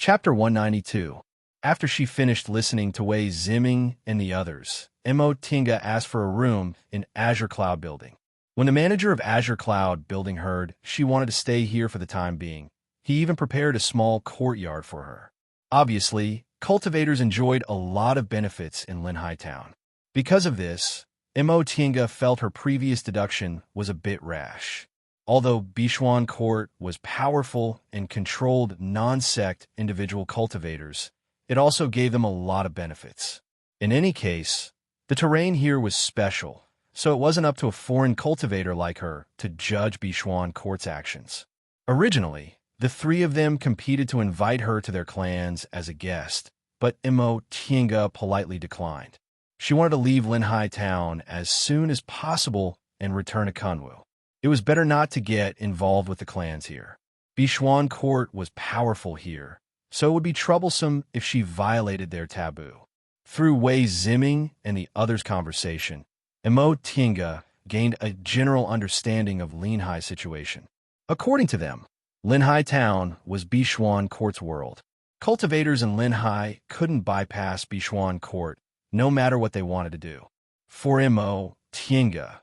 Chapter 192. After she finished listening to Wei Ziming and the others, Mo Tinga asked for a room in Azure Cloud Building. When the manager of Azure Cloud Building heard she wanted to stay here for the time being, he even prepared a small courtyard for her. Obviously, cultivators enjoyed a lot of benefits in Linhai Town. Because of this, Mo Tinga felt her previous deduction was a bit rash. Although Bishuan Court was powerful and controlled non-sect individual cultivators, it also gave them a lot of benefits. In any case, the terrain here was special, so it wasn't up to a foreign cultivator like her to judge Bishuan Court's actions. Originally, the three of them competed to invite her to their clans as a guest, but Mo Tinga politely declined. She wanted to leave Linhai Town as soon as possible and return to Kunwu. It was better not to get involved with the clans here. Bishuan Court was powerful here, so it would be troublesome if she violated their taboo. Through Wei Ziming and the others' conversation, Mo Tinga gained a general understanding of Linhai's situation. According to them, Linhai Town was Bishuan Court's world. Cultivators in Linhai couldn't bypass Bishuan Court, no matter what they wanted to do. For Mo Tinga,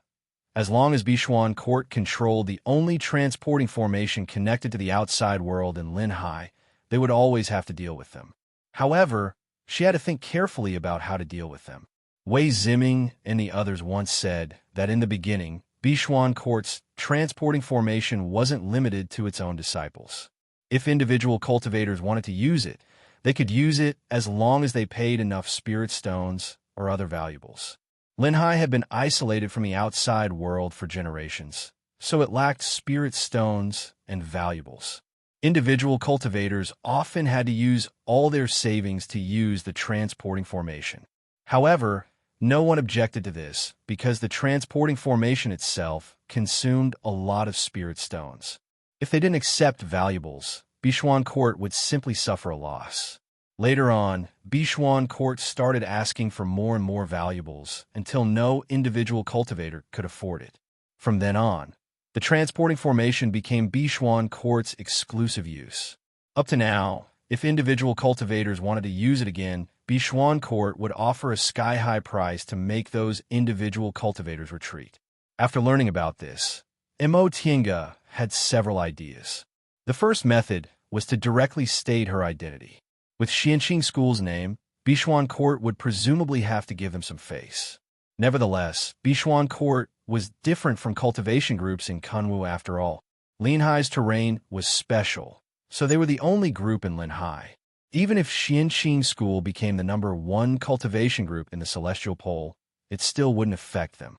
as long as Bishuan Court controlled the only transporting formation connected to the outside world in Linhai, they would always have to deal with them. However, she had to think carefully about how to deal with them. Wei Ziming and the others once said that in the beginning, Bishuan Court's transporting formation wasn't limited to its own disciples. If individual cultivators wanted to use it, they could use it as long as they paid enough spirit stones or other valuables. Linhai had been isolated from the outside world for generations, so it lacked spirit stones and valuables. Individual cultivators often had to use all their savings to use the transporting formation. However, no one objected to this because the transporting formation itself consumed a lot of spirit stones. If they didn't accept valuables, Bishuan Court would simply suffer a loss. Later on, Bishuan Court started asking for more and more valuables until no individual cultivator could afford it. From then on, the transporting formation became Bishuan Court's exclusive use. Up to now, if individual cultivators wanted to use it again, Bishuan Court would offer a sky-high price to make those individual cultivators retreat. After learning about this, Mo Tinga had several ideas. The first method was to directly state her identity. With Xianqing School's name, Bishuan Court would presumably have to give them some face. Nevertheless, Bishuan Court was different from cultivation groups in Kunwu after all. Linhai's terrain was special, so they were the only group in Linhai. Even if Xianqing School became the #1 cultivation group in the Celestial Pole, it still wouldn't affect them.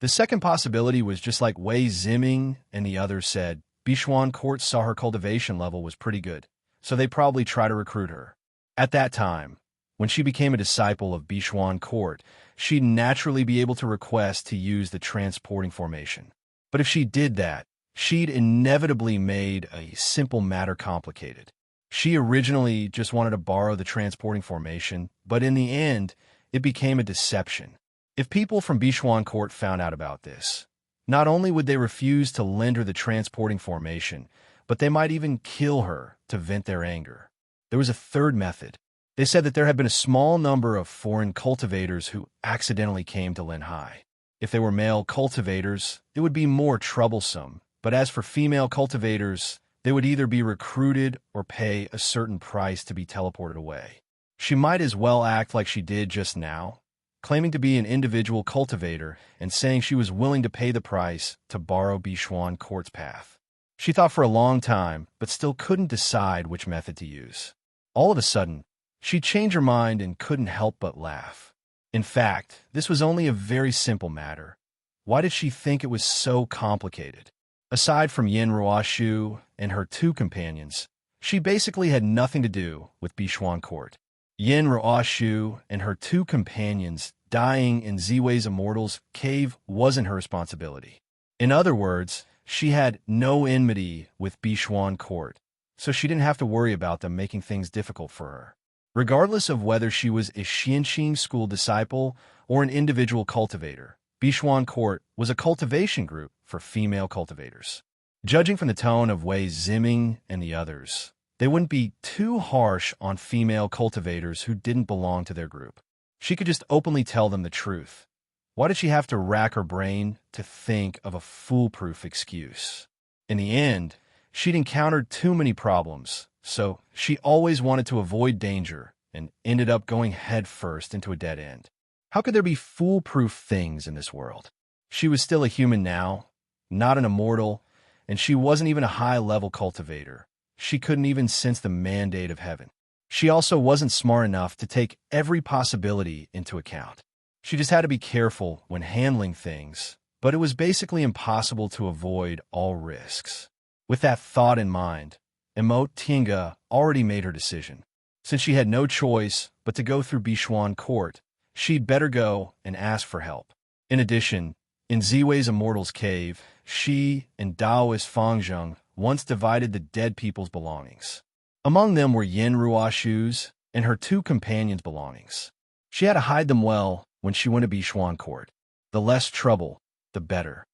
The second possibility was just like Wei Ziming and the others said, Bishuan Court saw her cultivation level was pretty good, so they probably try to recruit her. At that time, when she became a disciple of Bishuan Court, she'd naturally be able to request to use the transporting formation. But if she did that, she'd inevitably made a simple matter complicated. She originally just wanted to borrow the transporting formation, but in the end, it became a deception. If people from Bishuan Court found out about this, not only would they refuse to lend her the transporting formation, but they might even kill her to vent their anger. There was a third method. They said that there had been a small number of foreign cultivators who accidentally came to Linhai. If they were male cultivators, it would be more troublesome, but as for female cultivators, they would either be recruited or pay a certain price to be teleported away. She might as well act like she did just now, claiming to be an individual cultivator and saying she was willing to pay the price to borrow Bishuan Court's path. She thought for a long time, but still couldn't decide which method to use. All of a sudden, she changed her mind and couldn't help but laugh. In fact, this was only a very simple matter. Why did she think it was so complicated? Aside from Yin Ruoshu and her two companions, she basically had nothing to do with Bishuan Court. Yin Ruoshu and her two companions dying in Ziwei's Immortal's cave wasn't her responsibility. In other words, she had no enmity with Bishuan Court, so she didn't have to worry about them making things difficult for her. Regardless of whether she was a Xianqing School disciple or an individual cultivator, Bishuan Court was a cultivation group for female cultivators. Judging from the tone of Wei Ziming and the others, they wouldn't be too harsh on female cultivators who didn't belong to their group. She could just openly tell them the truth. Why did she have to rack her brain to think of a foolproof excuse? In the end, she'd encountered too many problems, so she always wanted to avoid danger and ended up going headfirst into a dead end. How could there be foolproof things in this world? She was still a human now, not an immortal, and she wasn't even a high-level cultivator. She couldn't even sense the mandate of heaven. She also wasn't smart enough to take every possibility into account. She just had to be careful when handling things, but it was basically impossible to avoid all risks. With that thought in mind, Tinga already made her decision. Since she had no choice but to go through Bishuan Court, she'd better go and ask for help. In addition, in Ziwei's Immortal's Cave, she and Daoist Fangzheng once divided the dead people's belongings. Among them were Yin Ruoshu's and her two companions' belongings. She had to hide them well when she went to Bishuan Court. The less trouble, the better.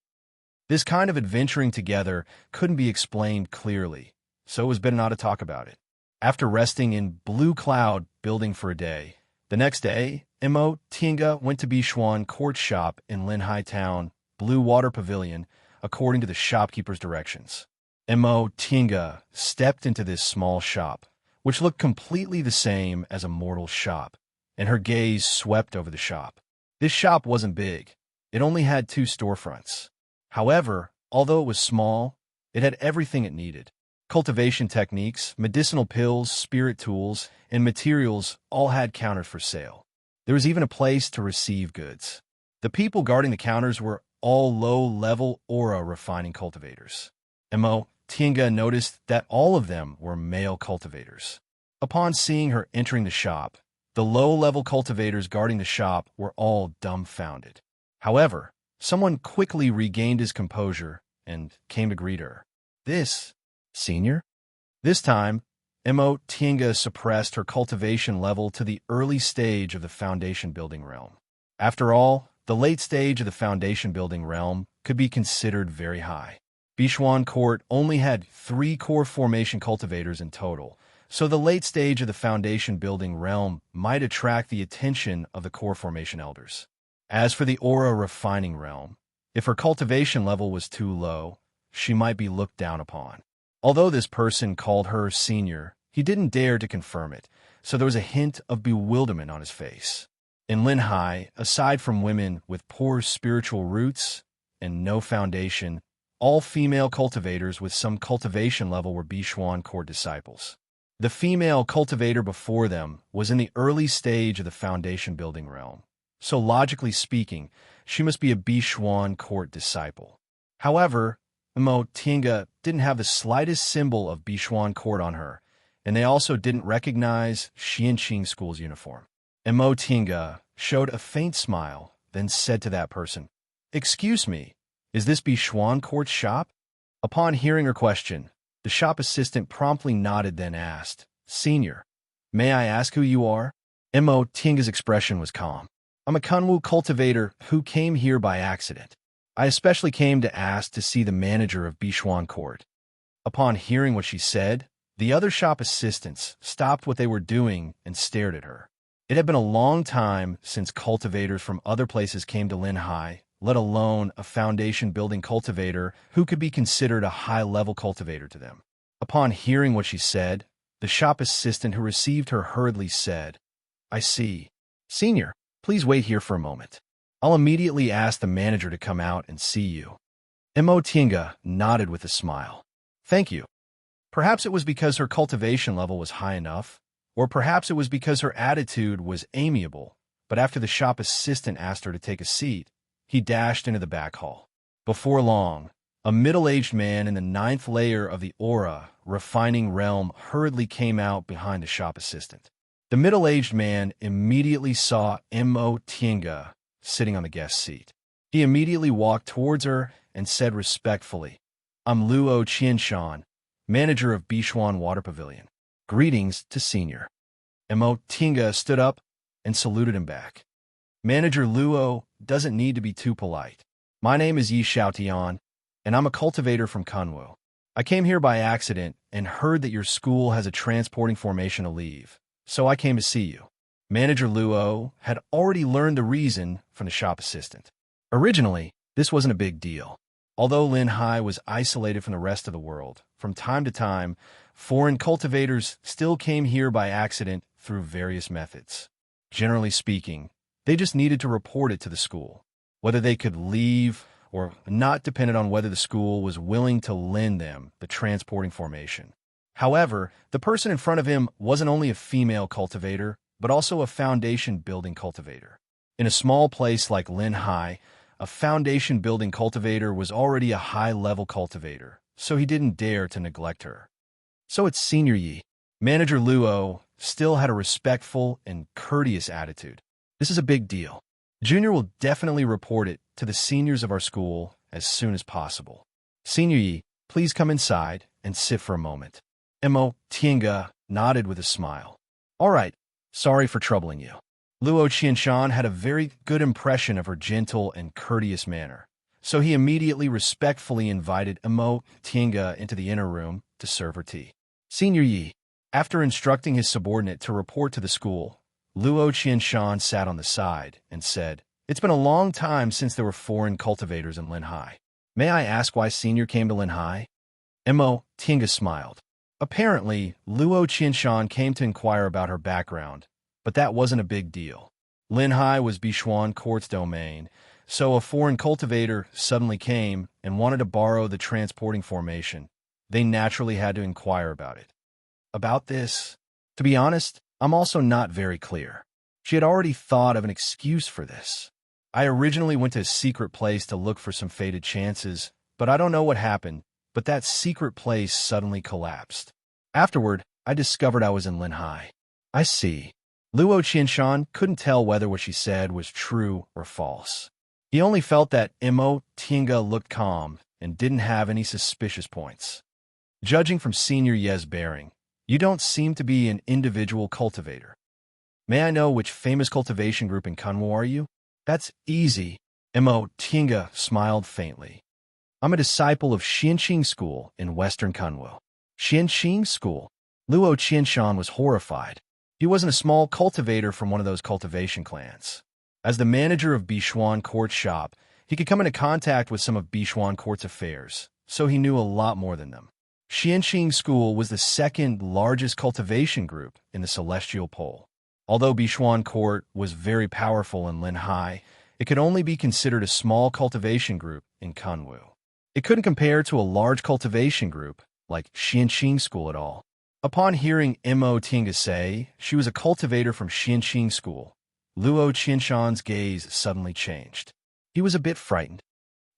This kind of adventuring together couldn't be explained clearly, so it was better not to talk about it. After resting in Blue Cloud Building for a day, the next day, Tinga went to Bishuan Court shop in Linhai Town, Blue Water Pavilion, according to the shopkeeper's directions. Tinga stepped into this small shop, which looked completely the same as a mortal's shop, and her gaze swept over the shop. This shop wasn't big. It only had 2 storefronts. However, although it was small, it had everything it needed. Cultivation techniques, medicinal pills, spirit tools, and materials all had counters for sale. There was even a place to receive goods. The people guarding the counters were all low-level aura refining cultivators. Tinga noticed that all of them were male cultivators. Upon seeing her entering the shop, the low-level cultivators guarding the shop were all dumbfounded. However, someone quickly regained his composure and came to greet her. "This, senior?" This time, Tinga suppressed her cultivation level to the early stage of the foundation building realm. After all, the late stage of the foundation building realm could be considered very high. Bishuan Court only had 3 core formation cultivators in total, so the late stage of the foundation building realm might attract the attention of the core formation elders. As for the aura refining realm, if her cultivation level was too low, she might be looked down upon. Although this person called her senior, he didn't dare to confirm it, so there was a hint of bewilderment on his face. In Linhai, aside from women with poor spiritual roots and no foundation, all female cultivators with some cultivation level were Bishuan Court disciples. The female cultivator before them was in the early stage of the foundation building realm, so logically speaking, she must be a Bishuan Court disciple. However, Tinga didn't have the slightest symbol of Bishuan Court on her, and they also didn't recognize Xianqing School's uniform. Tinga showed a faint smile, then said to that person, "Excuse me, is this Bishuan Court's shop?" Upon hearing her question, the shop assistant promptly nodded, then asked, "Senior, may I ask who you are?" Tinga's expression was calm. "I'm a Kunwu cultivator who came here by accident. I especially came to ask to see the manager of Bishuan Court." Upon hearing what she said, the other shop assistants stopped what they were doing and stared at her. It had been a long time since cultivators from other places came to Linhai, let alone a foundation-building cultivator who could be considered a high-level cultivator to them. Upon hearing what she said, the shop assistant who received her hurriedly said, "I see. Senior, please wait here for a moment. I'll immediately ask the manager to come out and see you." Tinga nodded with a smile. "Thank you." Perhaps it was because her cultivation level was high enough, or perhaps it was because her attitude was amiable, but after the shop assistant asked her to take a seat, he dashed into the back hall. Before long, a middle-aged man in the 9th layer of the aura refining realm hurriedly came out behind the shop assistant. The middle-aged man immediately saw Tinga sitting on the guest seat. He immediately walked towards her and said respectfully, "I'm Luo Qianshan, manager of Bishuan Water Pavilion. Greetings to Senior." Tinga stood up and saluted him back. "Manager Luo doesn't need to be too polite. My name is Yi Xiaotian, and I'm a cultivator from Kunwu. I came here by accident and heard that your school has a transporting formation to leave, so I came to see you. Manager Luo had already learned the reason from the shop assistant. Originally, this wasn't a big deal. Although Lin Hai was isolated from the rest of the world, from time to time, foreign cultivators still came here by accident through various methods. Generally speaking, they just needed to report it to the school. Whether they could leave or not depended on whether the school was willing to lend them the transporting formation. However, the person in front of him wasn't only a female cultivator, but also a foundation-building cultivator. In a small place like Lin Hai, a foundation-building cultivator was already a high-level cultivator, so he didn't dare to neglect her. So it's Senior Yi. Manager Luo still had a respectful and courteous attitude. This is a big deal. Junior will definitely report it to the seniors of our school as soon as possible. Senior Yi, please come inside and sit for a moment. Mo Tiange nodded with a smile. All right, sorry for troubling you. Luo Qianshan had a very good impression of her gentle and courteous manner, so he immediately respectfully invited Mo Tiange into the inner room to serve her tea. Senior Yi, after instructing his subordinate to report to the school, Luo Qianshan sat on the side and said, "It's been a long time since there were foreign cultivators in Lin Hai. May I ask why Senior came to Lin Hai?" Mo Tiange smiled. Apparently, Luo Qianshan came to inquire about her background, but that wasn't a big deal. Lin Hai was Bishuan Court's domain, so a foreign cultivator suddenly came and wanted to borrow the transporting formation. They naturally had to inquire about it. About this, to be honest, I'm also not very clear. She had already thought of an excuse for this. I originally went to a secret place to look for some fated chances, but I don't know what happened, but that secret place suddenly collapsed. Afterward, I discovered I was in Lin Hai. I see. Luo Qianshan couldn't tell whether what she said was true or false. He only felt that Mo Tiange looked calm and didn't have any suspicious points. Judging from Senior Ye's bearing, you don't seem to be an individual cultivator. May I know which famous cultivation group in Kunwu are you? That's easy. Mo Tiange smiled faintly. I'm a disciple of Xianqing School in Western Kunwu. Xianqing School? Luo Qianshan was horrified. He wasn't a small cultivator from one of those cultivation clans. As the manager of Bishuan Court's shop, he could come into contact with some of Bishuan Court's affairs, so he knew a lot more than them. Xianqing School was the second largest cultivation group in the Celestial Pole. Although Bishuan Court was very powerful in Lin Hai, it could only be considered a small cultivation group in Kunwu. It couldn't compare to a large cultivation group like Xianqing School at all. Upon hearing Mo Tiange say she was a cultivator from Xianqing School, Luo Qianshan's gaze suddenly changed. He was a bit frightened.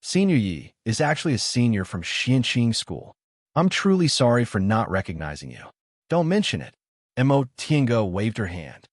Senior Yi is actually a senior from Xianqing School. I'm truly sorry for not recognizing you. Don't mention it. Mo Tiange waved her hand.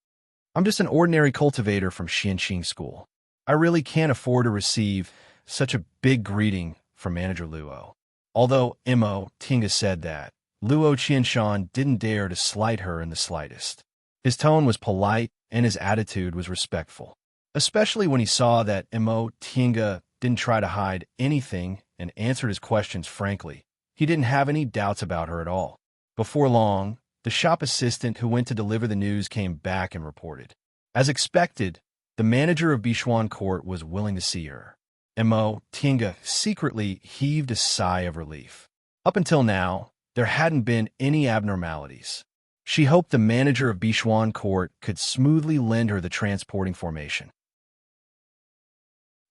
I'm just an ordinary cultivator from Xianqing School. I really can't afford to receive such a big greeting from Manager Luo. Although Mo Tiange said that, Luo Qianshan didn't dare to slight her in the slightest. His tone was polite and his attitude was respectful, especially when he saw that Mo Tiange didn't try to hide anything and answered his questions frankly. He didn't have any doubts about her at all. Before long, the shop assistant who went to deliver the news came back and reported. As expected, the manager of Bishuan Court was willing to see her. Mo Tiange secretly heaved a sigh of relief. Up until now, there hadn't been any abnormalities. She hoped the manager of Bishuan Court could smoothly lend her the transporting formation.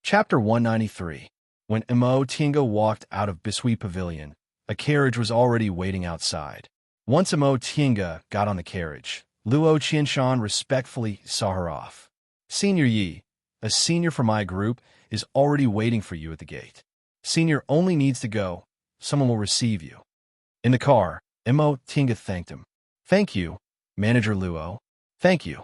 Chapter 193. When Mo Tiange walked out of Bisui Pavilion, a carriage was already waiting outside. Once Mo Tiange got on the carriage, Luo Qianshan respectfully saw her off. Senior Yi, a senior from my group, is already waiting for you at the gate. Senior only needs to go. Someone will receive you. In the car, Mo Tiange thanked him. Thank you, Manager Luo. Thank you.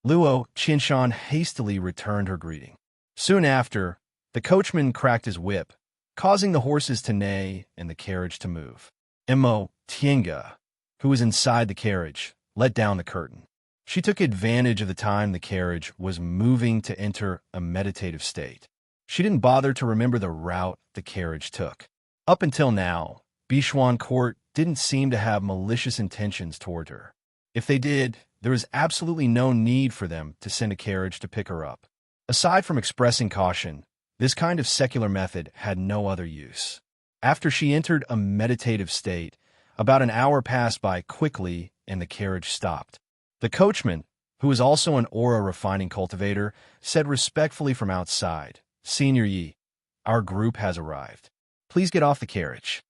Luo Qianshan hastily returned her greeting. Soon after, the coachman cracked his whip, causing the horses to neigh and the carriage to move. Mo Tiange, who was inside the carriage, let down the curtain. She took advantage of the time the carriage was moving to enter a meditative state. She didn't bother to remember the route the carriage took. Up until now, Bishuan Court didn't seem to have malicious intentions toward her. If they did, there was absolutely no need for them to send a carriage to pick her up. Aside from expressing caution, this kind of secular method had no other use. After she entered a meditative state, about an hour passed by quickly and the carriage stopped. The coachman, who was also an aura refining cultivator, said respectfully from outside, "Senior Yi, our group has arrived. Please get off the carriage."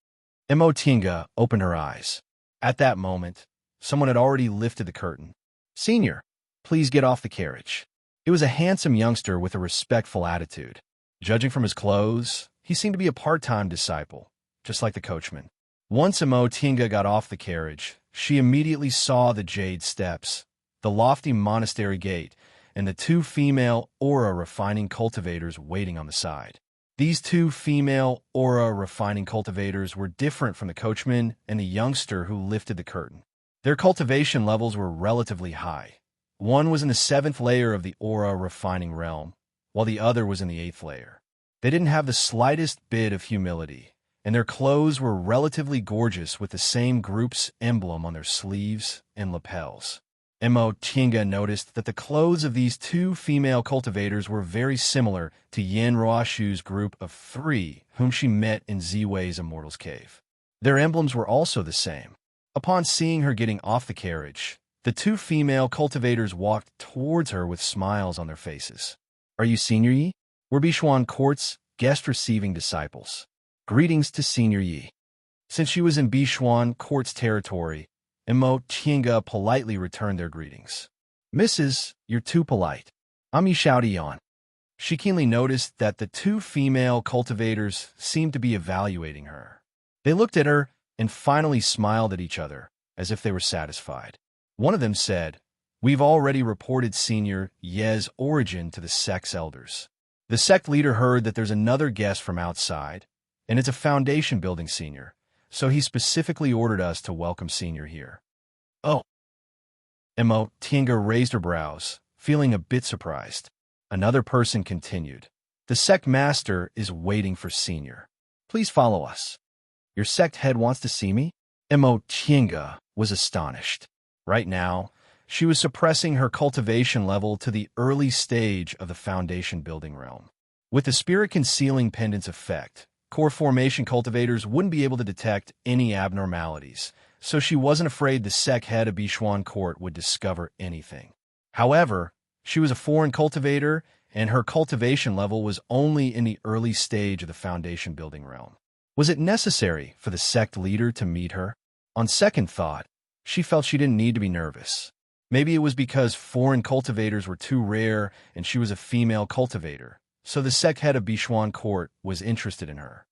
Tinga opened her eyes. At that moment, someone had already lifted the curtain. "Senior, please get off the carriage." It was a handsome youngster with a respectful attitude. Judging from his clothes, he seemed to be a part-time disciple, just like the coachman. Once Tinga got off the carriage, she immediately saw the jade steps, the lofty monastery gate, and the two female aura refining cultivators waiting on the side. These two female aura refining cultivators were different from the coachman and the youngster who lifted the curtain. Their cultivation levels were relatively high. One was in the 7th layer of the aura refining realm, while the other was in the 8th layer. They didn't have the slightest bit of humility, and their clothes were relatively gorgeous with the same group's emblem on their sleeves and lapels. Tinga noticed that the clothes of these two female cultivators were very similar to Yin Roashu's group of 3, whom she met in Ziwei's Immortal's Cave. Their emblems were also the same. Upon seeing her getting off the carriage, the two female cultivators walked towards her with smiles on their faces. "Are you Senior Yi? We're Bishuan Court's guest-receiving disciples. Greetings to Senior Yi." Since she was in Bishuan Court's territory, Tinga politely returned their greetings. "Mrs., you're too polite. I'm Yi Xiaodian." She keenly noticed that the two female cultivators seemed to be evaluating her. They looked at her and finally smiled at each other, as if they were satisfied. One of them said, "We've already reported Senior Ye's origin to the sect's elders. The sect leader heard that there's another guest from outside, and it's a foundation building senior, so he specifically ordered us to welcome Senior here." "Oh." Tinga raised her brows, feeling a bit surprised. Another person continued, "The sect master is waiting for Senior. Please follow us." "Your sect head wants to see me?" Tinga was astonished. Right now, she was suppressing her cultivation level to the early stage of the foundation building realm. With the spirit concealing pendant's effect, core formation cultivators wouldn't be able to detect any abnormalities, so she wasn't afraid the sect head of Bishuan Court would discover anything. However, she was a foreign cultivator, and her cultivation level was only in the early stage of the foundation building realm. Was it necessary for the sect leader to meet her? On second thought, she felt she didn't need to be nervous. Maybe it was because foreign cultivators were too rare and she was a female cultivator, so the sect head of Bishuan Court was interested in her.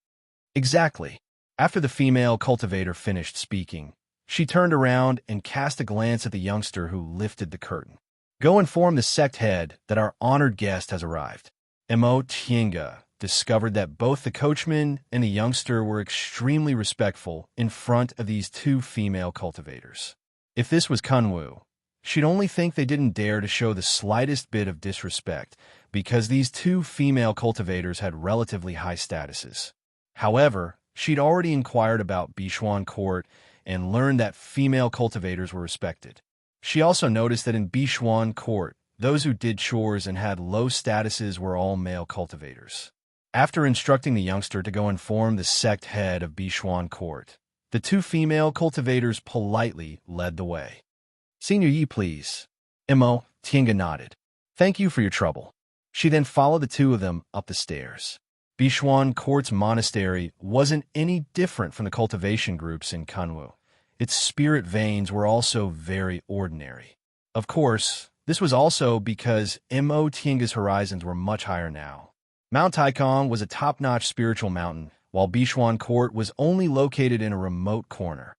Exactly. After the female cultivator finished speaking, she turned around and cast a glance at the youngster who lifted the curtain. "Go inform the sect head that our honored guest has arrived." Tinga discovered that both the coachman and the youngster were extremely respectful in front of these two female cultivators. If this was Kunwu, she'd only think they didn't dare to show the slightest bit of disrespect because these two female cultivators had relatively high statuses. However, she'd already inquired about Bishuan Court and learned that female cultivators were respected. She also noticed that in Bishuan Court, those who did chores and had low statuses were all male cultivators. After instructing the youngster to go inform the sect head of Bishuan Court, the two female cultivators politely led the way. "Senior Yi, please." Tinga nodded. "Thank you for your trouble." She then followed the two of them up the stairs. Bishuan Court's monastery wasn't any different from the cultivation groups in Kunwu. Its spirit veins were also very ordinary. Of course, this was also because Tinga's horizons were much higher now. Mount Taikong was a top-notch spiritual mountain, while Bishuan Court was only located in a remote corner.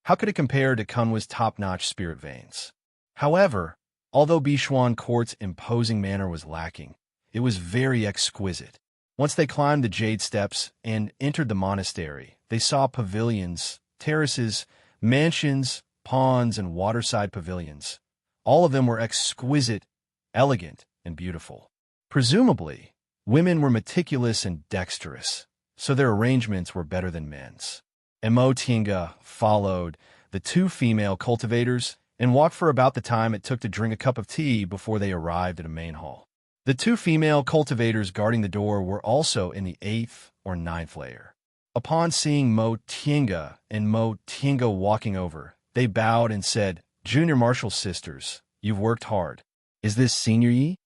How could it compare to Kunwa's top-notch spirit veins? However, although Bishuan Court's imposing manner was lacking, it was very exquisite. Once they climbed the jade steps and entered the monastery, they saw pavilions, terraces, mansions, ponds, and waterside pavilions. All of them were exquisite, elegant, and beautiful. Presumably, women were meticulous and dexterous, so their arrangements were better than men's. Tinga followed the two female cultivators and walked for about the time it took to drink a cup of tea before they arrived at a main hall. The two female cultivators guarding the door were also in the 8th or 9th layer. Upon seeing Tinga and Tinga walking over, they bowed and said, "Junior Marshal sisters, you've worked hard. Is this Senior Yi?"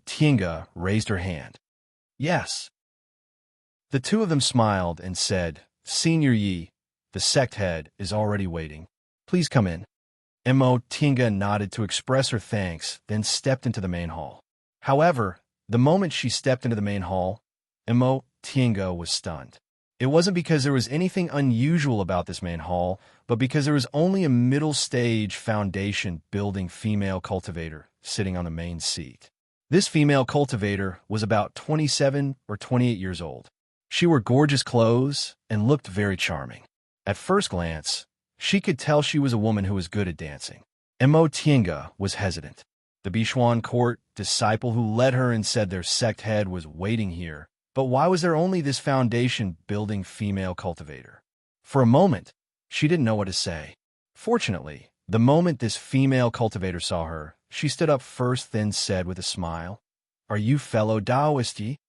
Tinga raised her hand. "Yes." The two of them smiled and said, "Senior Yi, the sect head, is already waiting. Please come in." Tinga nodded to express her thanks, then stepped into the main hall. However, the moment she stepped into the main hall, Tinga was stunned. It wasn't because there was anything unusual about this main hall, but because there was only a middle-stage foundation building female cultivator sitting on the main seat. This female cultivator was about 27 or 28 years old. She wore gorgeous clothes and looked very charming. At first glance, she could tell she was a woman who was good at dancing. Tinga was hesitant. The Bichuan court disciple who led her and said their sect head was waiting here, but why was there only this foundation-building female cultivator? For a moment, she didn't know what to say. Fortunately, the moment this female cultivator saw her, she stood up first, then said with a smile, "Are you fellow Taoist Yi?"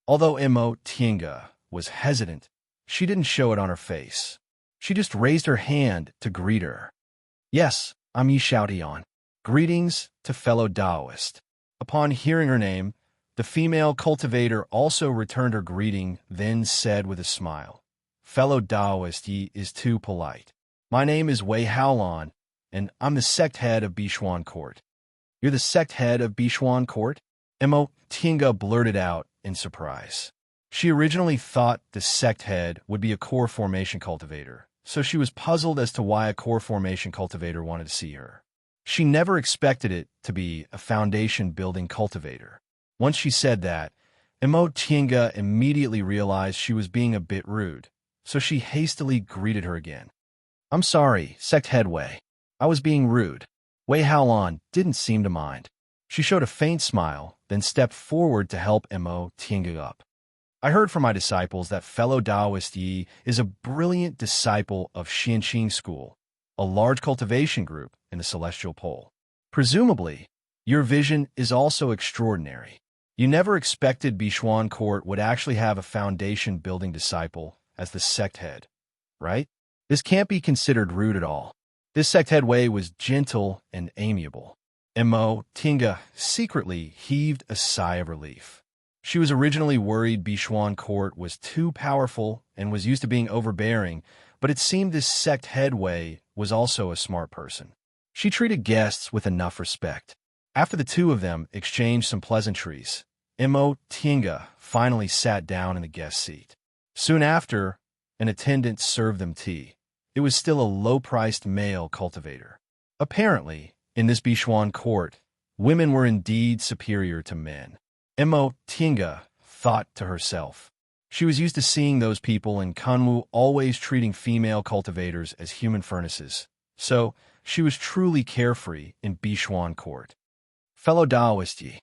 Although Tinga was hesitant, she didn't show it on her face. She just raised her hand to greet her. "Yes, I'm Yi Xiaotian. Greetings to fellow Taoist." Upon hearing her name, the female cultivator also returned her greeting, then said with a smile, "Fellow Taoist Yi is too polite. My name is Wei Haolan, and I'm the sect head of Bichuan Court." "You're the sect head of Bichuan Court?" Tinga blurted out in surprise. She originally thought the sect head would be a core formation cultivator, so she was puzzled as to why a core formation cultivator wanted to see her. She never expected it to be a foundation-building cultivator. Once she said that, Tinga immediately realized she was being a bit rude, so she hastily greeted her again. "I'm sorry, sect head Wei. I was being rude." Wei Haolan didn't seem to mind. She showed a faint smile, then stepped forward to help Tinga up. "I heard from my disciples that fellow Taoist Yi is a brilliant disciple of Xianqing School, a large cultivation group in the Celestial Pole. Presumably, your vision is also extraordinary. You never expected Bichuan Court would actually have a foundation-building disciple as the sect head, right? This can't be considered rude at all." This sect head Wei was gentle and amiable. Tinga secretly heaved a sigh of relief. She was originally worried Bichuan Court was too powerful and was used to being overbearing, but it seemed this sect head Wei was also a smart person. She treated guests with enough respect. After the two of them exchanged some pleasantries, Tinga finally sat down in the guest seat. Soon after, an attendant served them tea. It was still a low-priced male cultivator. Apparently, in this Bichuan court, women were indeed superior to men. Tinga thought to herself. She was used to seeing those people in Kanwu always treating female cultivators as human furnaces, so she was truly carefree in Bichuan court. "Fellow Taoist Yi."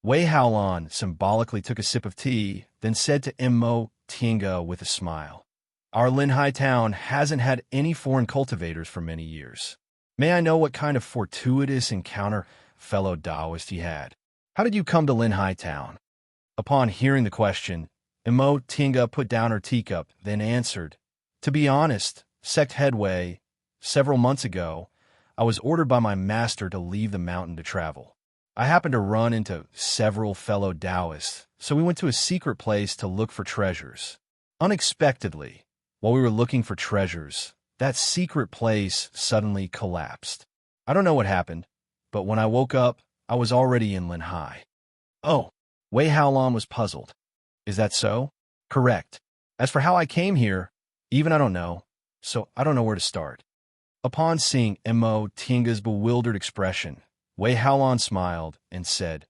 Wei Haolan symbolically took a sip of tea, then said to Tinga with a smile, "Our Linhai town hasn't had any foreign cultivators for many years. May I know what kind of fortuitous encounter fellow Taoist Yi had? How did you come to Linhai town?" Upon hearing the question, Tinga put down her teacup, then answered, "To be honest, sect head Wei, several months ago, I was ordered by my master to leave the mountain to travel. I happened to run into several fellow Taoists, so we went to a secret place to look for treasures. Unexpectedly, while we were looking for treasures, that secret place suddenly collapsed. I don't know what happened, but when I woke up, I was already in Linhai." "Oh," Wei Haolan was puzzled. "Is that so?" "Correct. As for how I came here, even I don't know, so I don't know where to start." Upon seeing Tinga's bewildered expression, Wei Haolan smiled and said,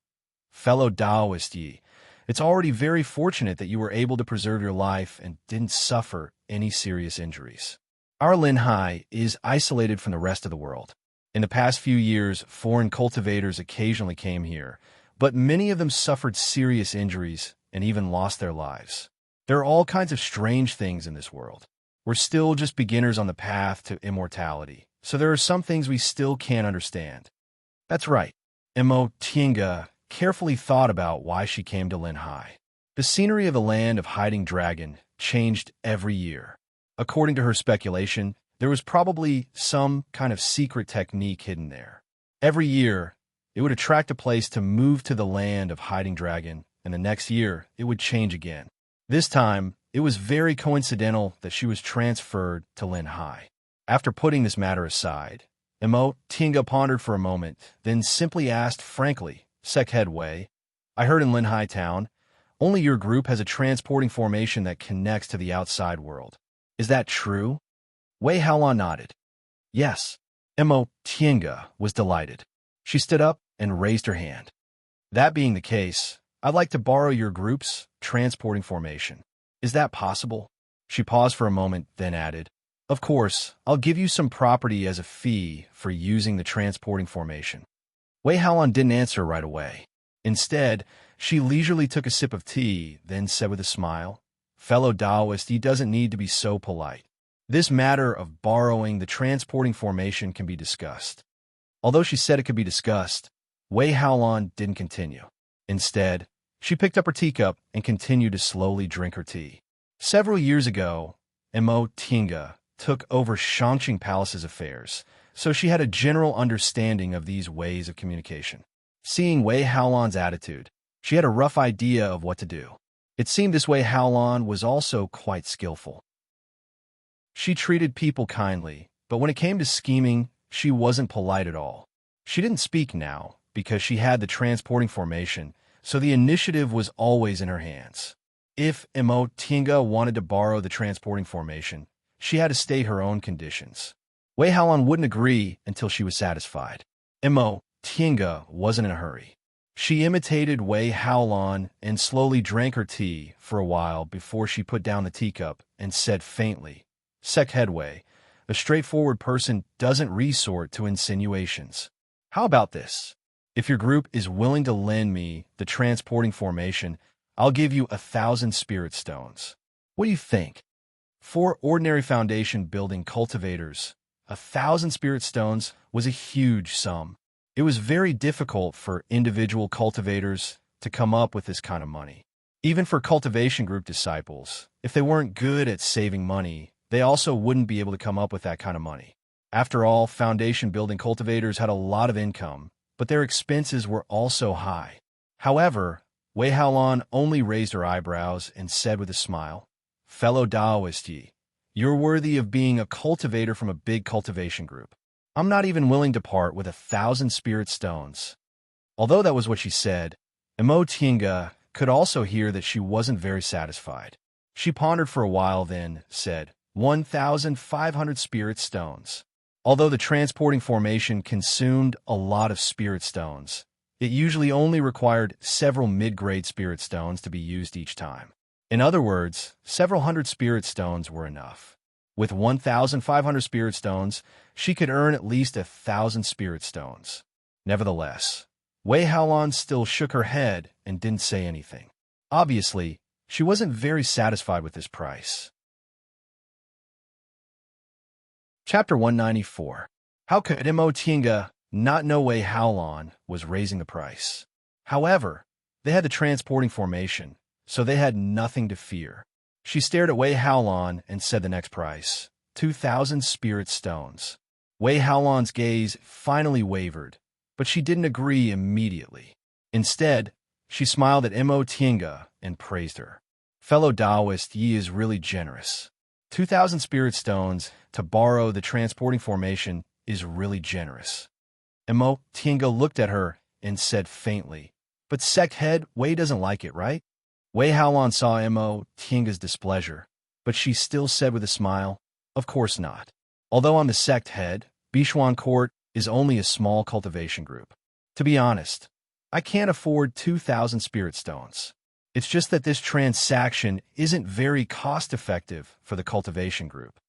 "Fellow Taoist Yi, it's already very fortunate that you were able to preserve your life and didn't suffer any serious injuries. Our Linhai is isolated from the rest of the world. In the past few years, foreign cultivators occasionally came here, but many of them suffered serious injuries and even lost their lives. There are all kinds of strange things in this world. We're still just beginners on the path to immortality, so there are some things we still can't understand. That's right. Tinga carefully thought about why she came to Linhai. The scenery of the land of Hiding Dragon changed every year. According to her speculation, there was probably some kind of secret technique hidden there. Every year, it would attract a place to move to the land of Hiding Dragon, and the next year, it would change again. This time, it was very coincidental that she was transferred to Linhai. After putting this matter aside, Tinga pondered for a moment, then simply asked frankly, Sekhead Wei, I heard in Linhai town, only your group has a transporting formation that connects to the outside world. Is that true? Wei Haolan nodded. Yes. Tinga was delighted. She stood up and raised her hand. That being the case, I'd like to borrow your group's transporting formation. Is that possible? She paused for a moment, then added, Of course, I'll give you some property as a fee for using the transporting formation. Wei Haolan didn't answer right away. Instead, she leisurely took a sip of tea, then said with a smile, Fellow Taoist, he doesn't need to be so polite. This matter of borrowing the transporting formation can be discussed. Although she said it could be discussed, Wei Haolan didn't continue. Instead, she picked up her teacup and continued to slowly drink her tea. Several years ago, Tinga took over Shangqing Palace's affairs, so she had a general understanding of these ways of communication. Seeing Wei Haolan's attitude, she had a rough idea of what to do. It seemed this Wei Haolan was also quite skillful. She treated people kindly, but when it came to scheming, she wasn't polite at all. She didn't speak now, because she had the transporting formation, so the initiative was always in her hands. If Tinga wanted to borrow the transporting formation, she had to state her own conditions. Wei Haolan wouldn't agree until she was satisfied. Tinga wasn't in a hurry. She imitated Wei Haolan and slowly drank her tea for a while before she put down the teacup and said faintly, Sekhead Wei, a straightforward person doesn't resort to insinuations. How about this? If your group is willing to lend me the transporting formation, I'll give you 1,000 spirit stones. What do you think? For ordinary foundation building cultivators, 1,000 spirit stones was a huge sum. It was very difficult for individual cultivators to come up with this kind of money. Even for cultivation group disciples, if they weren't good at saving money, they also wouldn't be able to come up with that kind of money. After all, foundation building cultivators had a lot of income, but their expenses were also high. However, Wei Haolan only raised her eyebrows and said with a smile, Fellow Taoist Yi, you're worthy of being a cultivator from a big cultivation group. I'm not even willing to part with 1,000 spirit stones. Although that was what she said, Tinga could also hear that she wasn't very satisfied. She pondered for a while, then said, 1,500 spirit stones. Although the transporting formation consumed a lot of spirit stones, it usually only required several mid-grade spirit stones to be used each time. In other words, several hundred spirit stones were enough. With 1,500 spirit stones, she could earn at least 1,000 spirit stones. Nevertheless, Wei Haolan still shook her head and didn't say anything. Obviously, she wasn't very satisfied with this price. Chapter 194. How could Tinga not know Wei Haolan was raising the price? However, they had the transporting formation, so they had nothing to fear. She stared at Wei Haolan and said the next price, 2,000 spirit stones. Wei Haolan's gaze finally wavered, but she didn't agree immediately. Instead, she smiled at Tinga and praised her. Fellow Taoist, Yi is really generous. 2,000 spirit stones to borrow the transporting formation is really generous. Tinga looked at her and said faintly, But Sekhead Wei doesn't like it, right? Wei Haolan saw Tinga's displeasure, but she still said with a smile, Of course not. Although I'm the sect head, Bishuan Court is only a small cultivation group. To be honest, I can't afford 2,000 spirit stones. It's just that this transaction isn't very cost-effective for the cultivation group.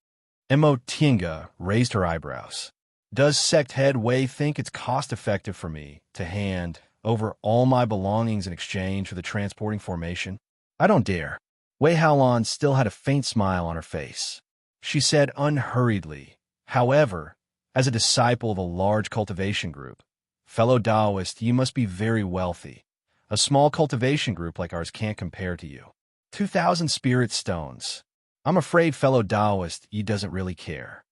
Tinga raised her eyebrows. Does sect head Wei think it's cost-effective for me to hand over all my belongings in exchange for the transporting formation? I don't dare. Wei Haolan still had a faint smile on her face. She said unhurriedly, "However, as a disciple of a large cultivation group, fellow Taoist, you must be very wealthy. A small cultivation group like ours can't compare to you. 2,000 spirit stones. I'm afraid fellow Taoist, you doesn't really care."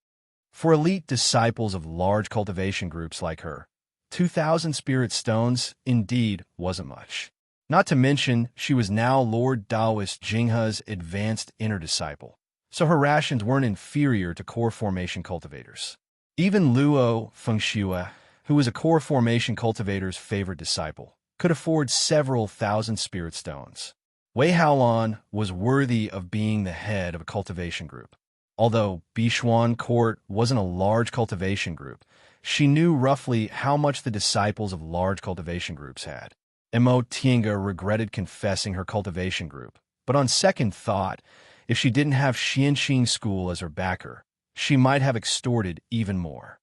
For elite disciples of large cultivation groups like her, 2,000 spirit stones indeed wasn't much. Not to mention, she was now Lord Taoist Jinghe's advanced inner disciple, so her rations weren't inferior to core formation cultivators. Even Luo Fengxue, who was a core formation cultivator's favorite disciple, could afford several thousand spirit stones. Wei Haolan was worthy of being the head of a cultivation group. Although Bishuan Court wasn't a large cultivation group, she knew roughly how much the disciples of large cultivation groups had. Mo Tinga regretted confessing her cultivation group, but on second thought, if she didn't have Xianxing School as her backer, she might have extorted even more.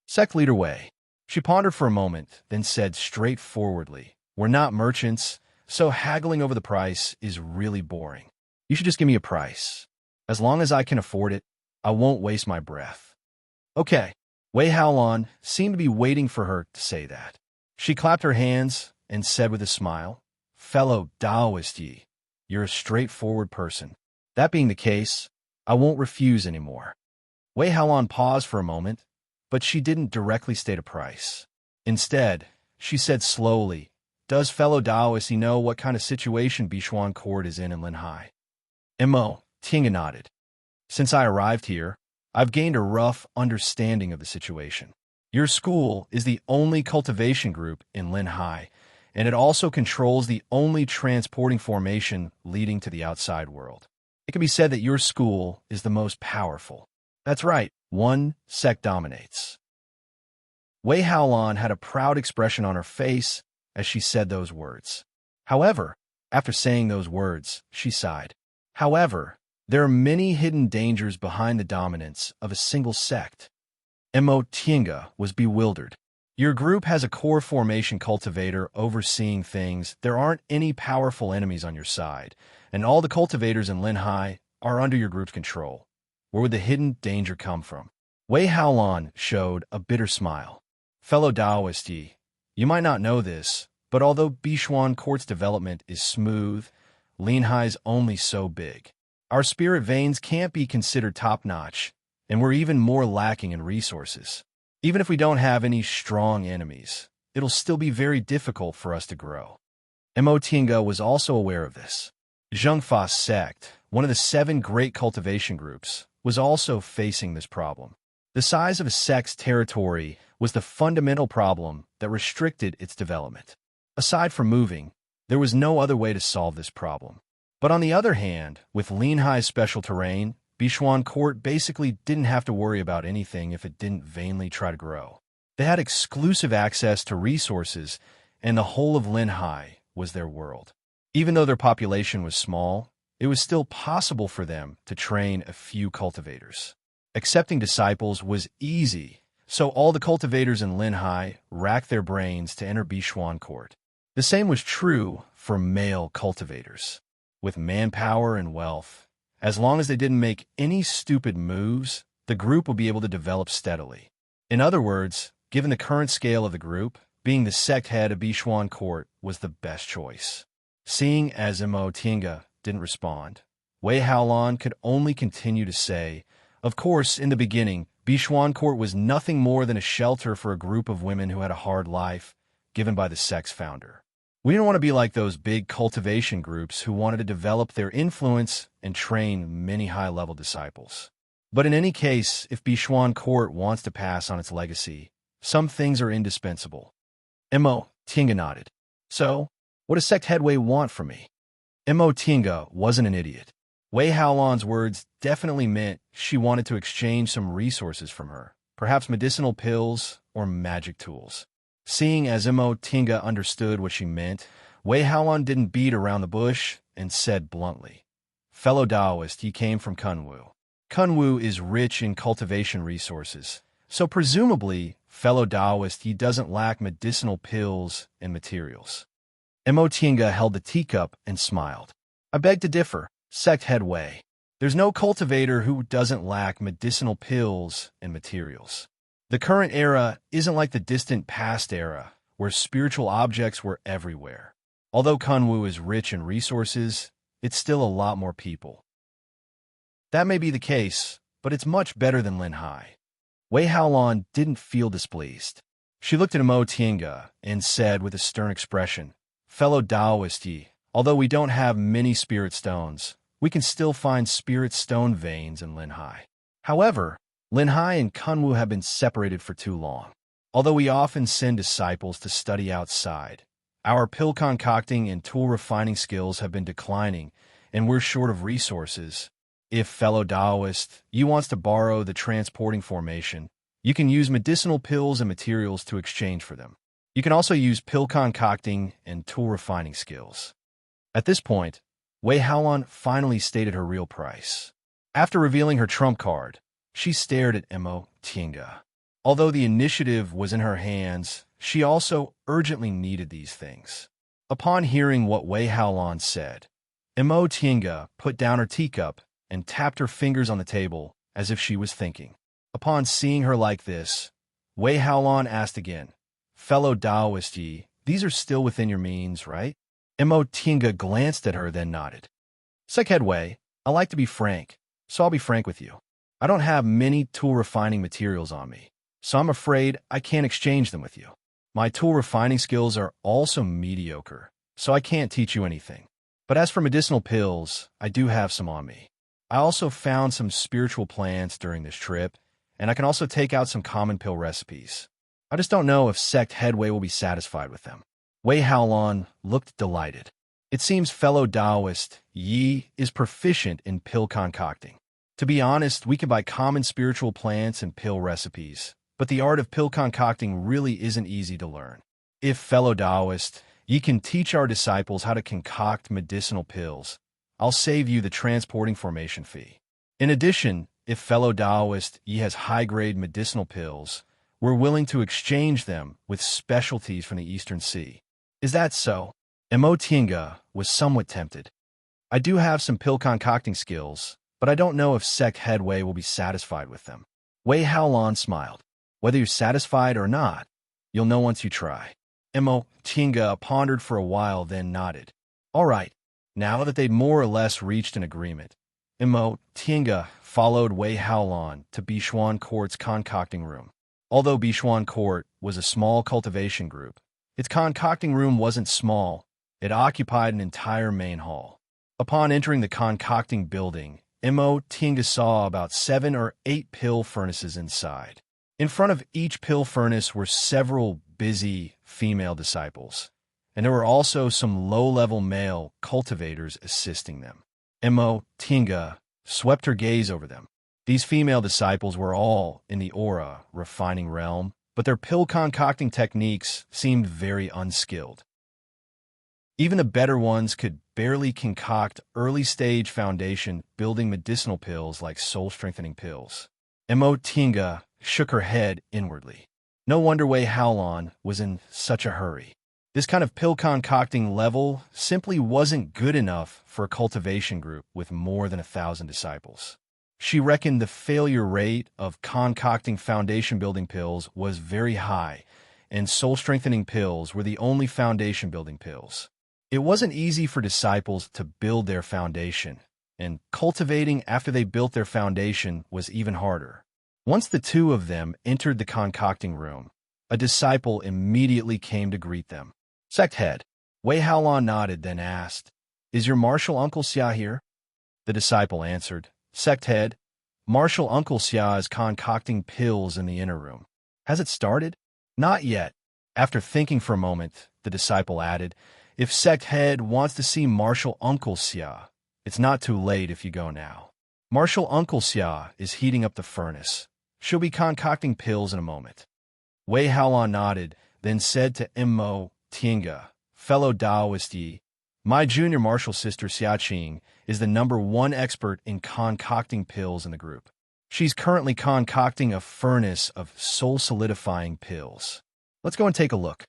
Sect Leader Wei. She pondered for a moment, then said straightforwardly, "We're not merchants, so haggling over the price is really boring. You should just give me a price. As long as I can afford it, I won't waste my breath." "Okay." Wei Haolan seemed to be waiting for her to say that. She clapped her hands and said with a smile, "Fellow Taoist Yi, you're a straightforward person. That being the case, I won't refuse anymore." Wei Haolan paused for a moment, but she didn't directly state a price. Instead, she said slowly, "Does fellow Taoist know what kind of situation Bishuan Court is in Linhai?" Mo Tinga nodded. "Since I arrived here, I've gained a rough understanding of the situation. Your school is the only cultivation group in Linhai, and it also controls the only transporting formation leading to the outside world. It can be said that your school is the most powerful. That's right, one sect dominates." Wei Haolan had a proud expression on her face as she said those words. However, after saying those words, she sighed. "However, there are many hidden dangers behind the dominance of a single sect." Mo Tinga was bewildered. "Your group has a core formation cultivator overseeing things. There aren't any powerful enemies on your side, and all the cultivators in Linhai are under your group's control. Where would the hidden danger come from?" Wei Haolan showed a bitter smile. "Fellow Taoist Yi, you might not know this, but although Bishuan Court's development is smooth, Linhai's only so big. Our spirit veins can't be considered top-notch, and we're even more lacking in resources. Even if we don't have any strong enemies, it'll still be very difficult for us to grow." Mo Tinga was also aware of this. Zhengfa's sect, one of the 7 great cultivation groups, was also facing this problem. The size of a sect's territory was the fundamental problem that restricted its development. Aside from moving, there was no other way to solve this problem. But on the other hand, with Linhai's special terrain, Bishuan Court basically didn't have to worry about anything if it didn't vainly try to grow. They had exclusive access to resources, and the whole of Linhai was their world. Even though their population was small, it was still possible for them to train a few cultivators. Accepting disciples was easy, so all the cultivators in Linhai racked their brains to enter Bishuan Court. The same was true for male cultivators. With manpower and wealth, as long as they didn't make any stupid moves, the group would be able to develop steadily. In other words, given the current scale of the group, being the sect head of Bishuan Court was the best choice. Seeing as Mo Tinga didn't respond, Wei Haolan could only continue to say, "Of course, in the beginning, Bishuan Court was nothing more than a shelter for a group of women who had a hard life, given by the sect's founder. We didn't want to be like those big cultivation groups who wanted to develop their influence and train many high-level disciples. But in any case, if Bishuan Court wants to pass on its legacy, some things are indispensable." Mo Tinga nodded. "So, what does sect head Wei want from me?" Mo Tinga wasn't an idiot. Wei Haolan's words definitely meant she wanted to exchange some resources from her, perhaps medicinal pills or magic tools. Seeing as Mo Tinga understood what she meant, Wei Haolan didn't beat around the bush and said bluntly, "Fellow Taoist, he came from Kunwu. Kunwu is rich in cultivation resources, so presumably, fellow Taoist, he doesn't lack medicinal pills and materials." Mo Tinga held the teacup and smiled. "I beg to differ. Sect headway. There's no cultivator who doesn't lack medicinal pills and materials. The current era isn't like the distant past era, where spiritual objects were everywhere. Although Kunwu is rich in resources, it's still a lot more people. That may be the case, but it's much better than Linhai. Wei Haolon didn't feel displeased. She looked at Mo Tiange and said with a stern expression, "Fellow Taoist Yi, although we don't have many spirit stones, we can still find spirit stone veins in Linhai. However, Linhai and Kunwu have been separated for too long. Although we often send disciples to study outside, our pill concocting and tool refining skills have been declining, and we're short of resources. If fellow Taoist Yi wants to borrow the transporting formation, you can use medicinal pills and materials to exchange for them. You can also use pill concocting and tool refining skills." At this point, Wei Haolon finally stated her real price. After revealing her trump card, she stared at Mo Tiange. Although the initiative was in her hands, she also urgently needed these things. Upon hearing what Wei Haolon said, Mo Tiange put down her teacup and tapped her fingers on the table as if she was thinking. Upon seeing her like this, Wei Haolon asked again, "Fellow Taoist Yi, these are still within your means, right?" Mo Tiange glanced at her, then nodded. "Sec headway, I like to be frank, so I'll be frank with you. I don't have many tool refining materials on me, so I'm afraid I can't exchange them with you. My tool refining skills are also mediocre, so I can't teach you anything. But as for medicinal pills, I do have some on me. I also found some spiritual plants during this trip, and I can also take out some common pill recipes. I just don't know if Sect Headway will be satisfied with them." Wei Haolon looked delighted. It seems fellow Taoist Yi is proficient in pill concocting. To be honest, we can buy common spiritual plants and pill recipes, but the art of pill concocting really isn't easy to learn. If fellow Taoist Yi can teach our disciples how to concoct medicinal pills, I'll save you the transporting formation fee. In addition, if fellow Taoist Yi has high-grade medicinal pills, we're willing to exchange them with specialties from the Eastern Sea. Is that so? Mo Tiange was somewhat tempted. "I do have some pill concocting skills, but I don't know if Sect Headway will be satisfied with them." Wei Haolon smiled. "Whether you're satisfied or not, you'll know once you try." Mo Tiange pondered for a while, then nodded. "All right." Now that they'd more or less reached an agreement, Mo Tiange followed Wei Haolon to Bishuan Court's concocting room. Although Bishuan Court was a small cultivation group, its concocting room wasn't small. It occupied an entire main hall. Upon entering the concocting building, Mo Tiange saw about 7 or 8 pill furnaces inside. In front of each pill furnace were several busy female disciples, and there were also some low-level male cultivators assisting them. Mo Tiange swept her gaze over them. These female disciples were all in the aura refining realm, but their pill concocting techniques seemed very unskilled. Even the better ones could barely concoct early-stage foundation building medicinal pills like soul-strengthening pills. Mo Tiange shook her head inwardly. No wonder Wei Haolon was in such a hurry. This kind of pill concocting level simply wasn't good enough for a cultivation group with more than 1,000 disciples. She reckoned the failure rate of concocting foundation-building pills was very high, and soul-strengthening pills were the only foundation-building pills. It wasn't easy for disciples to build their foundation, and cultivating after they built their foundation was even harder. Once the two of them entered the concocting room, a disciple immediately came to greet them. "Sect head." Wei Haolon nodded, then asked, "Is your martial Uncle Xia here?" The disciple answered, "Sect head, Martial Uncle Xia is concocting pills in the inner room. Has it started?" "Not yet." After thinking for a moment, the disciple added, "If Sect head wants to see Martial Uncle Xia, it's not too late if you go now. Martial Uncle Xia is heating up the furnace. She'll be concocting pills in a moment." Wei Haolon nodded, then said to Mo Tiange, "Fellow Taoist Yi, my junior martial sister Xiaqing is the #1 expert in concocting pills in the group. She's currently concocting a furnace of soul-solidifying pills. Let's go and take a look."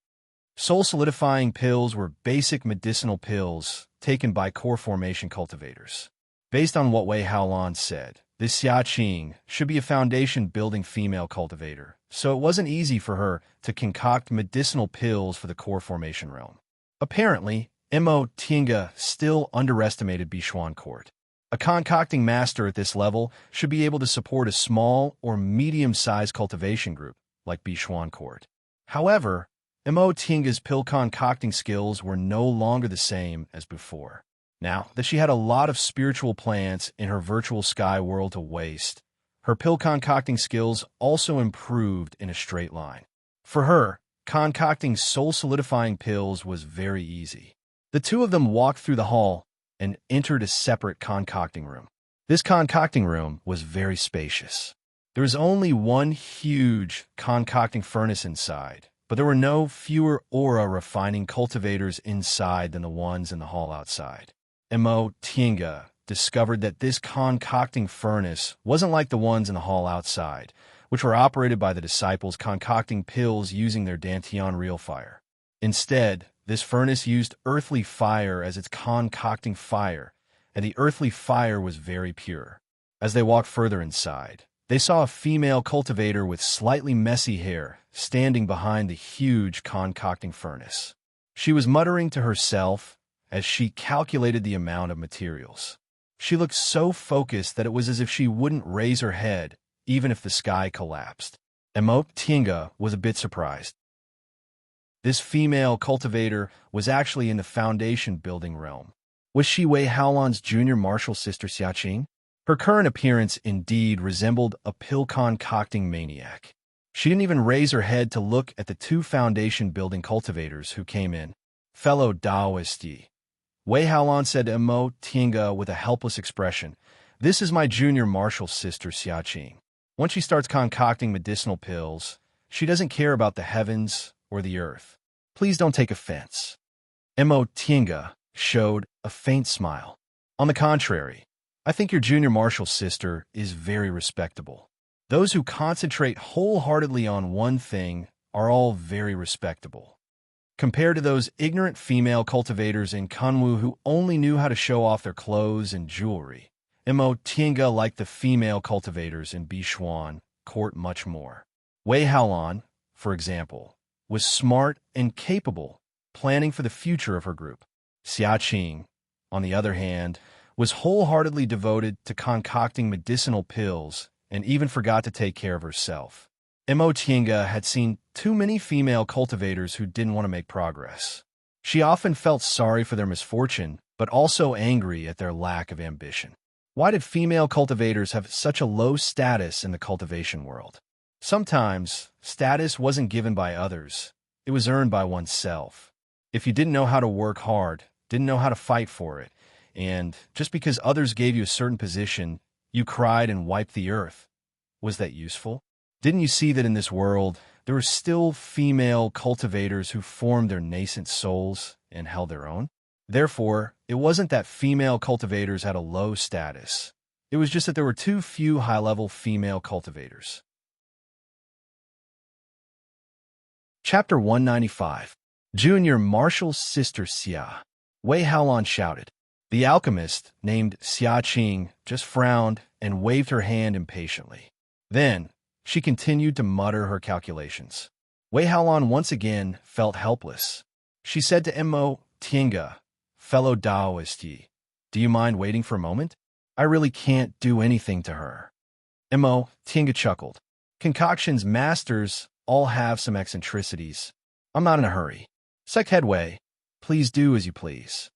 Soul-solidifying pills were basic medicinal pills taken by core formation cultivators. Based on what Wei Haolan said, this Xia Qing should be a foundation-building female cultivator, so it wasn't easy for her to concoct medicinal pills for the core formation realm. Apparently, Mo Tinga still underestimated Bishuan Court. A concocting master at this level should be able to support a small or medium-sized cultivation group, like Bishuan Court. However, Mo Tinga's pill concocting skills were no longer the same as before. Now that she had a lot of spiritual plants in her virtual sky world to waste, her pill concocting skills also improved in a straight line. For her, concocting soul-solidifying pills was very easy. The two of them walked through the hall and entered a separate concocting room. This concocting room was very spacious. There was only one huge concocting furnace inside, but there were no fewer aura refining cultivators inside than the ones in the hall outside. Mo Tinga discovered that this concocting furnace wasn't like the ones in the hall outside, which were operated by the disciples concocting pills using their Dantian real fire. Instead, this furnace used earthly fire as its concocting fire, and the earthly fire was very pure. As they walked further inside, they saw a female cultivator with slightly messy hair standing behind the huge concocting furnace. She was muttering to herself as she calculated the amount of materials. She looked so focused that it was as if she wouldn't raise her head, even if the sky collapsed. Mo Tinga was a bit surprised. This female cultivator was actually in the foundation building realm. Was she Wei Haolan's junior martial sister Xia Qing? Her current appearance indeed resembled a pill concocting maniac. She didn't even raise her head to look at the two foundation building cultivators who came in. Fellow Taoist Yi. Wei Haolan said to Mo Tinga with a helpless expression, "This is my junior martial sister Xia Qing. Once she starts concocting medicinal pills, she doesn't care about the heavens or the earth. Please don't take offense." Mo Tinga showed a faint smile. "On the contrary, I think your junior martial sister is very respectable. Those who concentrate wholeheartedly on one thing are all very respectable. Compared to those ignorant female cultivators in Kunwu who only knew how to show off their clothes and jewelry, Mo Tinga liked the female cultivators in Bishuan Court much more. Wei Haolan, for example, was smart and capable, planning for the future of her group. Xia Qing, on the other hand, was wholeheartedly devoted to concocting medicinal pills and even forgot to take care of herself. Mo Tinga had seen too many female cultivators who didn't want to make progress. She often felt sorry for their misfortune, but also angry at their lack of ambition. Why did female cultivators have such a low status in the cultivation world? Sometimes, status wasn't given by others. It was earned by oneself. If you didn't know how to work hard, didn't know how to fight for it, and just because others gave you a certain position, you cried and wiped the earth, was that useful? Didn't you see that in this world, there were still female cultivators who formed their nascent souls and held their own? Therefore, it wasn't that female cultivators had a low status. It was just that there were too few high-level female cultivators. Chapter 195. Junior Martial Sister Xia. Wei Haolan shouted. The alchemist, named Xia Qing, just frowned and waved her hand impatiently. Then, she continued to mutter her calculations. Wei Haolan once again felt helpless. She said to Mo Tinga, "Fellow Taoist Yi, do you mind waiting for a moment? I really can't do anything to her." Mo Tinga chuckled. "Concoction's masters all have some eccentricities. I'm not in a hurry. Sect Head Wei, please do as you please."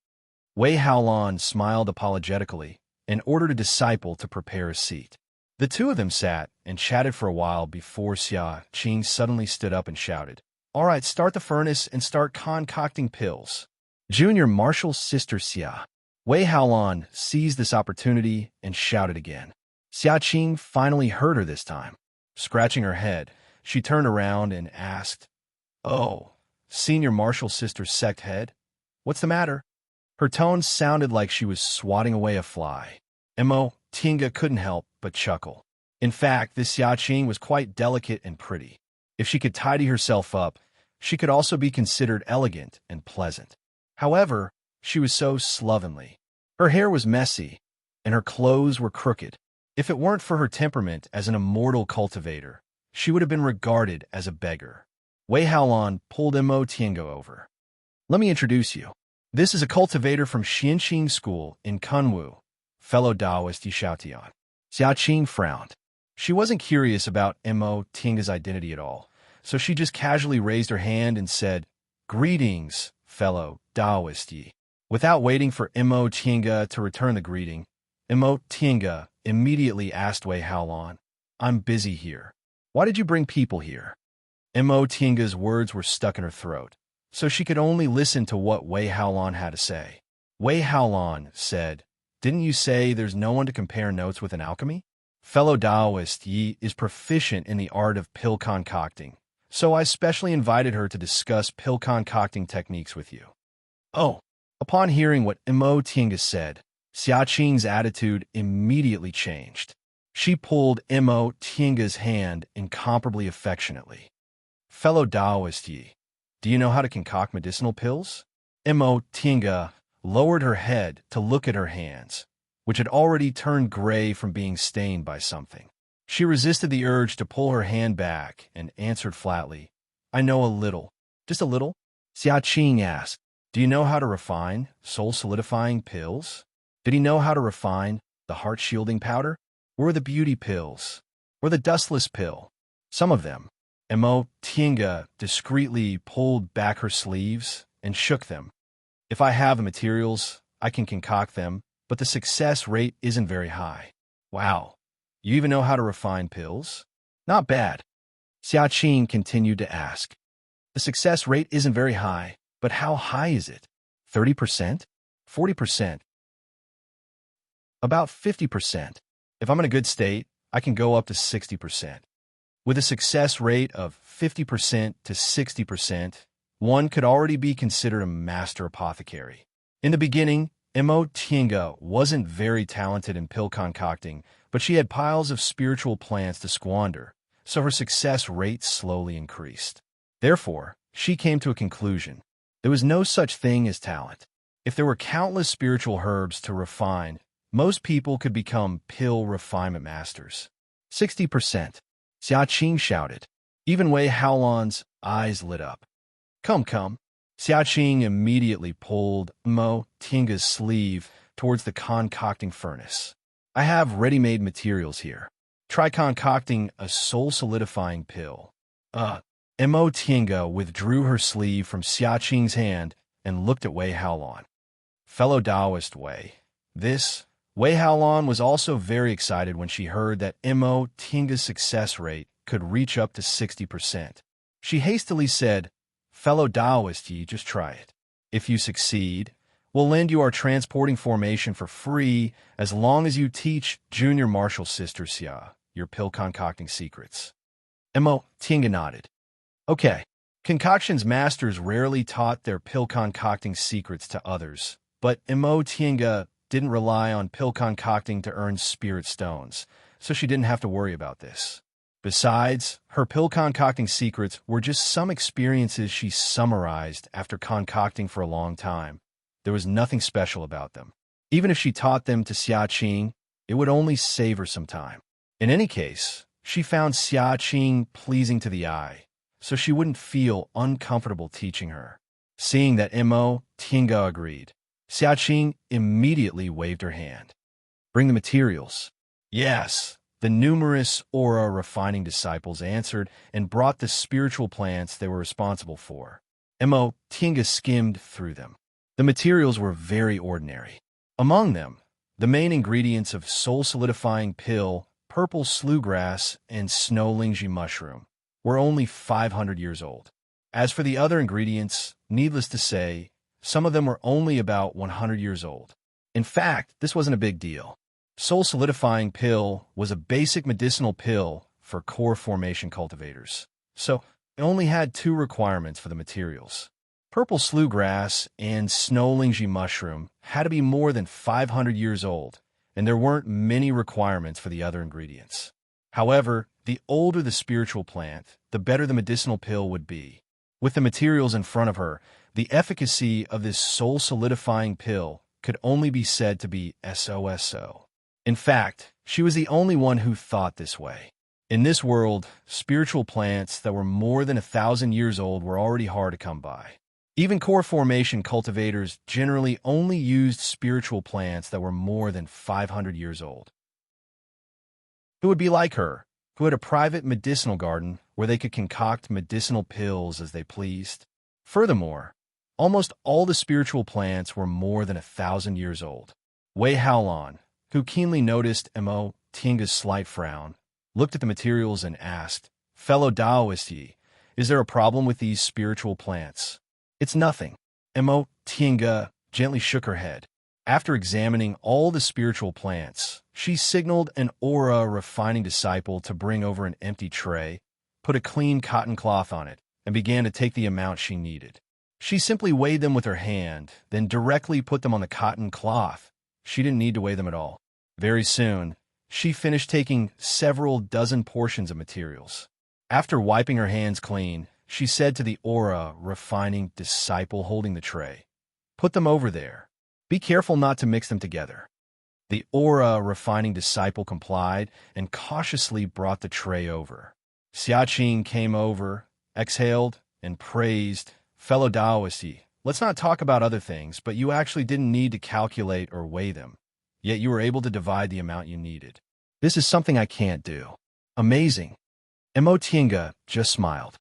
Wei Haolan smiled apologetically and ordered a disciple to prepare a seat. The two of them sat and chatted for a while before Xia Qing suddenly stood up and shouted, "All right, start the furnace and start concocting pills." Junior Martial Sister Xia. Wei Haolan seized this opportunity and shouted again. Xia Qing finally heard her this time. Scratching her head, she turned around and asked, "Oh, Senior Martial Sister Sect Head? What's the matter?" Her tone sounded like she was swatting away a fly. Mo Tinga couldn't help but chuckle. In fact, this Xia Qing was quite delicate and pretty. If she could tidy herself up, she could also be considered elegant and pleasant. However, she was so slovenly. Her hair was messy, and her clothes were crooked. If it weren't for her temperament as an immortal cultivator, she would have been regarded as a beggar. Wei Haolon pulled Mo Tiango over. Let me introduce you. This is a cultivator from Xianqing School in Kunwu, fellow Taoist Yi Xiaotian. Xiaoqing frowned. She wasn't curious about Mo Tianga's identity at all, so she just casually raised her hand and said, "Greetings, fellow Taoist Yi." Without waiting for Mo Tianga to return the greeting, Mo Tianga immediately asked Wei Haolon, "I'm busy here. Why did you bring people here?" Mo Tianga's words were stuck in her throat, so she could only listen to what Wei Haolon had to say. Wei Haolon said, "Didn't you say there's no one to compare notes with in alchemy? Fellow Taoist Yi is proficient in the art of pill concocting, so I specially invited her to discuss pill concocting techniques with you." Oh. Upon hearing what Mo Tianga said, Xiaoqing's attitude immediately changed. She pulled Mo Tianga's hand incomparably affectionately. "Fellow Taoist Yi, do you know how to concoct medicinal pills?" Mo Tianga lowered her head to look at her hands, which had already turned gray from being stained by something. She resisted the urge to pull her hand back and answered flatly, "I know a little." "Just a little?" Xiaoqing asked. "Do you know how to refine soul-solidifying pills? Did he know how to refine the heart-shielding powder? Or the beauty pills? Or the dustless pill? Some of them." Mo Tianga discreetly pulled back her sleeves and shook them. "If I have the materials, I can concoct them, but the success rate isn't very high." "Wow, you even know how to refine pills? Not bad." Xiaoqing continued to ask. "The success rate isn't very high, but how high is it? 30%? 40%? About 50%. If I'm in a good state, I can go up to 60%. With a success rate of 50% to 60%, one could already be considered a master apothecary." In the beginning, Mo Tianga wasn't very talented in pill concocting, but she had piles of spiritual plants to squander, so her success rate slowly increased. Therefore, she came to a conclusion. There was no such thing as talent. If there were countless spiritual herbs to refine, most people could become pill refinement masters. 60%. Xiaoqing shouted. Even Wei Haolon's eyes lit up. Come. Xiaoqing immediately pulled Mo Tianga's sleeve towards the concocting furnace. "I have ready-made materials here. Try concocting a soul-solidifying pill." Mo Tianga withdrew her sleeve from Xiaoqing's hand and looked at Wei Haolon. "Fellow Taoist Wei." Wei Haolon was also very excited when she heard that Mo Tianga's success rate could reach up to 60%. She hastily said, "Fellow Taoist Yi, just try it. If you succeed, we'll lend you our transporting formation for free as long as you teach junior martial sister Xia your pill concocting secrets." Mo Tianga nodded. "Okay." Concoctions masters rarely taught their pill concocting secrets to others, but Mo Tianga didn't rely on pill concocting to earn spirit stones, so she didn't have to worry about this. Besides, her pill concocting secrets were just some experiences she summarized after concocting for a long time. There was nothing special about them. Even if she taught them to Xiaoqing, it would only save her some time. In any case, she found Xiaoqing pleasing to the eye, so she wouldn't feel uncomfortable teaching her. Seeing that Mo Tianga agreed, Xiaoqing immediately waved her hand. "Bring the materials." "Yes." The numerous aura refining disciples answered and brought the spiritual plants they were responsible for. Mo Tianga skimmed through them. The materials were very ordinary. Among them, the main ingredients of soul-solidifying pill, purple slewgrass, and snow lingji mushroom were only 500 years old. As for the other ingredients, needless to say, some of them were only about 100 years old. In fact, this wasn't a big deal. Soul-solidifying pill was a basic medicinal pill for core formation cultivators, so it only had two requirements for the materials. Purple slewgrass and snow lingji mushroom had to be more than 500 years old, and there weren't many requirements for the other ingredients. However, the older the spiritual plant, the better the medicinal pill would be. With the materials in front of her, the efficacy of this soul-solidifying pill could only be said to be SOSO. In fact, she was the only one who thought this way. In this world, spiritual plants that were more than 1,000 years old were already hard to come by. Even core formation cultivators generally only used spiritual plants that were more than 500 years old. Who would be like her, who had a private medicinal garden where they could concoct medicinal pills as they pleased? Furthermore, almost all the spiritual plants were more than 1,000 years old. Wei Haolan, who keenly noticed Mo Tinga's slight frown, looked at the materials and asked, "Fellow Taoist Yi, is there a problem with these spiritual plants?" "It's nothing." Mo Tinga gently shook her head. After examining all the spiritual plants, she signaled an aura refining disciple to bring over an empty tray, put a clean cotton cloth on it, and began to take the amount she needed. She simply weighed them with her hand, then directly put them on the cotton cloth. She didn't need to weigh them at all. Very soon, she finished taking several dozen portions of materials. After wiping her hands clean, she said to the aura refining disciple holding the tray, "Put them over there. Be careful not to mix them together." The aura refining disciple complied and cautiously brought the tray over. Xiaqing came over, exhaled, and praised, "Fellow Taoist, let's not talk about other things, but you actually didn't need to calculate or weigh them, yet you were able to divide the amount you needed. This is something I can't do." "Amazing." Mo Tinga just smiled.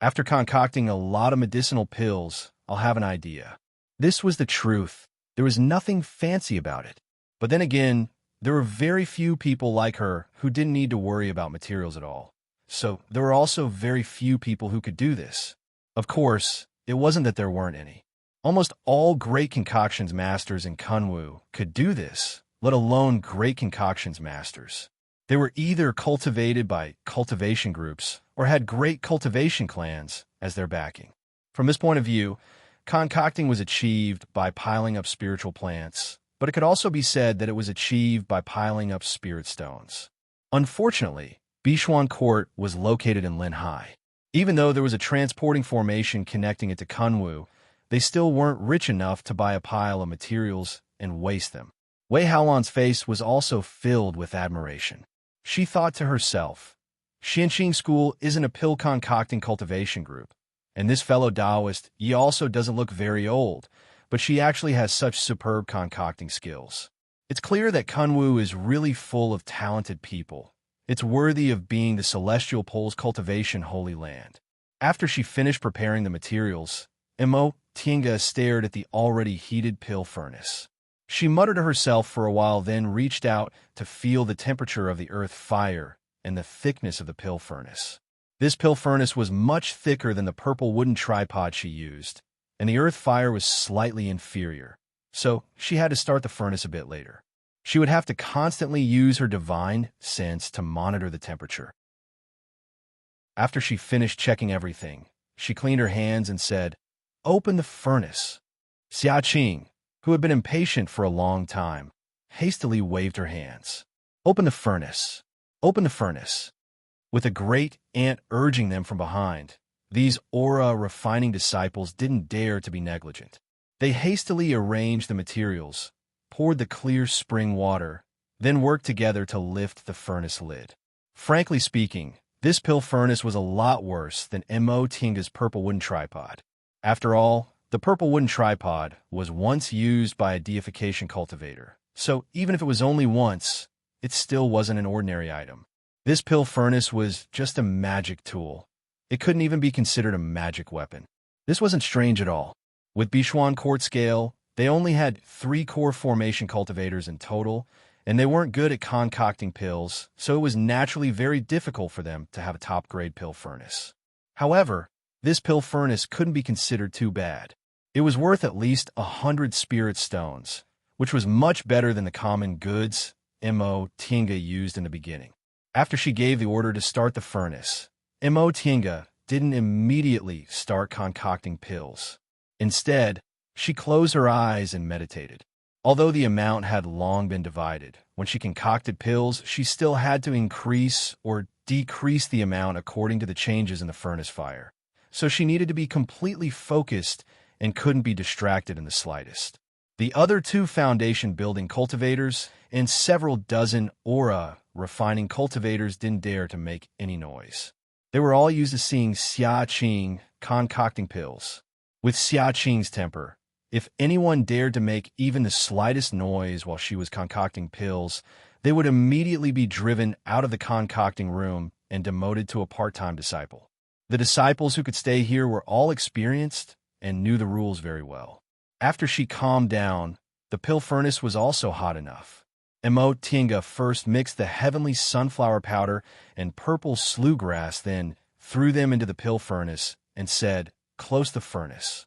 "After concocting a lot of medicinal pills, I'll have an idea." This was the truth. There was nothing fancy about it. But then again, there were very few people like her who didn't need to worry about materials at all. So there were also very few people who could do this. Of course, it wasn't that there weren't any. Almost all great concoctions masters in Kunwu could do this, let alone great concoctions masters. They were either cultivated by cultivation groups or had great cultivation clans as their backing. From this point of view, concocting was achieved by piling up spiritual plants, but it could also be said that it was achieved by piling up spirit stones. Unfortunately, Bishuan Court was located in Linhai. Even though there was a transporting formation connecting it to Kunwu, they still weren't rich enough to buy a pile of materials and waste them. Wei Haolan's face was also filled with admiration. She thought to herself, Xianxing School isn't a pill concocting cultivation group, and this fellow Taoist, Yi, also doesn't look very old, but she actually has such superb concocting skills. It's clear that Kunwu is really full of talented people. It's worthy of being the Celestial Pole's cultivation holy land. After she finished preparing the materials, Mo Tinga stared at the already heated pill furnace. She muttered to herself for a while, then reached out to feel the temperature of the earth fire and the thickness of the pill furnace. This pill furnace was much thicker than the purple wooden tripod she used, and the earth fire was slightly inferior, so she had to start the furnace a bit later. She would have to constantly use her divine sense to monitor the temperature. After she finished checking everything, she cleaned her hands and said, "Open the furnace." Xiaqing, who had been impatient for a long time, hastily waved her hands. "Open the furnace. Open the furnace." With a great ant urging them from behind, these aura-refining disciples didn't dare to be negligent. They hastily arranged the materials, poured the clear spring water, then worked together to lift the furnace lid. Frankly speaking, this pill furnace was a lot worse than Mo Tinga's purple wooden tripod. After all, the purple wooden tripod was once used by a deification cultivator, so even if it was only once, it still wasn't an ordinary item. This pill furnace was just a magic tool. It couldn't even be considered a magic weapon. This wasn't strange at all. With Bishuan Court scale, they only had 3 core formation cultivators in total, and they weren't good at concocting pills, so it was naturally very difficult for them to have a top-grade pill furnace. However, this pill furnace couldn't be considered too bad. It was worth at least 100 spirit stones, which was much better than the common goods Mo Tinga used in the beginning. After she gave the order to start the furnace, Mo Tinga didn't immediately start concocting pills. Instead, she closed her eyes and meditated. Although the amount had long been divided, when she concocted pills, she still had to increase or decrease the amount according to the changes in the furnace fire. So she needed to be completely focused and couldn't be distracted in the slightest. The other two foundation building cultivators and several dozen aura refining cultivators didn't dare to make any noise. They were all used to seeing Xia Qing concocting pills. With Xia Qing's temper, if anyone dared to make even the slightest noise while she was concocting pills, they would immediately be driven out of the concocting room and demoted to a part-time disciple. The disciples who could stay here were all experienced and knew the rules very well. After she calmed down, the pill furnace was also hot enough. Tinga first mixed the heavenly sunflower powder and purple slewgrass, then threw them into the pill furnace and said, "Close the furnace."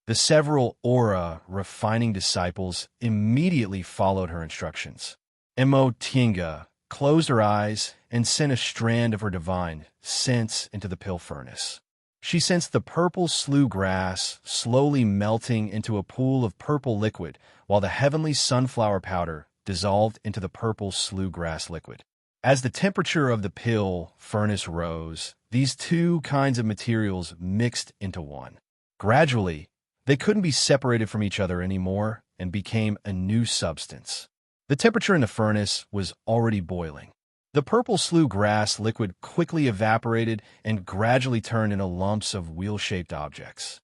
The several aura refining disciples immediately followed her instructions. Tinga closed her eyes and sent a strand of her divine sense into the pill furnace. She sensed the purple slewgrass slowly melting into a pool of purple liquid, while the heavenly sunflower powder dissolved into the purple slewgrass liquid. As the temperature of the pill furnace rose, these two kinds of materials mixed into one. Gradually, they couldn't be separated from each other anymore and became a new substance. The temperature in the furnace was already boiling. The purple slewgrass liquid quickly evaporated and gradually turned into lumps of wheel-shaped objects.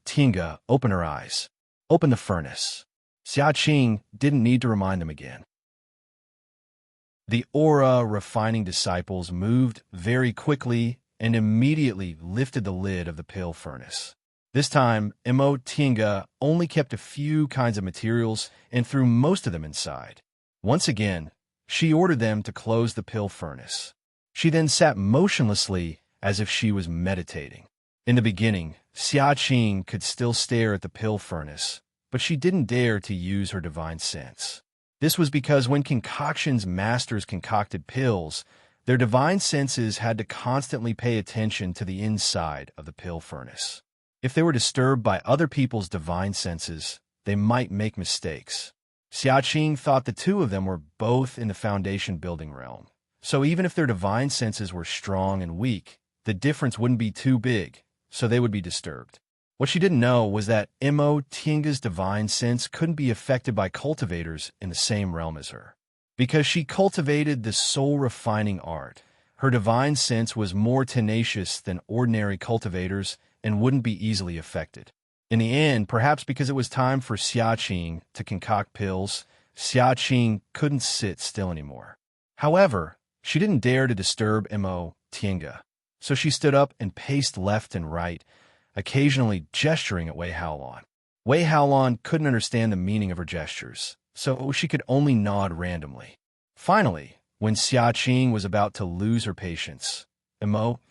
Tinga opened her eyes. Open the furnace. Xia Qing didn't need to remind them again. The aura refining disciples moved very quickly and immediately lifted the lid of the pill furnace. This time, Tinga only kept a few kinds of materials and threw most of them inside. Once again, she ordered them to close the pill furnace. She then sat motionlessly as if she was meditating. In the beginning, Xia Qing could still stare at the pill furnace, but she didn't dare to use her divine sense. This was because when concoction's masters concocted pills, their divine senses had to constantly pay attention to the inside of the pill furnace. If they were disturbed by other people's divine senses, they might make mistakes. Xia Qing thought the two of them were both in the foundation building realm, so even if their divine senses were strong and weak, the difference wouldn't be too big, so they would be disturbed. What she didn't know was that Tinga's divine sense couldn't be affected by cultivators in the same realm as her. Because she cultivated the soul-refining art, her divine sense was more tenacious than ordinary cultivators and wouldn't be easily affected. In the end, perhaps because it was time for Xia Qing to concoct pills, Xia Qing couldn't sit still anymore. However, she didn't dare to disturb Tinga, so she stood up and paced left and right, occasionally gesturing at Wei Haolon. Wei Haolon couldn't understand the meaning of her gestures, so she could only nod randomly. Finally, when Xia Qing was about to lose her patience,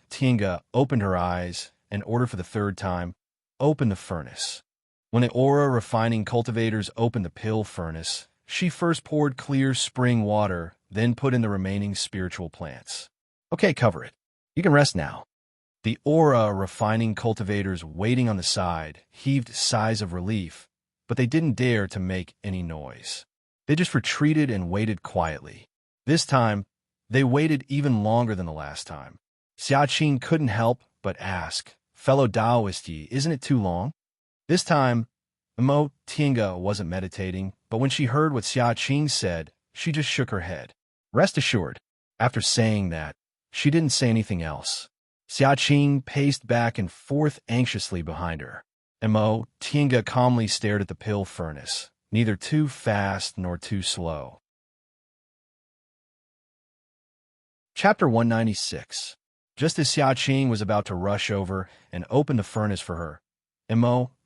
Tinga opened her eyes and ordered for the third time, "Open the furnace." When the aura refining cultivators opened the pill furnace, she first poured clear spring water, then put in the remaining spiritual plants. "Okay, cover it. You can rest now." The aura refining cultivators waiting on the side heaved sighs of relief, but they didn't dare to make any noise. They just retreated and waited quietly. This time, they waited even longer than the last time. Xia Qing couldn't help but ask, "Fellow Taoist Yi, isn't it too long?" This time, Tinga wasn't meditating, but when she heard what Xia Qing said, she just shook her head. Rest assured, after saying that, she didn't say anything else. Xia Qing paced back and forth anxiously behind her. Tinga calmly stared at the pill furnace, neither too fast nor too slow. Chapter 196. Just as Xia Qing was about to rush over and open the furnace for her,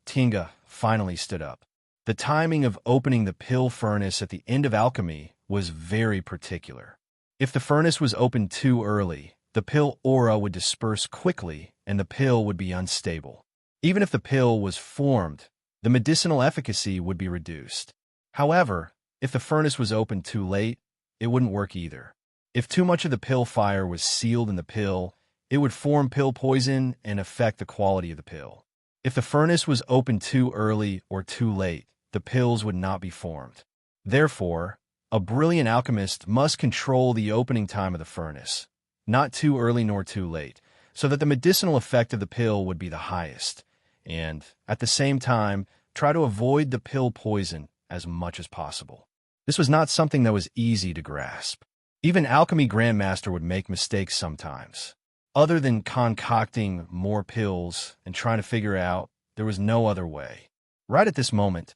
Tinga finally stood up. The timing of opening the pill furnace at the end of alchemy was very particular. If the furnace was opened too early, the pill aura would disperse quickly and the pill would be unstable. Even if the pill was formed, the medicinal efficacy would be reduced. However, if the furnace was opened too late, it wouldn't work either. If too much of the pill fire was sealed in the pill, it would form pill poison and affect the quality of the pill. If the furnace was opened too early or too late, the pills would not be formed. Therefore, a brilliant alchemist must control the opening time of the furnace, not too early nor too late, so that the medicinal effect of the pill would be the highest, and, at the same time, try to avoid the pill poison as much as possible. This was not something that was easy to grasp. Even alchemy grandmaster would make mistakes sometimes. Other than concocting more pills and trying to figure out, there was no other way. Right at this moment,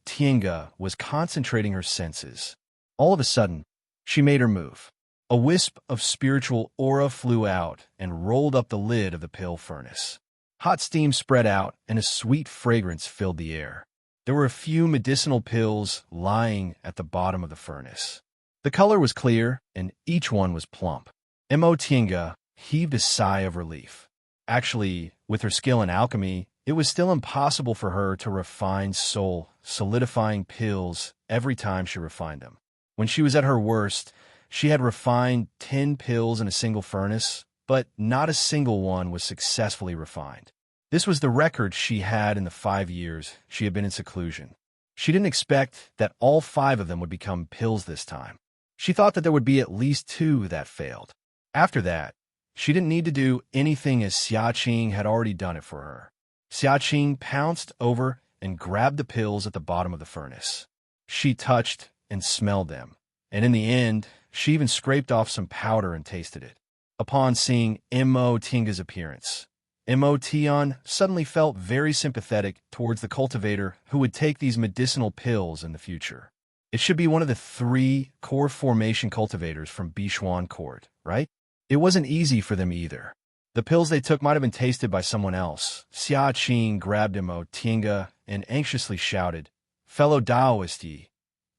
Tinga was concentrating her senses. All of a sudden, she made her move. A wisp of spiritual aura flew out and rolled up the lid of the pill furnace. Hot steam spread out and a sweet fragrance filled the air. There were a few medicinal pills lying at the bottom of the furnace. The color was clear and each one was plump. Tinga heaved a sigh of relief. Actually, with her skill in alchemy, it was still impossible for her to refine soul-solidifying pills every time she refined them. When she was at her worst, she had refined 10 pills in a single furnace, but not a single one was successfully refined. This was the record she had in the 5 years she had been in seclusion. She didn't expect that all 5 of them would become pills this time. She thought that there would be at least 2 that failed. After that, she didn't need to do anything as Xiaqing had already done it for her. Xiaqing pounced over and grabbed the pills at the bottom of the furnace. She touched and smelled them, and in the end, she even scraped off some powder and tasted it. Upon seeing Tinga's appearance, Tian suddenly felt very sympathetic towards the cultivator who would take these medicinal pills in the future. It should be one of the 3 core formation cultivators from Bishuan Court, right? It wasn't easy for them either. The pills they took might have been tasted by someone else. Xiaqing grabbed Tinga and anxiously shouted, "Fellow Taoist Yi,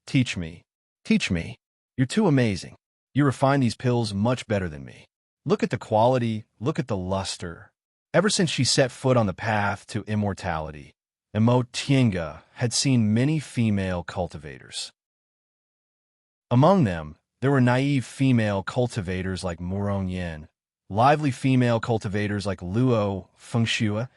teach me. Teach me. You're too amazing. You refine these pills much better than me. Look at the quality, look at the luster." Ever since she set foot on the path to immortality, Tinga had seen many female cultivators. Among them, there were naive female cultivators like Murong Yin, lively female cultivators like Luo Fengxue,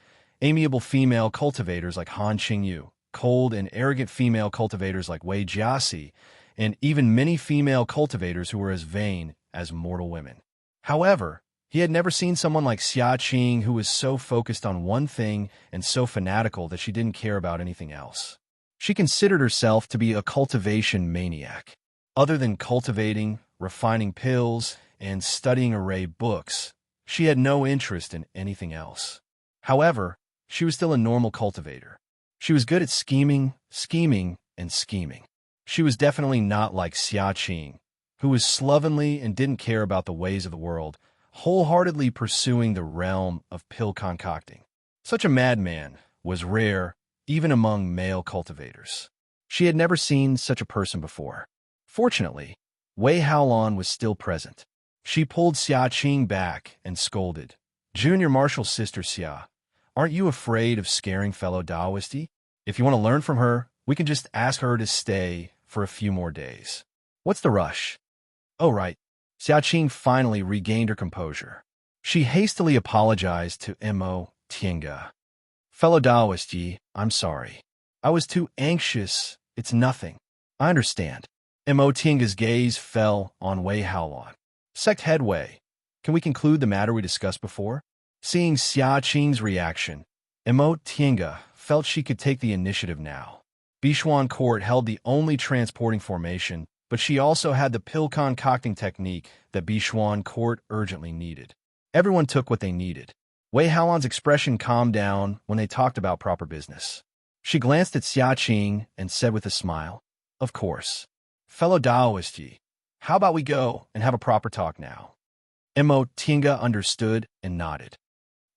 amiable female cultivators like Han Qingyu, cold and arrogant female cultivators like Wei Jiasi, and even many female cultivators who were as vain as mortal women. However, he had never seen someone like Xiaqing who was so focused on one thing and so fanatical that she didn't care about anything else. She considered herself to be a cultivation maniac. Other than cultivating, refining pills, and studying array books, she had no interest in anything else. However, she was still a normal cultivator. She was good at scheming, and scheming. She was definitely not like Xiaqing, who was slovenly and didn't care about the ways of the world, wholeheartedly pursuing the realm of pill concocting. Such a madman was rare even among male cultivators. She had never seen such a person before. Fortunately, Wei Haolan was still present. She pulled Xiaqing back and scolded, "Junior Marshal Sister Xia, aren't you afraid of scaring fellow Taoisti? If you want to learn from her, we can just ask her to stay for a few more days. What's the rush?" "Oh, right." Xiaqing finally regained her composure. She hastily apologized to Tinga. "Fellow Taoisti, I'm sorry. I was too anxious. It's nothing. I understand." Tinga's gaze fell on Wei Haolan. "Sect head Wei, can we conclude the matter we discussed before?" Seeing Xiaqing's reaction, Tinga felt she could take the initiative now. Bishuan Court held the only transporting formation, but she also had the pill concocting technique that Bishuan Court urgently needed. Everyone took what they needed. Wei Haolan's expression calmed down when they talked about proper business. She glanced at Xiaqing and said with a smile, "Of course. Fellow Taoist Yi, how about we go and have a proper talk now?" Tinga understood and nodded.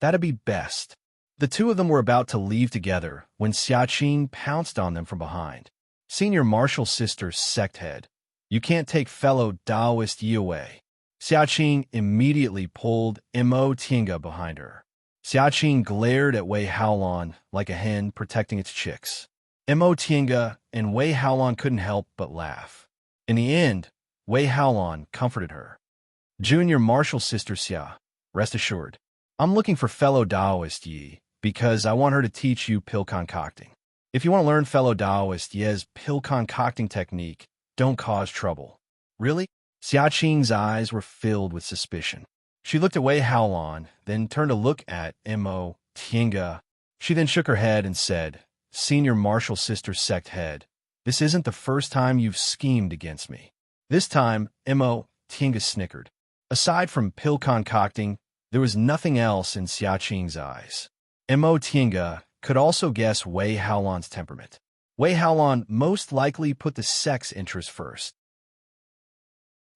"That'd be best." The 2 of them were about to leave together when Xiaqing pounced on them from behind. "Senior Marshal Sister Sect Head, you can't take fellow Taoist Yi away." Xiaqing immediately pulled Tinga behind her. Xiaqing glared at Wei Haolan like a hen protecting its chicks. Tinga and Wei Haolan couldn't help but laugh. In the end, Wei Haolan comforted her. "Junior Marshal Sister Xia, rest assured, I'm looking for fellow Taoist Yi because I want her to teach you pill concocting. If you want to learn fellow Taoist Yi's pill concocting technique, don't cause trouble." "Really?" Xiaqing's eyes were filled with suspicion. She looked at Wei Haolan, then turned to look at Tinga. She then shook her head and said, Senior Martial Sister Sect Head, this isn't the first time you've schemed against me. This time, Mo. Tinga snickered. Aside from pill concocting, there was nothing else in Xiaqing's eyes. Mo. Tinga could also guess Wei Haolan's temperament. Wei Haolan most likely put the sex interest first.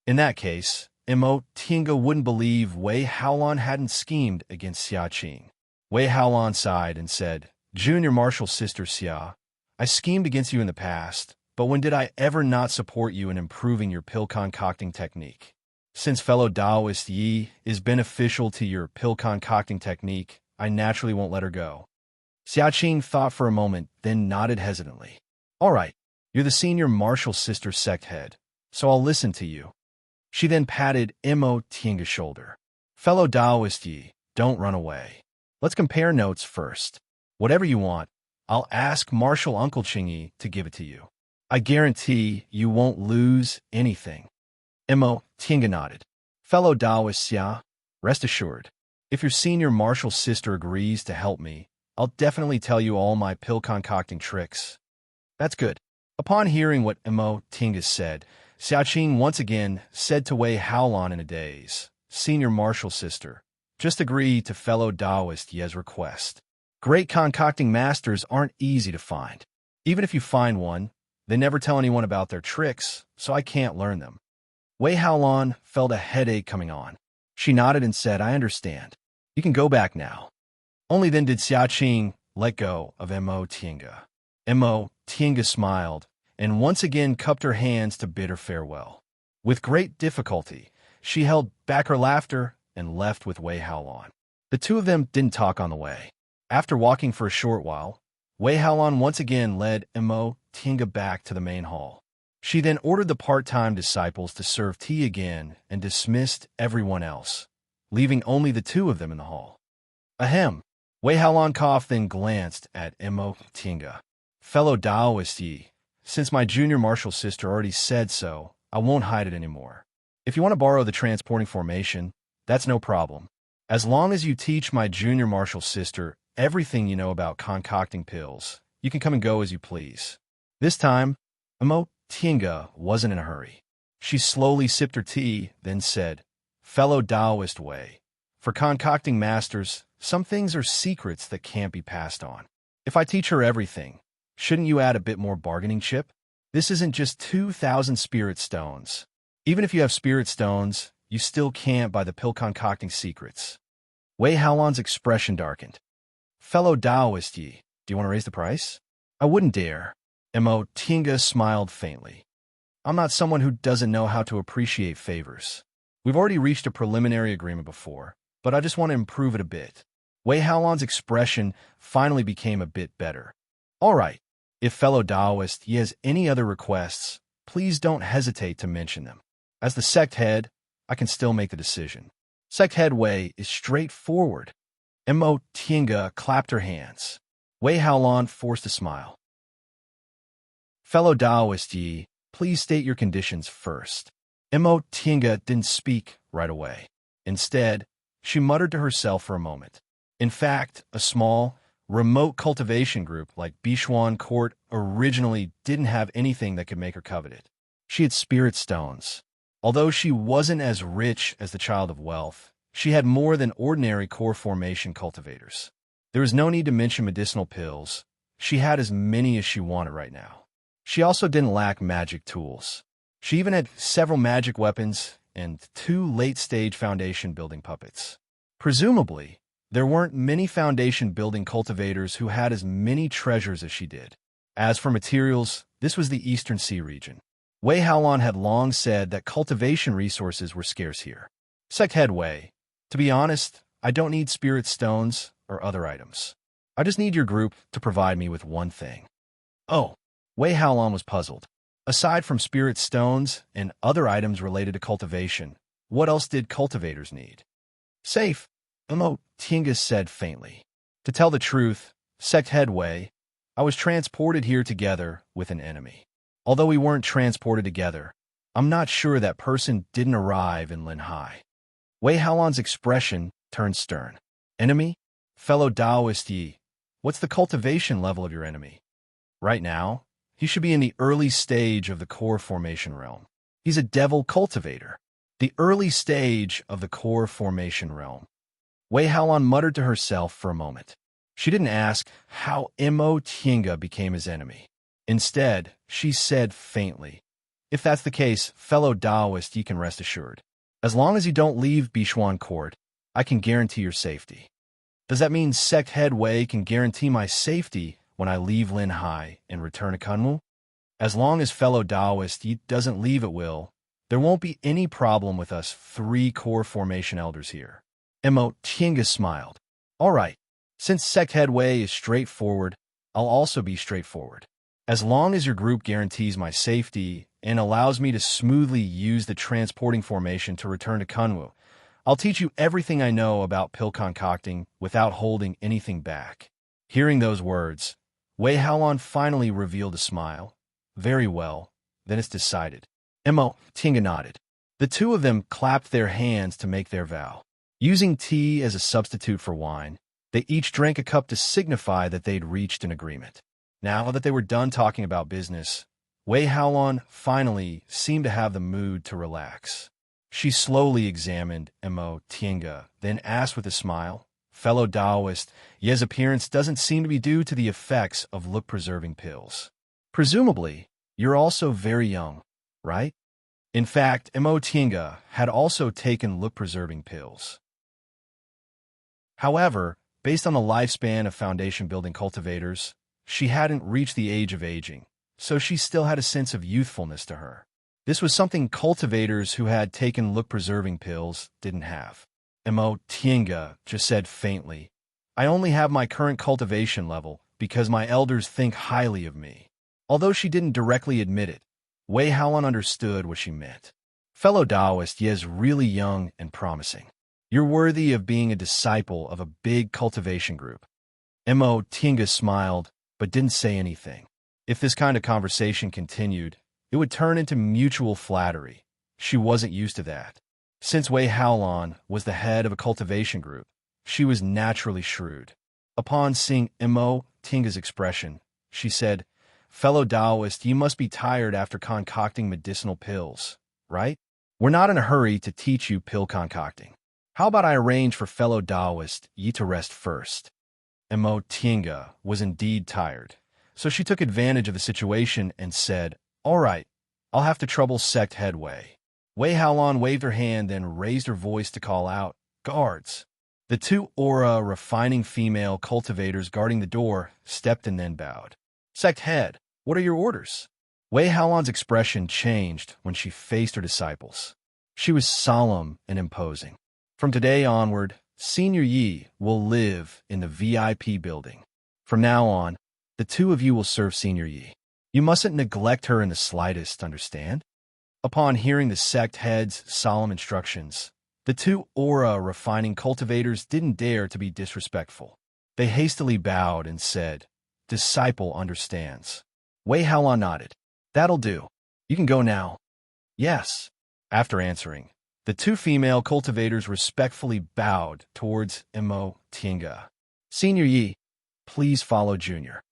In that case, Mo. Tinga wouldn't believe Wei Haolan hadn't schemed against Xiaqing. Wei Haolan sighed and said, Junior Martial Sister Xia, I schemed against you in the past, but when did I ever not support you in improving your pill concocting technique? Since fellow Taoist Yi is beneficial to your pill concocting technique, I naturally won't let her go. Xiaqing thought for a moment, then nodded hesitantly. All right, you're the Senior Martial Sister Sect Head, so I'll listen to you. She then patted Mo. Tinga's shoulder. Fellow Taoist Yi, don't run away. Let's compare notes first. Whatever you want, I'll ask Martial Uncle Qingyi to give it to you. I guarantee you won't lose anything. Mo. Tinga nodded. Fellow Taoist Xia, rest assured, if your Senior Martial Sister agrees to help me, I'll definitely tell you all my pill concocting tricks. That's good. Upon hearing what Mo. Tinga said, Xiaqing once again said to Wei Haolan in a daze, Senior Martial Sister, just agree to fellow Taoist Ye's request. Great concocting masters aren't easy to find. Even if you find one, they never tell anyone about their tricks, so I can't learn them. Wei Haolan felt a headache coming on. She nodded and said, I understand. You can go back now. Only then did Xiaqing let go of Mo. Tinga. Mo. Tinga smiled, and once again cupped her hands to bid her farewell. With great difficulty, she held back her laughter and left with Wei Haolan. The two of them didn't talk on the way. After walking for a short while, Wei Haolan once again led Mo. Tinga back to the main hall. She then ordered the part-time disciples to serve tea again and dismissed everyone else, leaving only the two of them in the hall. Ahem. Wei Haolan coughed, then glanced at Mo. Tinga. Fellow Taoist Yi, since my junior martial sister already said so, I won't hide it anymore. If you want to borrow the transporting formation, that's no problem. As long as you teach my junior martial sister everything you know about concocting pills, you can come and go as you please. This time, Mo. Tinga wasn't in a hurry. She slowly sipped her tea, then said, Fellow Taoist Wei, for concocting masters, some things are secrets that can't be passed on. If I teach her everything, shouldn't you add a bit more bargaining chip? This isn't just 2,000 spirit stones. Even if you have spirit stones, you still can't buy the pill concocting secrets. Wei Haolan's expression darkened. Fellow Taoist Yi, do you want to raise the price? I wouldn't dare. Mo. Tinga smiled faintly. I'm not someone who doesn't know how to appreciate favors. We've already reached a preliminary agreement before, but I just want to improve it a bit. Wei Haolan's expression finally became a bit better. All right, if fellow Taoist Yi has any other requests, please don't hesitate to mention them. As the sect head, I can still make the decision. Sect head Wei is straightforward. Mo. Tinga clapped her hands. Wei Haolan forced a smile. Fellow Taoist Yi, please state your conditions first. Mo. Tinga didn't speak right away. Instead, she muttered to herself for a moment. In fact, a small, remote cultivation group like Bishuan Court originally didn't have anything that could make her covet it. She had spirit stones. Although she wasn't as rich as the Child of Wealth, she had more than ordinary core formation cultivators. There was no need to mention medicinal pills. She had as many as she wanted right now. She also didn't lack magic tools. She even had several magic weapons and 2 late-stage foundation building puppets. Presumably, there weren't many foundation building cultivators who had as many treasures as she did. As for materials, this was the Eastern Sea region. Wei Haolan had long said that cultivation resources were scarce here. Sect head Wei, to be honest, I don't need spirit stones or other items. I just need your group to provide me with one thing. Oh. Wei Haolan was puzzled. Aside from spirit stones and other items related to cultivation, what else did cultivators need? Safe, Mo. Tinga said faintly. To tell the truth, sect head Wei, I was transported here together with an enemy. Although we weren't transported together, I'm not sure that person didn't arrive in Linhai. Wei Haolan's expression turned stern. Enemy? Fellow Taoist Yi, what's the cultivation level of your enemy? Right now, he should be in the early stage of the core formation realm. He's a devil cultivator. The early stage of the core formation realm. Wei Haolan muttered to herself for a moment. She didn't ask how Mo Tiange became his enemy. Instead, she said faintly, "If that's the case, fellow Taoist, you can rest assured. As long as you don't leave Bishuan Court, I can guarantee your safety." Does that mean Sect Head Wei can guarantee my safety when I leave Lin Hai and return to Kunwu? As long as fellow Taoist Yi doesn't leave at will, there won't be any problem with us 3 core formation elders here. Mo Tiange smiled. All right, since Sect Head Wei is straightforward, I'll also be straightforward. As long as your group guarantees my safety and allows me to smoothly use the transporting formation to return to Kunwu, I'll teach you everything I know about pill concocting without holding anything back. Hearing those words, Wei Haolan finally revealed a smile. Very well, then it's decided. Mo Tiange nodded. The two of them clapped their hands to make their vow. Using tea as a substitute for wine, they each drank a cup to signify that they'd reached an agreement. Now that they were done talking about business, Wei Haolan finally seemed to have the mood to relax. She slowly examined Mo Tiange, then asked with a smile, "Fellow Taoist, Ye's appearance doesn't seem to be due to the effects of look-preserving pills. Presumably, you're also very young, right?" In fact, Mo Tiange had also taken look-preserving pills. However, based on the lifespan of foundation-building cultivators, she hadn't reached the age of aging, so she still had a sense of youthfulness to her. This was something cultivators who had taken look-preserving pills didn't have. Mo Tiange just said faintly, "I only have my current cultivation level because my elders think highly of me." Although she didn't directly admit it, Wei Haolan understood what she meant. Fellow Taoist, Ye is really young and promising. You're worthy of being a disciple of a big cultivation group. Mo Tiange smiled, but didn't say anything. If this kind of conversation continued, it would turn into mutual flattery. She wasn't used to that. Since Wei Haolan was the head of a cultivation group, she was naturally shrewd. Upon seeing Mo Tiange's expression, she said, "Fellow Taoist, you must be tired after concocting medicinal pills, right? We're not in a hurry to teach you pill concocting. How about I arrange for fellow Taoist Yi to rest first?" Mo Tiange was indeed tired, so she took advantage of the situation and said, "All right, I'll have to trouble Sect Head Wei." Wei Haolan waved her hand, then raised her voice to call out, "Guards!" The 2 aura-refining female cultivators guarding the door stepped and then bowed. "Sect Head, what are your orders?" Wei Haolan's expression changed when she faced her disciples. She was solemn and imposing. From today onward, Senior Yi will live in the VIP building. From now on, the 2 of you will serve Senior Yi. You mustn't neglect her in the slightest, understand? Upon hearing the sect head's solemn instructions, the 2 aura-refining cultivators didn't dare to be disrespectful. They hastily bowed and said, "Disciple understands." Wei Haolan nodded. "That'll do. You can go now." "Yes." After answering, the 2 female cultivators respectfully bowed towards Mo Tiange. "Senior Yi, please follow Junior."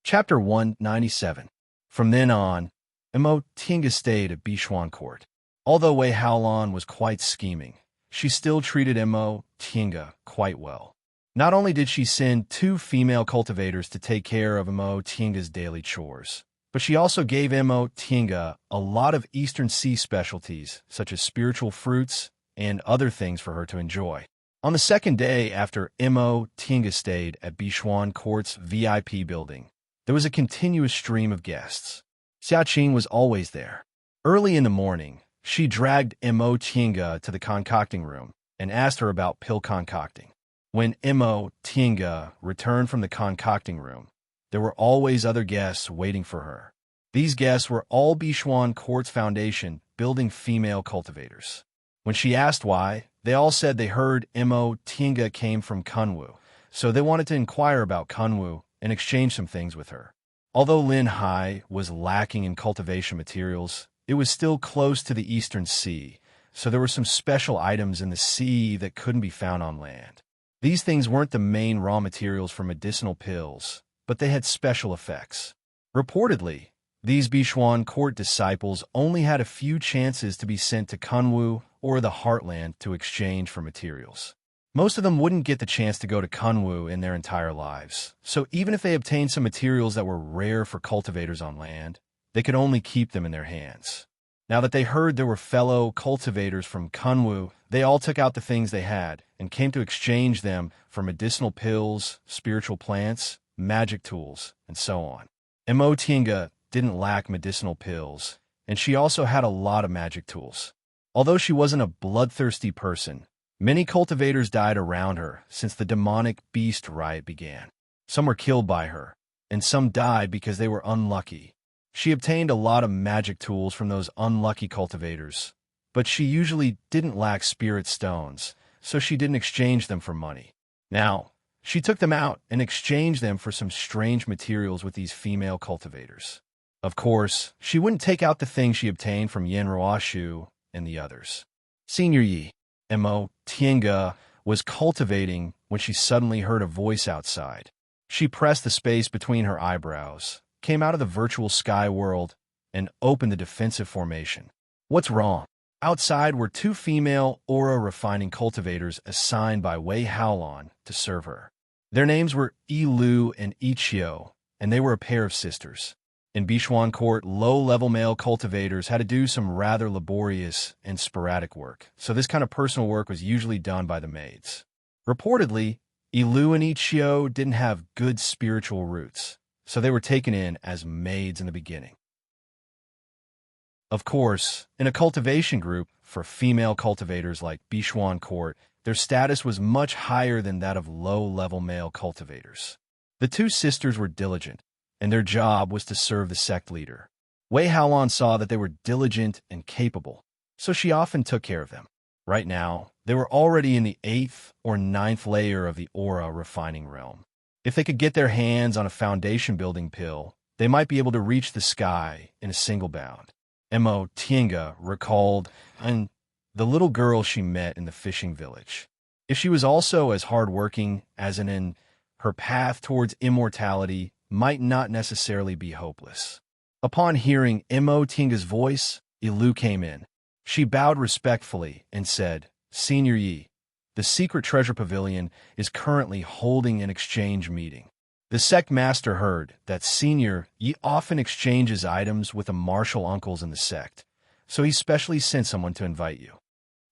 Chapter 197. From then on, Mo Tiange stayed at Bishuan Court. Although Wei Haolan was quite scheming, she still treated Mo Tiange quite well. Not only did she send 2 female cultivators to take care of Mo Tiange's daily chores, but she also gave Mo Tiange a lot of Eastern Sea specialties, such as spiritual fruits and other things for her to enjoy. On the second day after Mo Tiange stayed at Bishuan Court's VIP building, there was a continuous stream of guests. Xiaqing was always there. Early in the morning, she dragged Mo Tiange to the concocting room and asked her about pill concocting. When Mo Tiange returned from the concocting room, there were always other guests waiting for her. These guests were all Bishuan Court's foundation building female cultivators. When she asked why, they all said they heard Mo Tiange came from Kunwu, so they wanted to inquire about Kunwu and exchange some things with her. Although Lin Hai was lacking in cultivation materials, it was still close to the Eastern Sea, so there were some special items in the sea that couldn't be found on land. These things weren't the main raw materials for medicinal pills, but they had special effects. Reportedly, these Bichuan court disciples only had a few chances to be sent to Kunwu or the Heartland to exchange for materials. Most of them wouldn't get the chance to go to Kunwu in their entire lives, so even if they obtained some materials that were rare for cultivators on land, they could only keep them in their hands. Now that they heard there were fellow cultivators from Kunwu, they all took out the things they had and came to exchange them for medicinal pills, spiritual plants, magic tools, and so on. Mo Tinga didn't lack medicinal pills, and she also had a lot of magic tools. Although she wasn't a bloodthirsty person, many cultivators died around her since the demonic beast riot began. Some were killed by her, and some died because they were unlucky. She obtained a lot of magic tools from those unlucky cultivators, but she usually didn't lack spirit stones, so she didn't exchange them for money. Now, she took them out and exchanged them for some strange materials with these female cultivators. Of course, she wouldn't take out the things she obtained from Yen Ruoshu and the others. Senior Yi, Mo Tienga, was cultivating when she suddenly heard a voice outside. She pressed the space between her eyebrows, came out of the virtual sky world, and opened the defensive formation. What's wrong? Outside were two female aura-refining cultivators assigned by Wei Haolon to serve her. Their names were Yilu and Ichio, and they were a pair of sisters. In Bichuan Court, low-level male cultivators had to do some rather laborious and sporadic work, so this kind of personal work was usually done by the maids. Reportedly, Yilu and Ichio didn't have good spiritual roots, so they were taken in as maids in the beginning. Of course, in a cultivation group, for female cultivators like Bichuan Court, their status was much higher than that of low-level male cultivators. The two sisters were diligent, and their job was to serve the sect leader. Wei Haolon saw that they were diligent and capable, so she often took care of them. Right now, they were already in the 8th or 9th layer of the aura refining realm. If they could get their hands on a foundation-building pill, they might be able to reach the sky in a single bound. Mo Tienga recalled the little girl she met in the fishing village. If she was also as hard-working as in her path towards immortality might not necessarily be hopeless. Upon hearing Mo Tienga's voice, Yilu came in. She bowed respectfully and said, "Senior Yi, the secret treasure pavilion is currently holding an exchange meeting. The sect master heard that Senior Yi often exchanges items with the martial uncles in the sect, so he specially sent someone to invite you."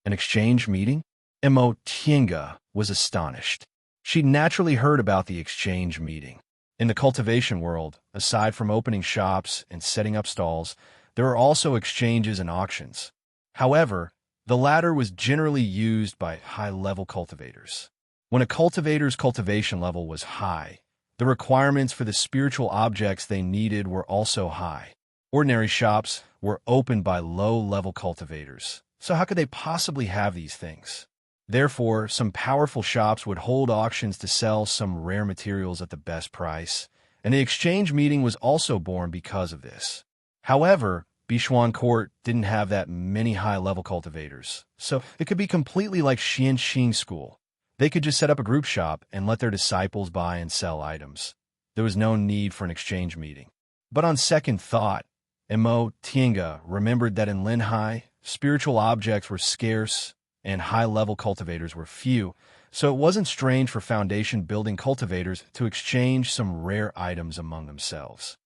An exchange meeting? Mo Tienga was astonished. She'd naturally heard about the exchange meeting. In the cultivation world, aside from opening shops and setting up stalls, there are also exchanges and auctions. However, the latter was generally used by high-level cultivators. When a cultivator's cultivation level was high, the requirements for the spiritual objects they needed were also high. Ordinary shops were opened by low-level cultivators, so how could they possibly have these things? Therefore, some powerful shops would hold auctions to sell some rare materials at the best price, and the exchange meeting was also born because of this. However, Bichuan Court didn't have that many high-level cultivators, so it could be completely like Xianxing School. They could just set up a group shop and let their disciples buy and sell items. There was no need for an exchange meeting. But on second thought, Mo Tienga remembered that in Linhai, spiritual objects were scarce and high-level cultivators were few, so it wasn't strange for foundation-building cultivators to exchange some rare items among themselves.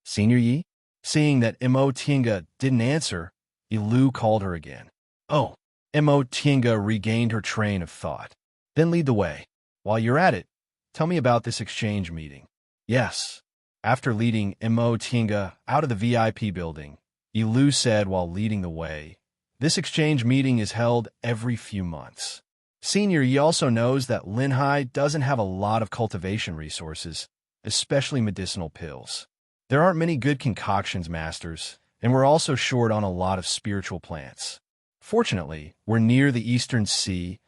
Senior Yi? Seeing that Mo Tienga didn't answer, Yilu called her again. Oh, Mo Tienga regained her train of thought. Then lead the way. While you're at it, tell me about this exchange meeting. Yes. After leading Mo Tienga out of the VIP building, Yilu said while leading the way, "This exchange meeting is held every few months. Senior Yi also knows that Linhai doesn't have a lot of cultivation resources, especially medicinal pills. There aren't many good concoctions masters, and we're also short on a lot of spiritual plants. Fortunately, we're near the Eastern Sea,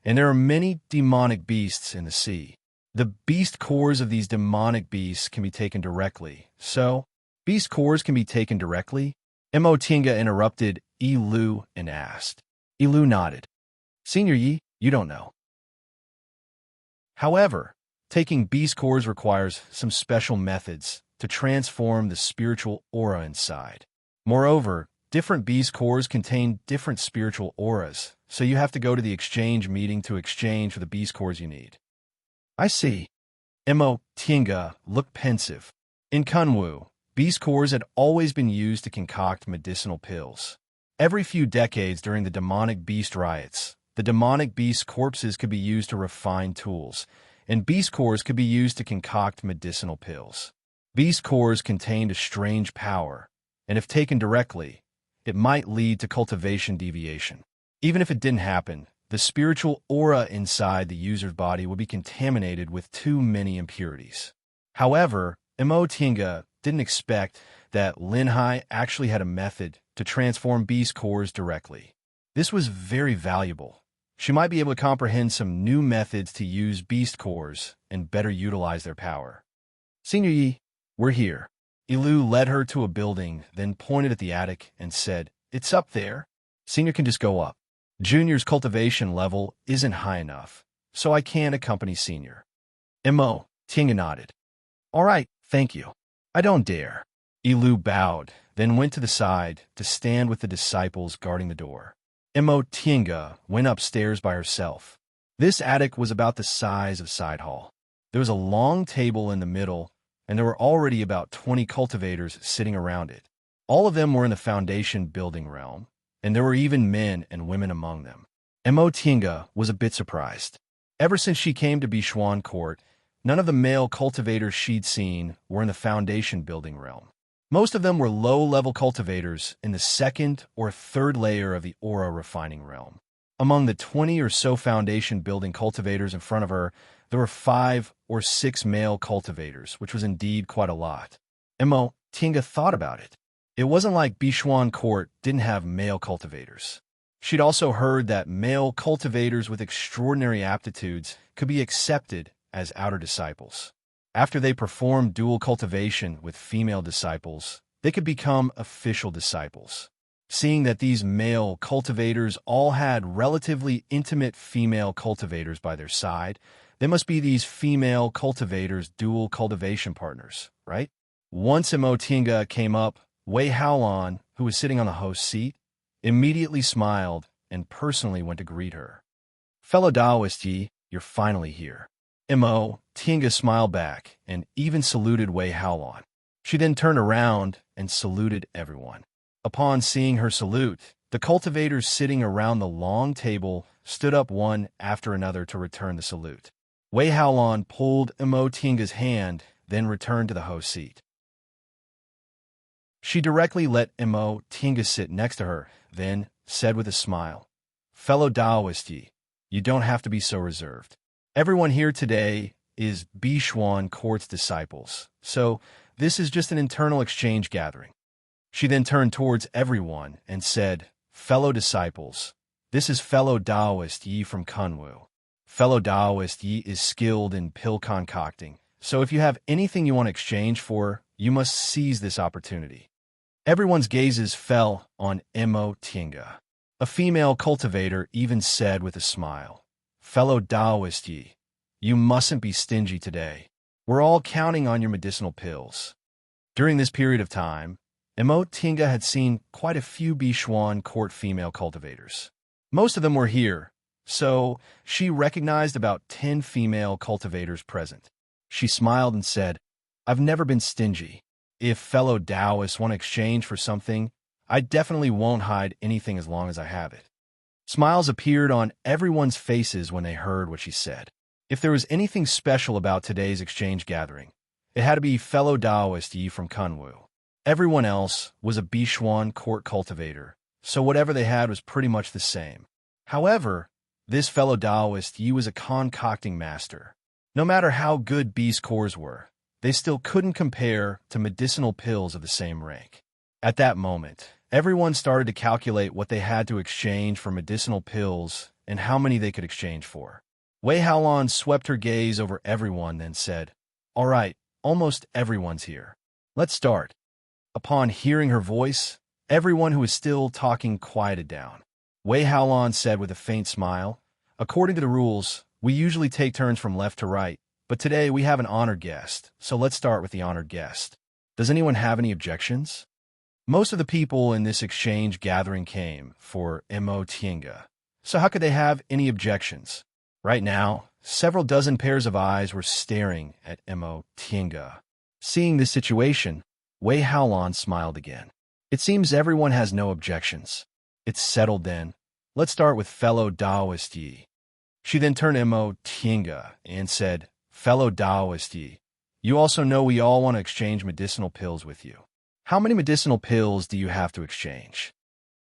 and there are many demonic beasts in the sea. The beast cores of these demonic beasts can be taken directly. So, beast cores can be taken directly?" Mo Tienga interrupted Yilu and asked. Yilu nodded. "Senior Yi, you don't know." However, taking beast cores requires some special methods to transform the spiritual aura inside. Moreover, different beast cores contain different spiritual auras, so you have to go to the exchange meeting to exchange for the beast cores you need. I see. Mo Tinga looked pensive. In Kunwu, beast cores had always been used to concoct medicinal pills. Every few decades during the demonic beast riots, the demonic beast corpses could be used to refine tools, and beast cores could be used to concoct medicinal pills. Beast cores contained a strange power, and if taken directly, it might lead to cultivation deviation. Even if it didn't happen, the spiritual aura inside the user's body would be contaminated with too many impurities. However, Mo Tinga didn't expect that Linhai actually had a method to transform beast cores directly. This was very valuable. She might be able to comprehend some new methods to use beast cores and better utilize their power. Senior Yi, we're here. Ilu led her to a building, then pointed at the attic and said, "It's up there. Senior can just go up. Junior's cultivation level isn't high enough, so I can't accompany Senior." Mo Tinga nodded. "All right, thank you. I don't dare." Ilu bowed, then went to the side to stand with the disciples guarding the door. Mo Tinga went upstairs by herself. This attic was about the size of side hall. There was a long table in the middle, and there were already about 20 cultivators sitting around it. All of them were in the foundation building realm, and there were even men and women among them. Mo Tinga was a bit surprised. Ever since she came to Bishuan Court, none of the male cultivators she'd seen were in the foundation building realm. Most of them were low-level cultivators in the second or third layer of the aura refining realm. Among the 20 or so foundation building cultivators in front of her, there were 5 or 6 male cultivators, which was indeed quite a lot. Mo Tinga thought about it. It wasn't like Bishuan Court didn't have male cultivators. She'd also heard that male cultivators with extraordinary aptitudes could be accepted as outer disciples. After they performed dual cultivation with female disciples, they could become official disciples. Seeing that these male cultivators all had relatively intimate female cultivators by their side, they must be these female cultivators' dual cultivation partners, right? Once Mo Tinga came up, Wei Haolan, who was sitting on the host's seat, immediately smiled and personally went to greet her. "Fellow Taoist Yi, you're finally here." Mo Tinga smiled back and even saluted Wei Haolan. She then turned around and saluted everyone. Upon seeing her salute, the cultivators sitting around the long table stood up one after another to return the salute. Wei Haolan pulled Mo Tinga's hand, then returned to the host's seat. She directly let Mo Tinga sit next to her, then said with a smile, "Fellow Taoist Yi, you don't have to be so reserved. Everyone here today is Bishuan Court's disciples, so this is just an internal exchange gathering." She then turned towards everyone and said, "Fellow disciples, this is fellow Taoist Yi from Kunwu. Fellow Taoist Yi is skilled in pill concocting, so if you have anything you want to exchange for, you must seize this opportunity." Everyone's gazes fell on Mo Tinga. A female cultivator even said with a smile, "Fellow Taoist Yi, you mustn't be stingy today. We're all counting on your medicinal pills." During this period of time, Mo Tinga had seen quite a few Bishuan Court female cultivators. Most of them were here, so she recognized about 10 female cultivators present. She smiled and said, "I've never been stingy. If fellow Taoists want to exchange for something, I definitely won't hide anything as long as I have it." Smiles appeared on everyone's faces when they heard what she said. If there was anything special about today's exchange gathering, it had to be fellow Taoist Yi from Kunwu. Everyone else was a Bishuan Court cultivator, so whatever they had was pretty much the same. However, this fellow Taoist Yi was a concocting master. No matter how good beast cores were, they still couldn't compare to medicinal pills of the same rank. At that moment, everyone started to calculate what they had to exchange for medicinal pills and how many they could exchange for. Wei Haolan swept her gaze over everyone, then said, "All right, almost everyone's here. Let's start." Upon hearing her voice, everyone who was still talking quieted down. Wei Haolan said with a faint smile, "According to the rules, We usually take turns from left to right, but today we have an honored guest, so let's start with the honored guest. Does anyone have any objections? Most of the people in this exchange gathering came for Emotinga, so how could they have any objections? Right now, several dozen pairs of eyes were staring at Emotinga. Seeing this situation, Wei Haolan smiled again. It seems everyone has no objections. It's settled then. Let's start with fellow Taoist Yi. She then turned to Emotinga and said, fellow Taoist Yi, you also know we all want to exchange medicinal pills with you. How many medicinal pills do you have to exchange?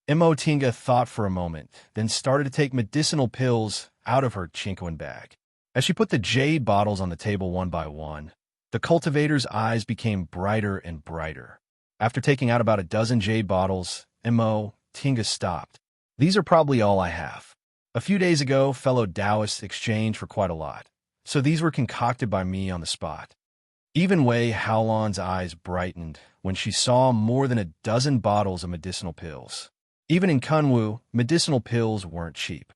Emotinga thought for a moment, then started to take medicinal pills out of her chinkoan bag. As she put the jade bottles on the table one by one, the cultivator's eyes became brighter and brighter. After taking out about a dozen jade bottles, Emotinga stopped. These are probably all I have. A few days ago, fellow Taoists exchanged for quite a lot, so these were concocted by me on the spot. Even Wei Haolan's eyes brightened when she saw more than a dozen bottles of medicinal pills. Even in Kunwu, medicinal pills weren't cheap.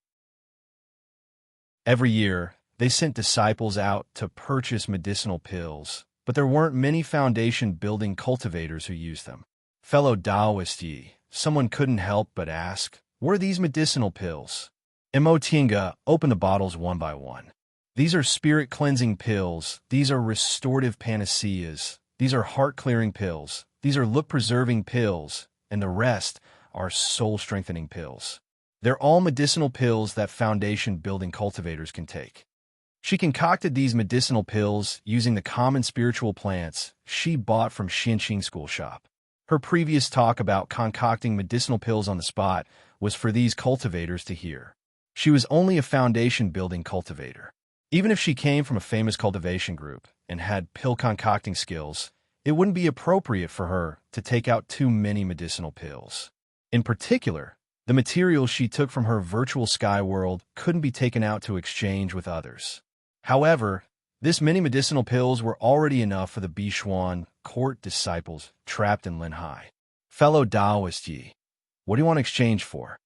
Every year, they sent disciples out to purchase medicinal pills, but there weren't many foundation-building cultivators who used them. Fellow Taoist Yi, someone couldn't help but ask, what are these medicinal pills? Emotinga opened the bottles one by one. These are spirit-cleansing pills, these are restorative panaceas, these are heart-clearing pills, these are look-preserving pills, and the rest are soul-strengthening pills. They're all medicinal pills that foundation-building cultivators can take. She concocted these medicinal pills using the common spiritual plants she bought from Xinqing school shop. Her previous talk about concocting medicinal pills on the spot was for these cultivators to hear. She was only a foundation-building cultivator. Even if she came from a famous cultivation group and had pill concocting skills, it wouldn't be appropriate for her to take out too many medicinal pills. In particular, the materials she took from her virtual sky world couldn't be taken out to exchange with others. However, this many medicinal pills were already enough for the Bishuan court disciples trapped in Linhai. Fellow Taoist Yi, what do you want to exchange for?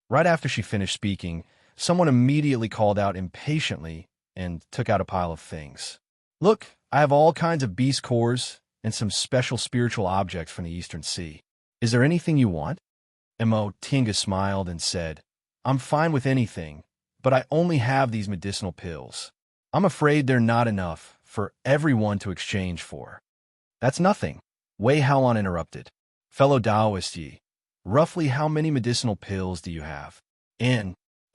Right after she finished speaking, someone immediately called out impatiently and took out a pile of things. Look, I have all kinds of beast cores and some special spiritual objects from the Eastern Sea. Is there anything you want? Emotinga smiled and said, I'm fine with anything, but I only have these medicinal pills. I'm afraid they're not enough for everyone to exchange for. That's nothing, Wei Haolan interrupted. Fellow Taoist Yi, roughly how many medicinal pills do you have?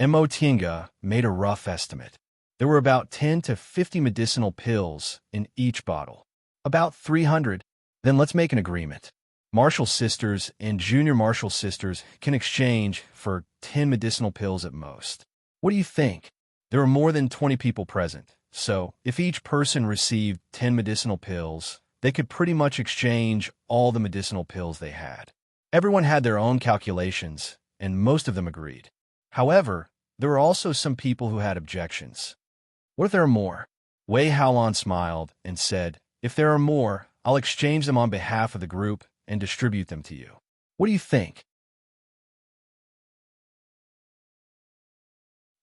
Emotinga made a rough estimate. There were about 10 to 50 medicinal pills in each bottle. About 300. Then let's make an agreement. Martial sisters and junior martial sisters can exchange for 10 medicinal pills at most. What do you think? There were more than 20 people present, so if each person received 10 medicinal pills, they could pretty much exchange all the medicinal pills they had. Everyone had their own calculations, and most of them agreed. However, there were also some people who had objections. What if there are more? Wei Haolan smiled and said, if there are more, I'll exchange them on behalf of the group and distribute them to you. What do you think?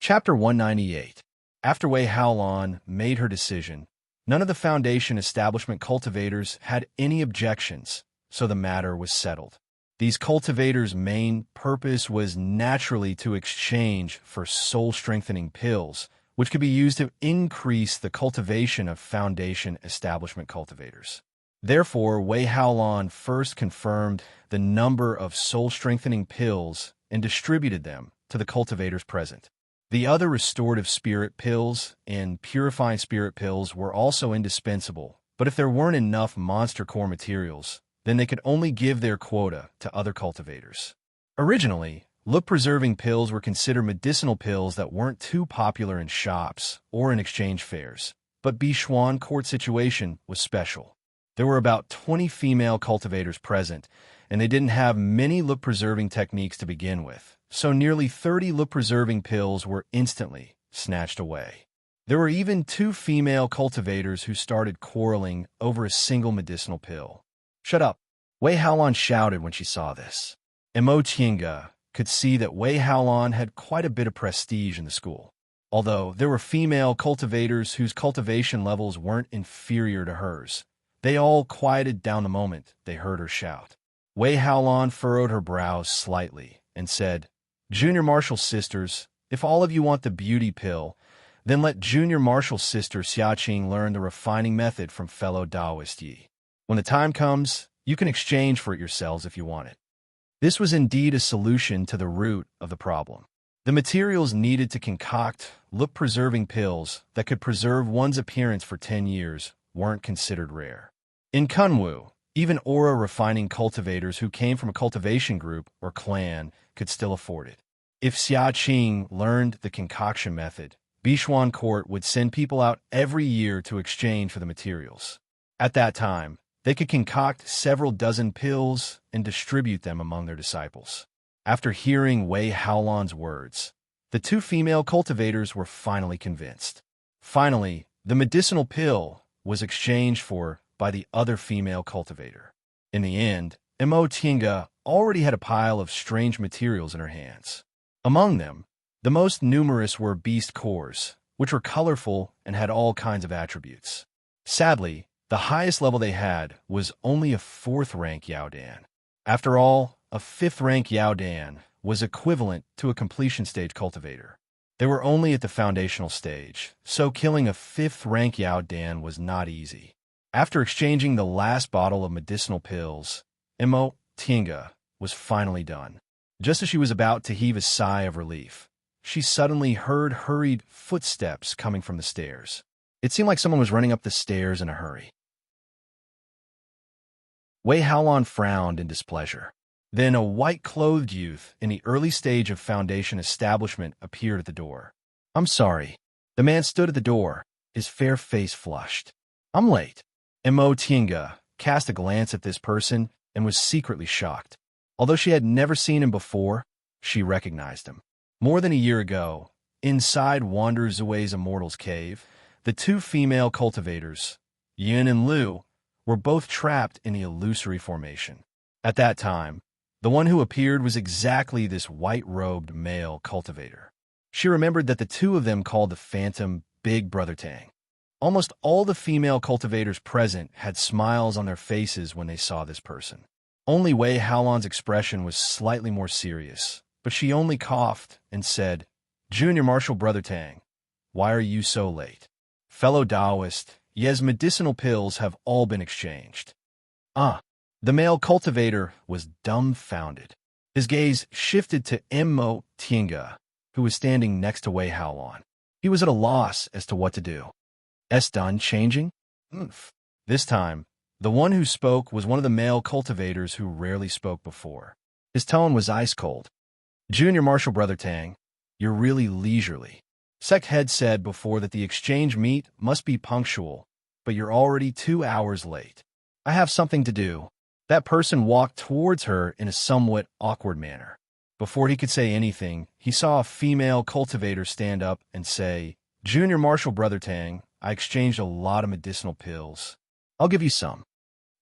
Chapter 198. After Wei Haolan made her decision, none of the Foundation establishment cultivators had any objections, so the matter was settled. These cultivators' main purpose was naturally to exchange for soul-strengthening pills, which could be used to increase the cultivation of Foundation establishment cultivators. Therefore, Wei Haolan first confirmed the number of soul-strengthening pills and distributed them to the cultivators present. The other restorative spirit pills and purifying spirit pills were also indispensable, but if there weren't enough monster core materials, then they could only give their quota to other cultivators. Originally, look-preserving pills were considered medicinal pills that weren't too popular in shops or in exchange fairs, but Bishuan court situation was special. There were about 20 female cultivators present, and they didn't have many look-preserving techniques to begin with, so nearly 30 look-preserving pills were instantly snatched away. There were even 2 female cultivators who started quarreling over a single medicinal pill. Shut up, Wei Haolan shouted when she saw this. Emotinga could see that Wei Haolan had quite a bit of prestige in the school. Although there were female cultivators whose cultivation levels weren't inferior to hers, they all quieted down the moment they heard her shout. Wei Haolon furrowed her brows slightly and said, "Junior Marshal Sisters, if all of you want the beauty pill, then let Junior Marshal Sister Xiaqing learn the refining method from fellow Taoist Yi. When the time comes, you can exchange for it yourselves if you want it." This was indeed a solution to the root of the problem. The materials needed to concoct look-preserving pills that could preserve one's appearance for 10 years weren't considered rare. In Kunwu, even aura-refining cultivators who came from a cultivation group or clan could still afford it. If Xiaqing learned the concoction method, Bishuan Court would send people out every year to exchange for the materials. At that time, they could concoct several dozen pills and distribute them among their disciples. After hearing Wei Haolon's words, the two female cultivators were finally convinced. Finally, the medicinal pill was exchanged for by the other female cultivator. In the end, Mo Tinga already had a pile of strange materials in her hands. Among them, the most numerous were beast cores, which were colorful and had all kinds of attributes. Sadly, the highest level they had was only a 4th rank Yaodan. After all, a 5th rank Yaodan was equivalent to a completion stage cultivator. They were only at the foundational stage, so killing a 5th rank Yaodan was not easy. After exchanging the last bottle of medicinal pills, Mo Tinga was finally done. Just as she was about to heave a sigh of relief, she suddenly heard hurried footsteps coming from the stairs. It seemed like someone was running up the stairs in a hurry. Wei Haolon frowned in displeasure. Then a white-clothed youth in the early stage of foundation establishment appeared at the door. "I'm sorry." The man stood at the door, his fair face flushed. "I'm late." Mo Tinga cast a glance at this person and was secretly shocked. Although she had never seen him before, she recognized him. More than a year ago, inside Wander Zui's Immortal's Cave, the two female cultivators, Yin and Lu, were both trapped in the illusory formation. At that time, the one who appeared was exactly this white-robed male cultivator. She remembered that the two of them called the Phantom Big Brother Tang. Almost all the female cultivators present had smiles on their faces when they saw this person. Only Wei Haolon's expression was slightly more serious, but she only coughed and said, "Junior Marshal Brother Tang, why are you so late?" "Fellow Taoist, Ye's medicinal pills have all been exchanged." "Ah." The male cultivator was dumbfounded. His gaze shifted to Mo Tinga, who was standing next to Wei Haolon. He was at a loss as to what to do. "Done changing?" "Oomph." This time, the one who spoke was one of the male cultivators who rarely spoke before. His tone was ice-cold. "Junior Marshal Brother Tang, you're really leisurely. Sect Head said before that the exchange meet must be punctual, but you're already 2 hours late. I have something to do." That person walked towards her in a somewhat awkward manner. Before he could say anything, he saw a female cultivator stand up and say, "Junior Marshal Brother Tang, I exchanged a lot of medicinal pills. I'll give you some."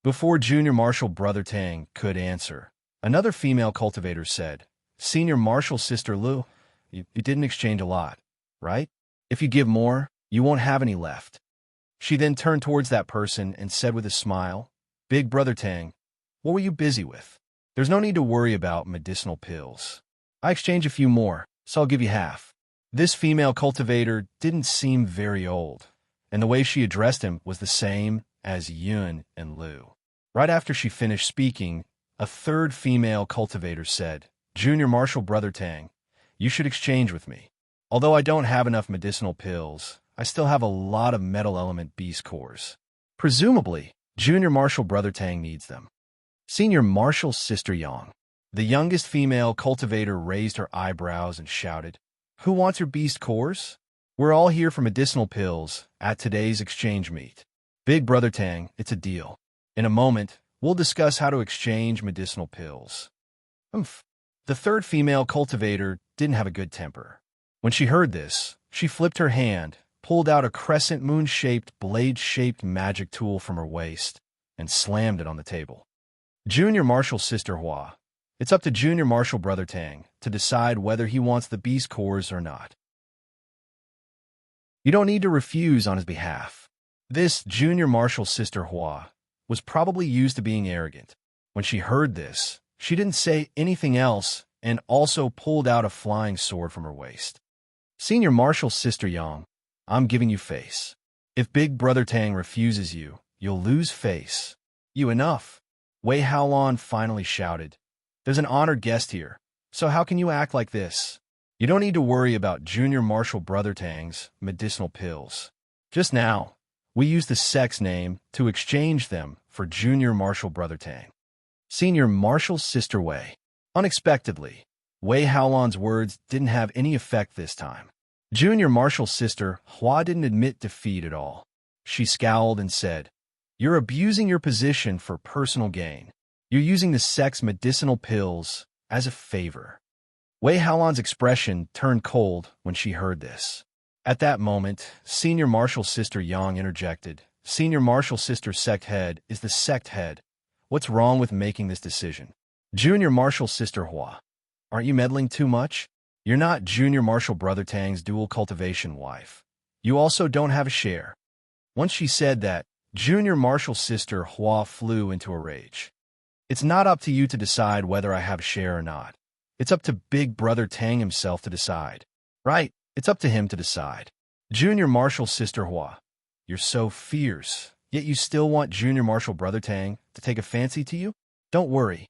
Before Junior Marshal Brother Tang could answer, another female cultivator said, "Senior Marshal Sister Lu, you didn't exchange a lot, right? If you give more, you won't have any left." She then turned towards that person and said with a smile, "Big Brother Tang, what were you busy with? There's no need to worry about medicinal pills. I exchanged a few more, so I'll give you half." This female cultivator didn't seem very old, and the way she addressed him was the same as Yun and Lu. Right after she finished speaking, a third female cultivator said, "Junior Marshal Brother Tang, you should exchange with me. Although I don't have enough medicinal pills, I still have a lot of metal element beast cores. Presumably, Junior Marshal Brother Tang needs them." "Senior Marshal Sister Yang." The youngest female cultivator raised her eyebrows and shouted, "Who wants your beast cores? We're all here for medicinal pills at today's exchange meet. Big Brother Tang, it's a deal. In a moment, we'll discuss how to exchange medicinal pills." "Oomph." The third female cultivator didn't have a good temper. When she heard this, she flipped her hand, pulled out a crescent moon-shaped, blade-shaped magic tool from her waist, and slammed it on the table. "Junior Marshal Sister Hua, it's up to Junior Marshal Brother Tang to decide whether he wants the beast cores or not." You don't need to refuse on his behalf. This junior marshal sister Hua was probably used to being arrogant. When she heard this, she didn't say anything else and also pulled out a flying sword from her waist. Senior marshal sister Yang, I'm giving you face. If Big Brother Tang refuses you, you'll lose face. You enough. Wei Haolon finally shouted. There's an honored guest here, so how can you act like this? You don't need to worry about Junior Marshal Brother Tang's medicinal pills. Just now, we used the sex name to exchange them for Junior Marshal Brother Tang. Senior Marshal Sister Wei. Unexpectedly, Wei Haolon's words didn't have any effect this time. Junior Marshal Sister Hua didn't admit defeat at all. She scowled and said, You're abusing your position for personal gain. You're using the sex medicinal pills as a favor. Wei Haolon's expression turned cold when she heard this. At that moment, Senior Marshal Sister Yang interjected. Senior Marshal Sister Sect Head is the sect head. What's wrong with making this decision? Junior Marshal Sister Hua, aren't you meddling too much? You're not Junior Marshal Brother Tang's dual cultivation wife. You also don't have a share. Once she said that, Junior Marshal Sister Hua flew into a rage. It's not up to you to decide whether I have a share or not. It's up to Big Brother Tang himself to decide. Right, it's up to him to decide. Junior Marshal Sister Hua, you're so fierce, yet you still want Junior Marshal Brother Tang to take a fancy to you? Don't worry.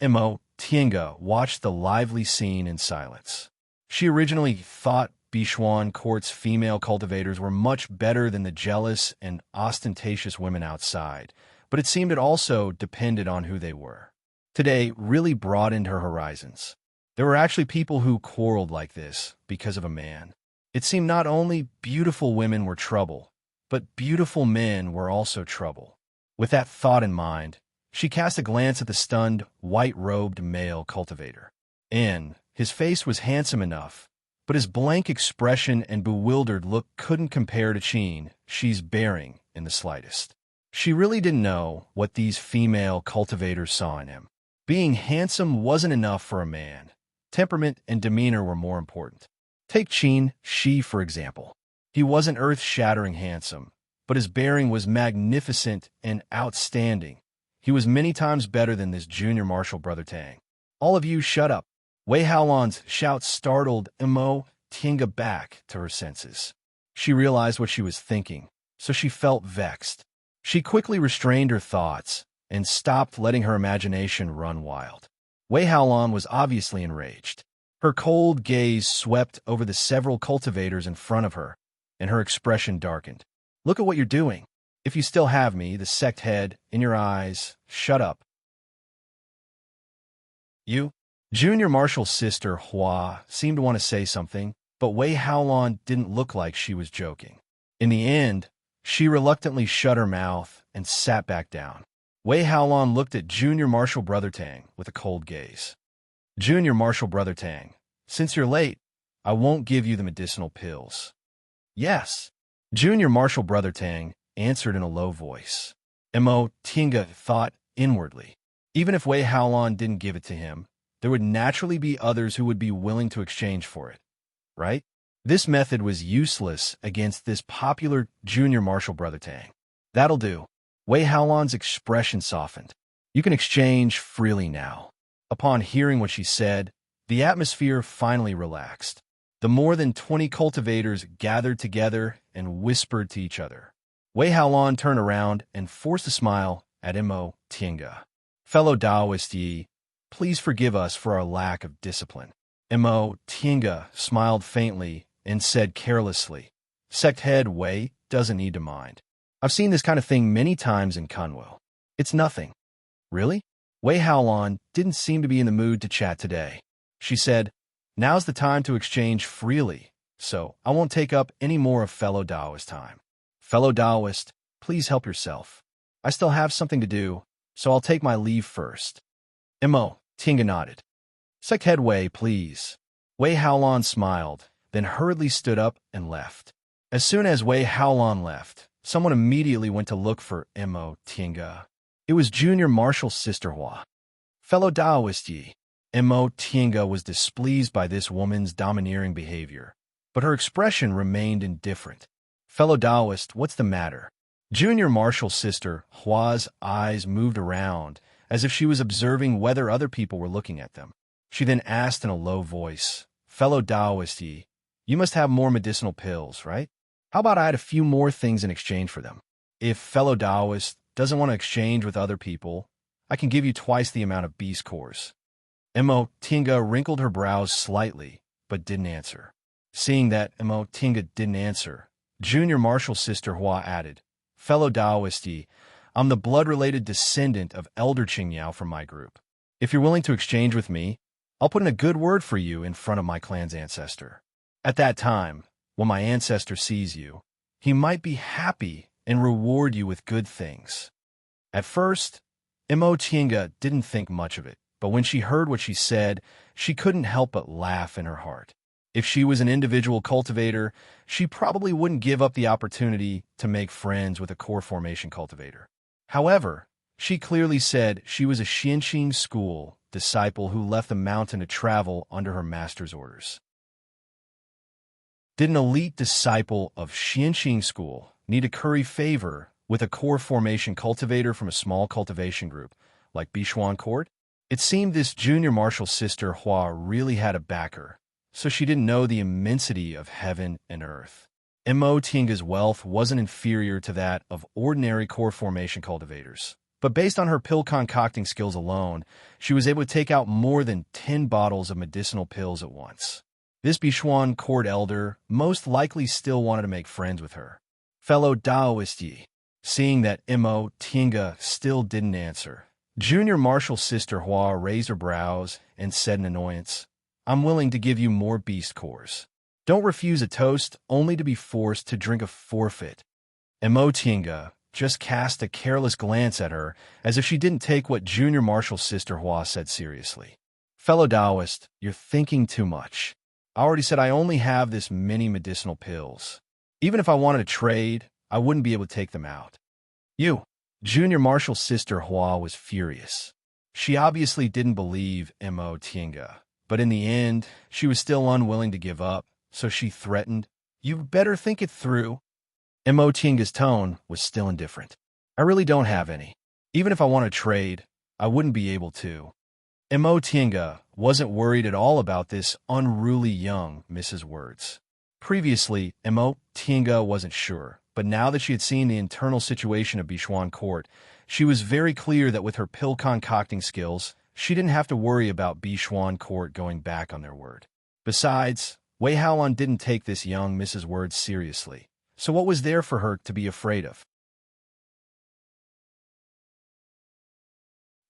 Mo Tiange watched the lively scene in silence. She originally thought Bishuan Court's female cultivators were much better than the jealous and ostentatious women outside, but it seemed it also depended on who they were. Today really broadened her horizons. There were actually people who quarreled like this because of a man. It seemed not only beautiful women were trouble, but beautiful men were also trouble. With that thought in mind, she cast a glance at the stunned, white-robed male cultivator. His face was handsome enough, but his blank expression and bewildered look couldn't compare to she's bearing in the slightest. She really didn't know what these female cultivators saw in him. Being handsome wasn't enough for a man. Temperament and demeanor were more important. Take Qin Shi, for example. He wasn't earth-shattering handsome, but his bearing was magnificent and outstanding. He was many times better than this Junior Marshal Brother Tang. All of you shut up. Wei Haolon's shout startled Mo Tiange back to her senses. She realized what she was thinking, so she felt vexed. She quickly restrained her thoughts and stopped letting her imagination run wild. Wei Haolon was obviously enraged. Her cold gaze swept over the several cultivators in front of her, and her expression darkened. Look at what you're doing. If you still have me, the sect head, in your eyes, shut up. You? Junior Marshal Sister Hua seemed to want to say something, but Wei Haolon didn't look like she was joking. In the end, she reluctantly shut her mouth and sat back down. Wei Haolon looked at Junior Marshal Brother Tang with a cold gaze. Junior Marshal Brother Tang, since you're late, I won't give you the medicinal pills. Yes. Junior Marshal Brother Tang answered in a low voice. Mo Tiange thought inwardly. Even if Wei Haolon didn't give it to him, there would naturally be others who would be willing to exchange for it, right? This method was useless against this popular Junior Marshal Brother Tang. That'll do. Wei Haolon's expression softened. You can exchange freely now. Upon hearing what she said, the atmosphere finally relaxed. The more than 20 cultivators gathered together and whispered to each other. Wei Haolon turned around and forced a smile at Mo Tiange. Fellow Taoist Yi, please forgive us for our lack of discipline. Mo Tiange smiled faintly and said carelessly, Sect head Wei doesn't need to mind. I've seen this kind of thing many times in Kunwo. It's nothing. Really? Wei Haolon didn't seem to be in the mood to chat today. She said, Now's the time to exchange freely, so I won't take up any more of fellow Taoist time. Fellow Taoist, please help yourself. I still have something to do, so I'll take my leave first. Mo Tiange nodded. Sect head Wei, please. Wei Haolon smiled, then hurriedly stood up and left. As soon as Wei Haolon left, someone immediately went to look for Mo Tiange. It was Junior Marshal Sister Hua. Fellow Taoist Yi. Mo Tiange was displeased by this woman's domineering behavior. but her expression remained indifferent. Fellow Taoist, what's the matter? Junior Marshall's sister, Hua's eyes moved around, as if she was observing whether other people were looking at them. She then asked in a low voice, Fellow Taoist, you must have more medicinal pills, right? How about I add a few more things in exchange for them? If fellow Taoist doesn't want to exchange with other people, I can give you twice the amount of beast cores. Mo Tinga wrinkled her brows slightly, but didn't answer. Seeing that Mo Tinga didn't answer, Junior Marshall's sister Hua added, Fellow Taoist, I'm the blood-related descendant of Elder Qingyao from my group. If you're willing to exchange with me, I'll put in a good word for you in front of my clan's ancestor. At that time, when my ancestor sees you, he might be happy and reward you with good things. At first, Mo Tinga didn't think much of it, but when she heard what she said, she couldn't help but laugh in her heart. If she was an individual cultivator, she probably wouldn't give up the opportunity to make friends with a core formation cultivator. However, she clearly said she was a Xianxing school disciple who left the mountain to travel under her master's orders. Did an elite disciple of Xianxing school need to curry favor with a core formation cultivator from a small cultivation group like Bishuan Court? It seemed this Junior Marshall sister Hua really had a backer, so she didn't know the immensity of heaven and earth. Mo Tinga's wealth wasn't inferior to that of ordinary core formation cultivators, but based on her pill concocting skills alone, she was able to take out more than 10 bottles of medicinal pills at once. This Bishuan court elder most likely still wanted to make friends with her. Fellow Taoist, seeing that Mo Tinga still didn't answer, Junior Marshall's sister Hua raised her brows and said in annoyance, I'm willing to give you more beast cores. Don't refuse a toast only to be forced to drink a forfeit. Mo Tinga just cast a careless glance at her as if she didn't take what Junior Marshall's sister Hua said seriously. Fellow Taoist, you're thinking too much. I already said I only have this many medicinal pills. Even if I wanted to trade, I wouldn't be able to take them out. You, Junior Marshall's sister Hua was furious. She obviously didn't believe Mo Tinga, but in the end, she was still unwilling to give up, so she threatened, You better think it through. Mo Tinga's tone was still indifferent. I really don't have any. Even if I want to trade, I wouldn't be able to. Mo Tinga wasn't worried at all about this unruly young Mrs. Words. Previously, Mo Tinga wasn't sure, but now that she had seen the internal situation of Bishuan Court, she was very clear that with her pill concocting skills, she didn't have to worry about Bishuan Court going back on their word. Besides, Wei Haolan didn't take this young Mrs. Words seriously, so what was there for her to be afraid of?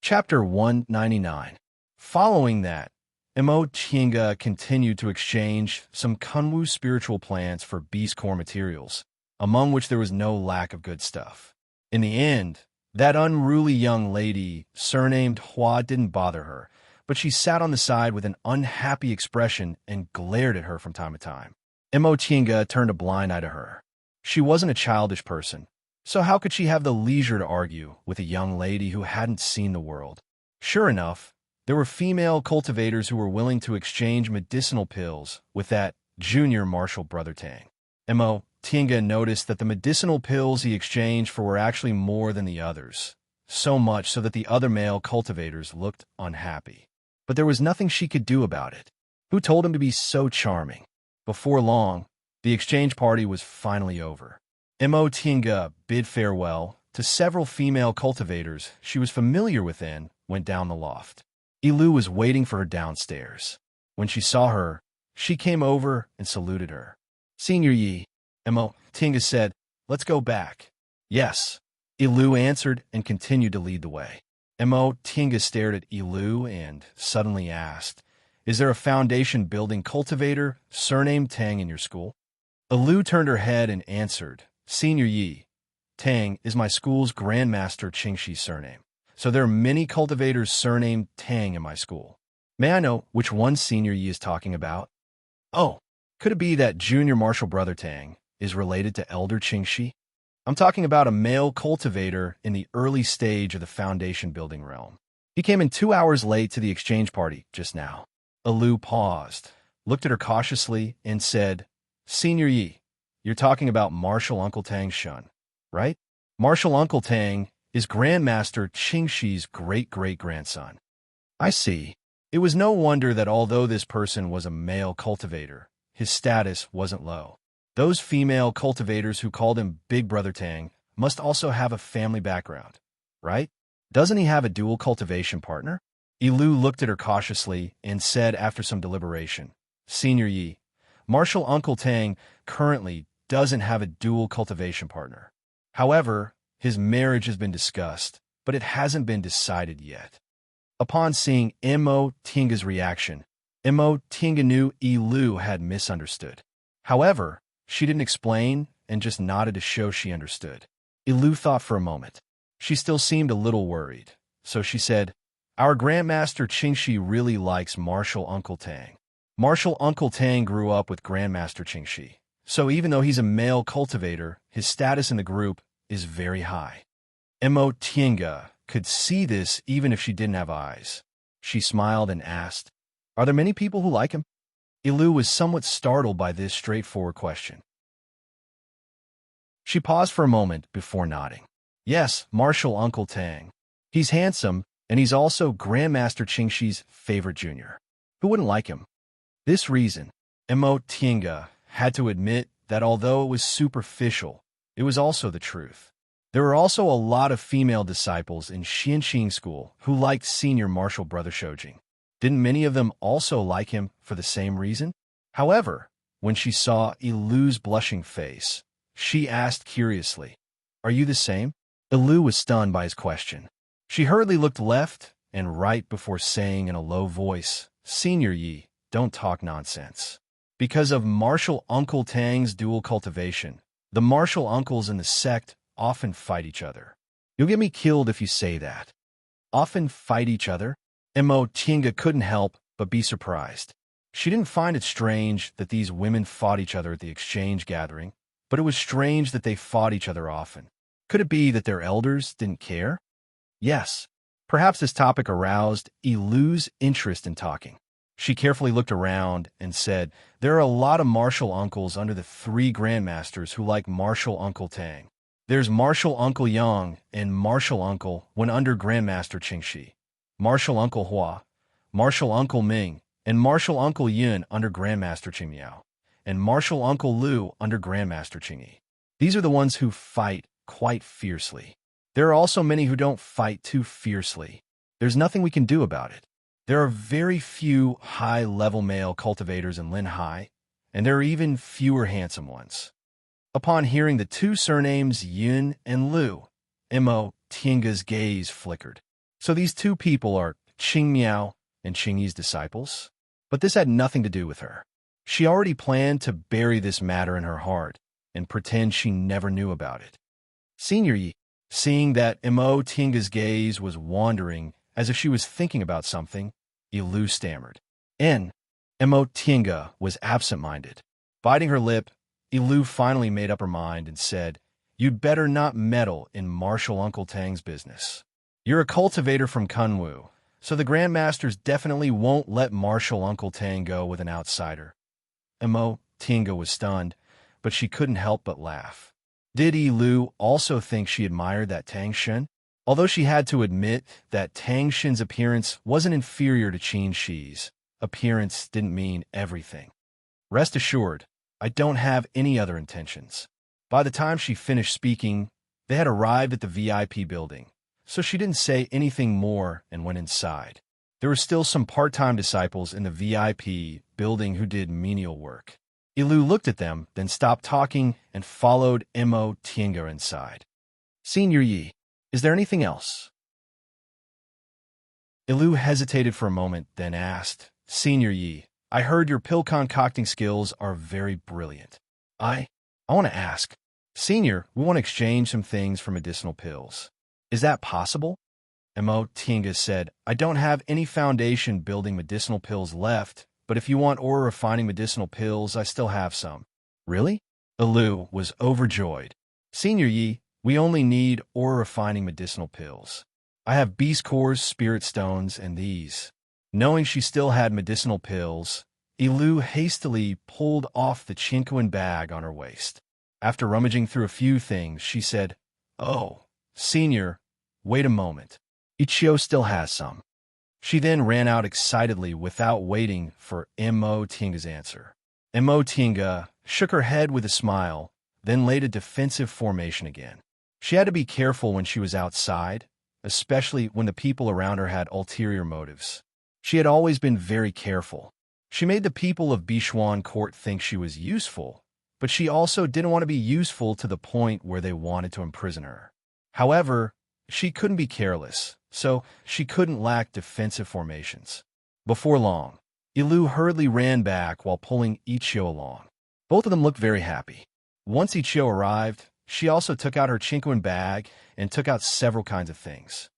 Chapter 199. Following that, Mo Tinga continued to exchange some Kunwu spiritual plants for beast core materials, among which there was no lack of good stuff. In the end, that unruly young lady, surnamed Hua, didn't bother her, but she sat on the side with an unhappy expression and glared at her from time to time. Mo Tinga turned a blind eye to her. She wasn't a childish person, so how could she have the leisure to argue with a young lady who hadn't seen the world? Sure enough, there were female cultivators who were willing to exchange medicinal pills with that Junior Marshall brother Tang. Mo Tinga noticed that the medicinal pills he exchanged for were actually more than the others, so much so that the other male cultivators looked unhappy. But there was nothing she could do about it. Who told him to be so charming? Before long, the exchange party was finally over. Mo Tinga bid farewell to several female cultivators she was familiar with and went down the loft. Yilu was waiting for her downstairs. When she saw her, she came over and saluted her. Senior Yi, Mo Tinga said, let's go back. Yes, Yilu answered and continued to lead the way. Mo Tinga stared at Yilu and suddenly asked, Is there a foundation building cultivator surnamed Tang in your school? Yilu turned her head and answered, Senior Yi, Tang is my school's Grandmaster Qingxi's surname. So there are many cultivators surnamed Tang in my school. May I know which one Senior Yi is talking about? Oh, could it be that Junior Marshall brother Tang is related to Elder Qingxi? I'm talking about a male cultivator in the early stage of the foundation building realm. He came in 2 hours late to the exchange party just now. Yilu paused, looked at her cautiously, and said, Senior Yi, you're talking about Martial Uncle Tang's Shun, right? Martial Uncle Tang is Grandmaster Qingxi's great-great-grandson. I see. It was no wonder that although this person was a male cultivator, his status wasn't low. Those female cultivators who called him Big Brother Tang must also have a family background, right? Doesn't he have a dual cultivation partner? Yilu looked at her cautiously and said after some deliberation, Senior Yi, Martial Uncle Tang currently doesn't have a dual cultivation partner. However, his marriage has been discussed, but it hasn't been decided yet. Upon seeing Mo Tinga's reaction, Mo Tinga knew Yilu had misunderstood. However, she didn't explain and just nodded to show she understood. Yilu thought for a moment. She still seemed a little worried, so she said, Our Grandmaster Qingxi really likes Martial Uncle Tang. Martial Uncle Tang grew up with Grandmaster Qingxi, so even though he's a male cultivator, his status in the group is very high. Mo Tinga could see this even if she didn't have eyes. She smiled and asked, Are there many people who like him? Yilu was somewhat startled by this straightforward question. She paused for a moment before nodding. Yes, Martial Uncle Tang. He's handsome, and he's also Grandmaster Qingxi's favorite junior. Who wouldn't like him? This reason, Mo Tinga had to admit that although it was superficial, it was also the truth. There were also a lot of female disciples in Xianxing School who liked senior martial brother Shoujing. Didn't many of them also like him for the same reason? However, when she saw Yilu's blushing face, she asked curiously, Are you the same? Yilu was stunned by his question. She hurriedly looked left and right before saying in a low voice, Senior Yi, don't talk nonsense. Because of Martial Uncle Tang's dual cultivation, the martial uncles in the sect often fight each other. You'll get me killed if you say that. Often fight each other? Mo Tinga couldn't help but be surprised. She didn't find it strange that these women fought each other at the exchange gathering, but it was strange that they fought each other often. Could it be that their elders didn't care? Yes. Perhaps this topic aroused Yilu's interest in talking. She carefully looked around and said, There are a lot of martial uncles under the 3 grandmasters who like Martial Uncle Tang. There's Martial Uncle Yang and Martial Uncle when under Grandmaster Qingxi, Martial Uncle Hua, Martial Uncle Ming, and Martial Uncle Yun under Grandmaster Qingmiao, and Martial Uncle Lu under Grandmaster Qingyi. These are the ones who fight quite fiercely. There are also many who don't fight too fiercely. There's nothing we can do about it. There are very few high-level male cultivators in Linhai, and there are even fewer handsome ones. Upon hearing the 2 surnames Yun and Lu, Mo Tinga's gaze flickered. So these 2 people are Qingmiao and Qingyi's disciples? But this had nothing to do with her. She already planned to bury this matter in her heart and pretend she never knew about it. Senior Yi, seeing that Mo Tinga's gaze was wandering as if she was thinking about something, Yilu stammered. Mo Tinga was absent-minded. Biting her lip, Yilu finally made up her mind and said, You'd better not meddle in Martial Uncle Tang's business. You're a cultivator from Kunwu, so the Grandmasters definitely won't let Martial Uncle Tang go with an outsider. Mo Tinga was stunned, but she couldn't help but laugh. Did Yilu also think she admired that Tang Shen? Although she had to admit that Tang Shen's appearance wasn't inferior to Qin Shi's, appearance didn't mean everything. Rest assured, I don't have any other intentions. By the time she finished speaking, they had arrived at the VIP building, so she didn't say anything more and went inside. There were still some part-time disciples in the VIP building who did menial work. Yilu looked at them, then stopped talking and followed Mo Tinga inside. Senior Yi, is there anything else? Yilu hesitated for a moment, then asked, Senior Yi, I heard your pill concocting skills are very brilliant. I want to ask, Senior, we want to exchange some things for medicinal pills. Is that possible? Mo Tinga said, I don't have any foundation building medicinal pills left, but if you want aura refining medicinal pills, I still have some. Really? Yilu was overjoyed. Senior Yi, we only need aura refining medicinal pills. I have beast cores, spirit stones, and these. Knowing she still had medicinal pills, Ilu hastily pulled off the chinquin bag on her waist. After rummaging through a few things, she said, "Oh, Senior, wait a moment. Ichio still has some." She then ran out excitedly without waiting for Mo Tinga's answer. Mo Tinga shook her head with a smile, then laid a defensive formation again. She had to be careful when she was outside, especially when the people around her had ulterior motives. She had always been very careful. She made the people of Bichuan Court think she was useful, but she also didn't want to be useful to the point where they wanted to imprison her. However, she couldn't be careless, so she couldn't lack defensive formations. Before long, Ilu hurriedly ran back while pulling Ichio along. Both of them looked very happy. Once Ichio arrived, she also took out her chinquin bag and took out several kinds of things.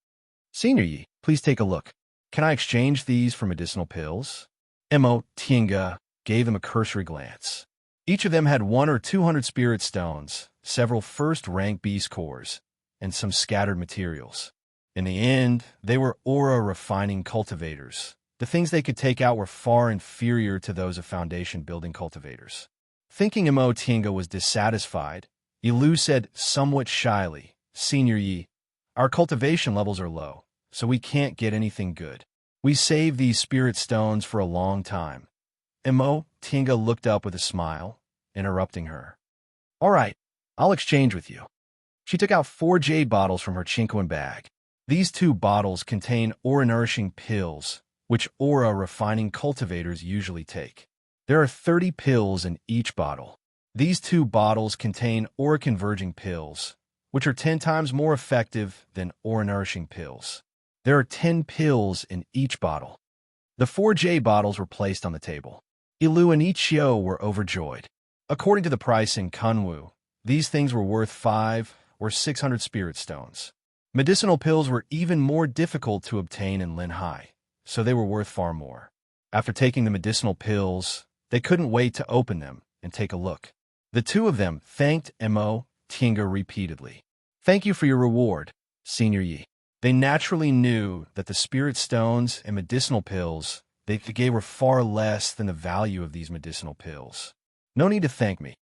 "Senior Yi, please take a look. Can I exchange these for medicinal pills?" Mo Tinga gave them a cursory glance. Each of them had 100 or 200 spirit stones, several first-rank beast cores, and some scattered materials. In the end, they were aura-refining cultivators. The things they could take out were far inferior to those of foundation-building cultivators. Thinking Mo Tinga was dissatisfied, Ilu said somewhat shyly, "Senior Yi, our cultivation levels are low, so we can't get anything good. We saved these spirit stones for a long time." Mo Tinga looked up with a smile, interrupting her. "All right, I'll exchange with you." She took out 4 jade bottles from her chinquin bag. These 2 bottles contain aura-nourishing pills, which aura-refining cultivators usually take. There are 30 pills in each bottle. These 2 bottles contain aura-converging pills, which are 10 times more effective than aura-nourishing pills. There are 10 pills in each bottle. The 4 jade bottles were placed on the table. Ilu and Ichio were overjoyed. According to the price in Kunwu, these things were worth 5 or 600 spirit stones. Medicinal pills were even more difficult to obtain in Linhai, so they were worth far more. After taking the medicinal pills, they couldn't wait to open them and take a look. The 2 of them thanked Mo Tinga repeatedly. "Thank you for your reward, Senior Yi." They naturally knew that the spirit stones and medicinal pills they gave were far less than the value of these medicinal pills. "No need to thank me.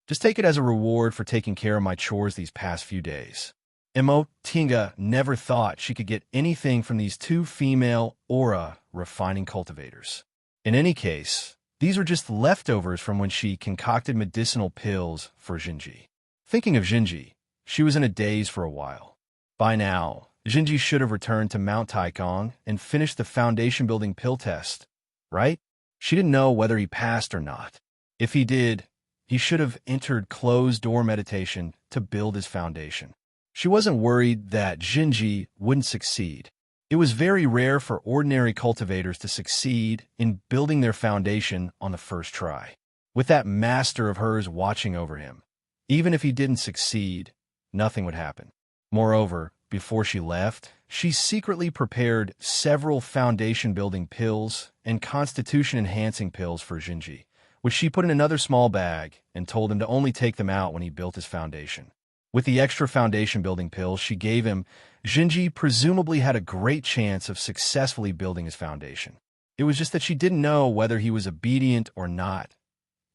Just take it as a reward for taking care of my chores these past few days." Mo Tinga never thought she could get anything from these 2 female aura-refining cultivators. In any case, these were just leftovers from when she concocted medicinal pills for Jinji. Thinking of Jinji, she was in a daze for a while. By now, Jinji should have returned to Mount Taikong and finished the foundation-building pill test, right? She didn't know whether he passed or not. If he did, he should have entered closed-door meditation to build his foundation. She wasn't worried that Jinji wouldn't succeed. It was very rare for ordinary cultivators to succeed in building their foundation on the first try. With that master of hers watching over him, even if he didn't succeed, nothing would happen. Moreover, before she left, she secretly prepared several foundation-building pills and constitution-enhancing pills for Jinji, which she put in another small bag and told him to only take them out when he built his foundation. With the extra foundation-building pills she gave him, Jinji presumably had a great chance of successfully building his foundation. It was just that she didn't know whether he was obedient or not.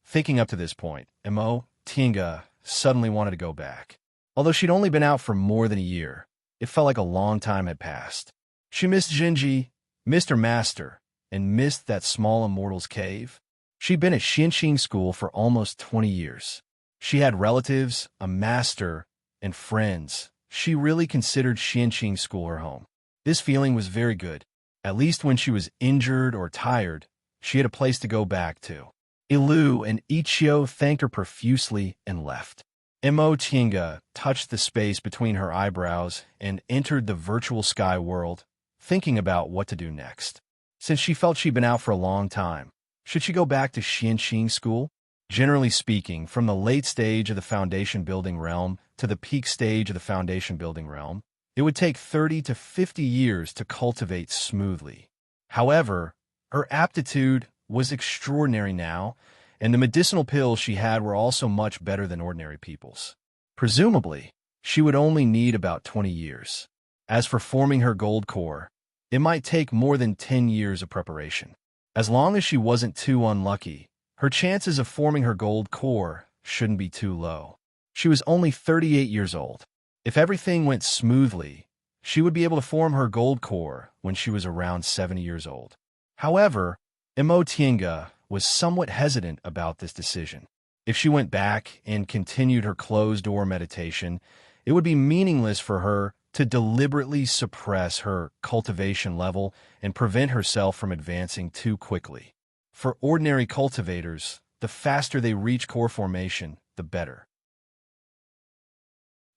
Thinking up to this point, Mo Tinga suddenly wanted to go back. Although she'd only been out for more than a year, it felt like a long time had passed. She missed Jinji, missed her master, and missed that small immortal's cave. She'd been at Xianxing School for almost 20 years. She had relatives, a master, and friends. She really considered Xianxing School her home. This feeling was very good. At least when she was injured or tired, she had a place to go back to. Ilu and Ichio thanked her profusely and left. Mo Tinga touched the space between her eyebrows and entered the virtual sky world, thinking about what to do next. Since she felt she'd been out for a long time, should she go back to Xianxing School? Generally speaking, from the late stage of the foundation building realm to the peak stage of the foundation building realm, it would take 30 to 50 years to cultivate smoothly. However, her aptitude was extraordinary now, and the medicinal pills she had were also much better than ordinary people's. Presumably, she would only need about 20 years. As for forming her gold core, it might take more than 10 years of preparation. As long as she wasn't too unlucky, her chances of forming her gold core shouldn't be too low. She was only 38 years old. If everything went smoothly, she would be able to form her gold core when she was around 70 years old. However, Imotinga was somewhat hesitant about this decision. If she went back and continued her closed-door meditation, it would be meaningless for her to deliberately suppress her cultivation level and prevent herself from advancing too quickly. For ordinary cultivators, the faster they reach core formation, the better.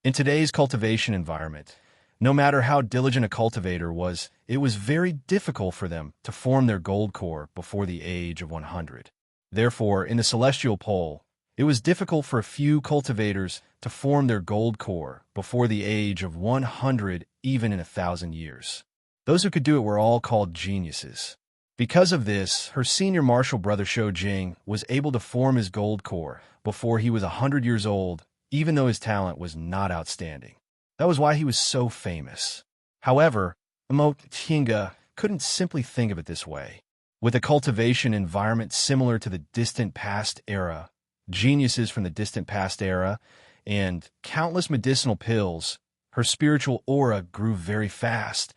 In today's cultivation environment, no matter how diligent a cultivator was, it was very difficult for them to form their gold core before the age of 100. Therefore, in the celestial pole, it was difficult for a few cultivators to form their gold core before the age of 100, even in 1,000 years. Those who could do it were all called geniuses. Because of this, her senior martial brother Shou Jing was able to form his gold core before he was 100 years old, even though his talent was not outstanding. That was why he was so famous. However, Imotinga couldn't simply think of it this way. With a cultivation environment similar to the distant past era, geniuses from the distant past era, and countless medicinal pills, her spiritual aura grew very fast,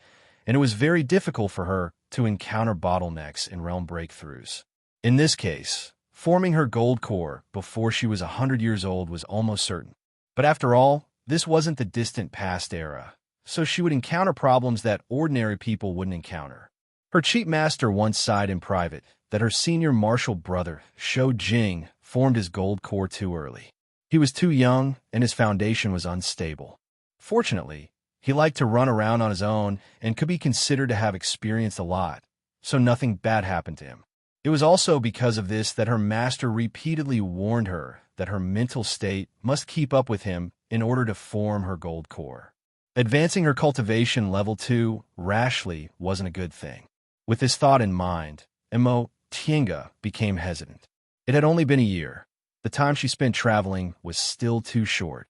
and it was very difficult for her to encounter bottlenecks and realm breakthroughs. In this case, forming her gold core before she was 100 years old was almost certain. But after all, this wasn't the distant past era, so she would encounter problems that ordinary people wouldn't encounter. Her chief master once sighed in private that her senior martial brother, Shou Jing, formed his gold core too early. He was too young, and his foundation was unstable. Fortunately, he liked to run around on his own and could be considered to have experienced a lot, so nothing bad happened to him. It was also because of this that her master repeatedly warned her that her mental state must keep up with him in order to form her gold core. Advancing her cultivation level 2 rashly wasn't a good thing. With this thought in mind, Imotinga became hesitant. It had only been a year. The time she spent traveling was still too short.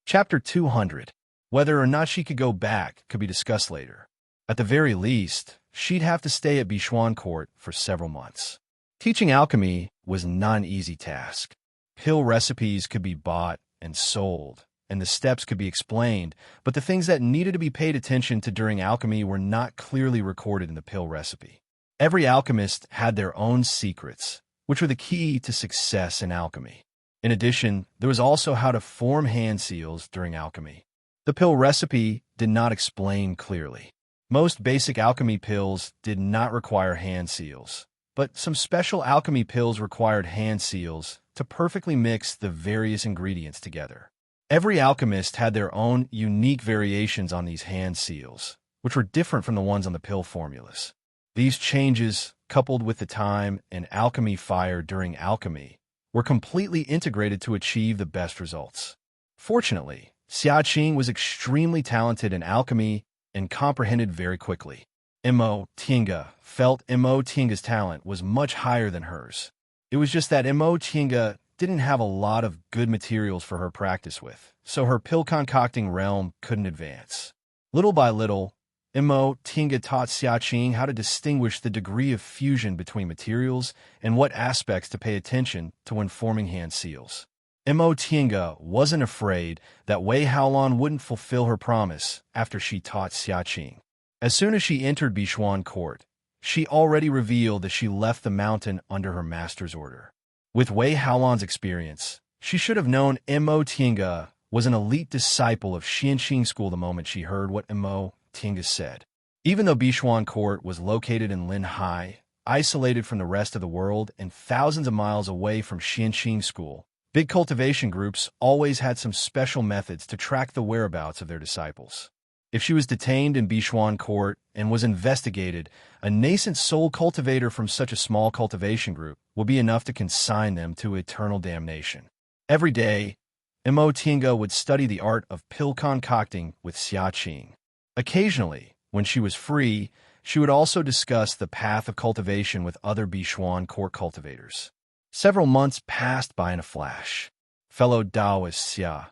Chapter 200. Whether or not she could go back could be discussed later. At the very least, she'd have to stay at Bichuan Court for several months. Teaching alchemy was not an easy task. Pill recipes could be bought and sold, and the steps could be explained, but the things that needed to be paid attention to during alchemy were not clearly recorded in the pill recipe. Every alchemist had their own secrets, which were the key to success in alchemy. In addition, there was also how to form hand seals during alchemy. The pill recipe did not explain clearly. Most basic alchemy pills did not require hand seals, but some special alchemy pills required hand seals to perfectly mix the various ingredients together. Every alchemist had their own unique variations on these hand seals, which were different from the ones on the pill formulas. These changes, coupled with the time and alchemy fire during alchemy, were completely integrated to achieve the best results. Fortunately, Xiaqing was extremely talented in alchemy and comprehended very quickly. Imotinga felt Imotinga's talent was much higher than hers. It was just that Imotinga didn't have a lot of good materials for her practice with, so her pill-concocting realm couldn't advance. Little by little, Imotinga taught Xiaqing how to distinguish the degree of fusion between materials and what aspects to pay attention to when forming hand seals. Imotinga wasn't afraid that Wei Haolan wouldn't fulfill her promise after she taught Xiaqing. As soon as she entered Bichuan Court, she already revealed that she left the mountain under her master's order. With Wei Haolan's experience, she should have known Imotinga was an elite disciple of Xianxing School the moment she heard what Imotinga said. Even though Bichuan Court was located in Linhai, isolated from the rest of the world and thousands of miles away from Xianxing School, big cultivation groups always had some special methods to track the whereabouts of their disciples. If she was detained in Bichuan Court and was investigated, a nascent soul cultivator from such a small cultivation group would be enough to consign them to eternal damnation. Every day, Imotinga would study the art of pill concocting with Xiaqing. Occasionally, when she was free, she would also discuss the path of cultivation with other Bichuan Court cultivators. Several months passed by in a flash. Fellow Taoist Xia,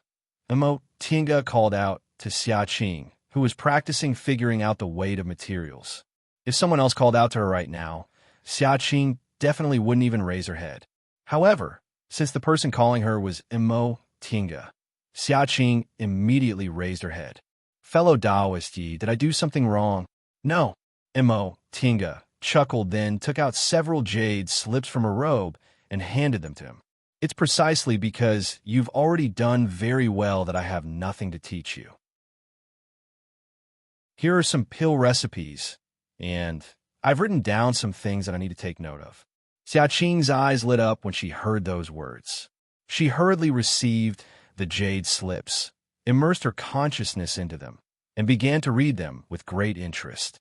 Imotinga called out to Xiaqing who was practicing figuring out the weight of materials. If someone else called out to her right now, Xiaqing definitely wouldn't even raise her head. However, since the person calling her was Imo Tinga, Xiaqing immediately raised her head. "Fellow Taoist Yi, did I do something wrong?" "No." Imo Tinga chuckled, then took out several jade slips from her robe and handed them to him. "It's precisely because you've already done very well that I have nothing to teach you. Here are some pill recipes, and I've written down some things that I need to take note of." Xiaqing's eyes lit up when she heard those words. She hurriedly received the jade slips, immersed her consciousness into them, and began to read them with great interest.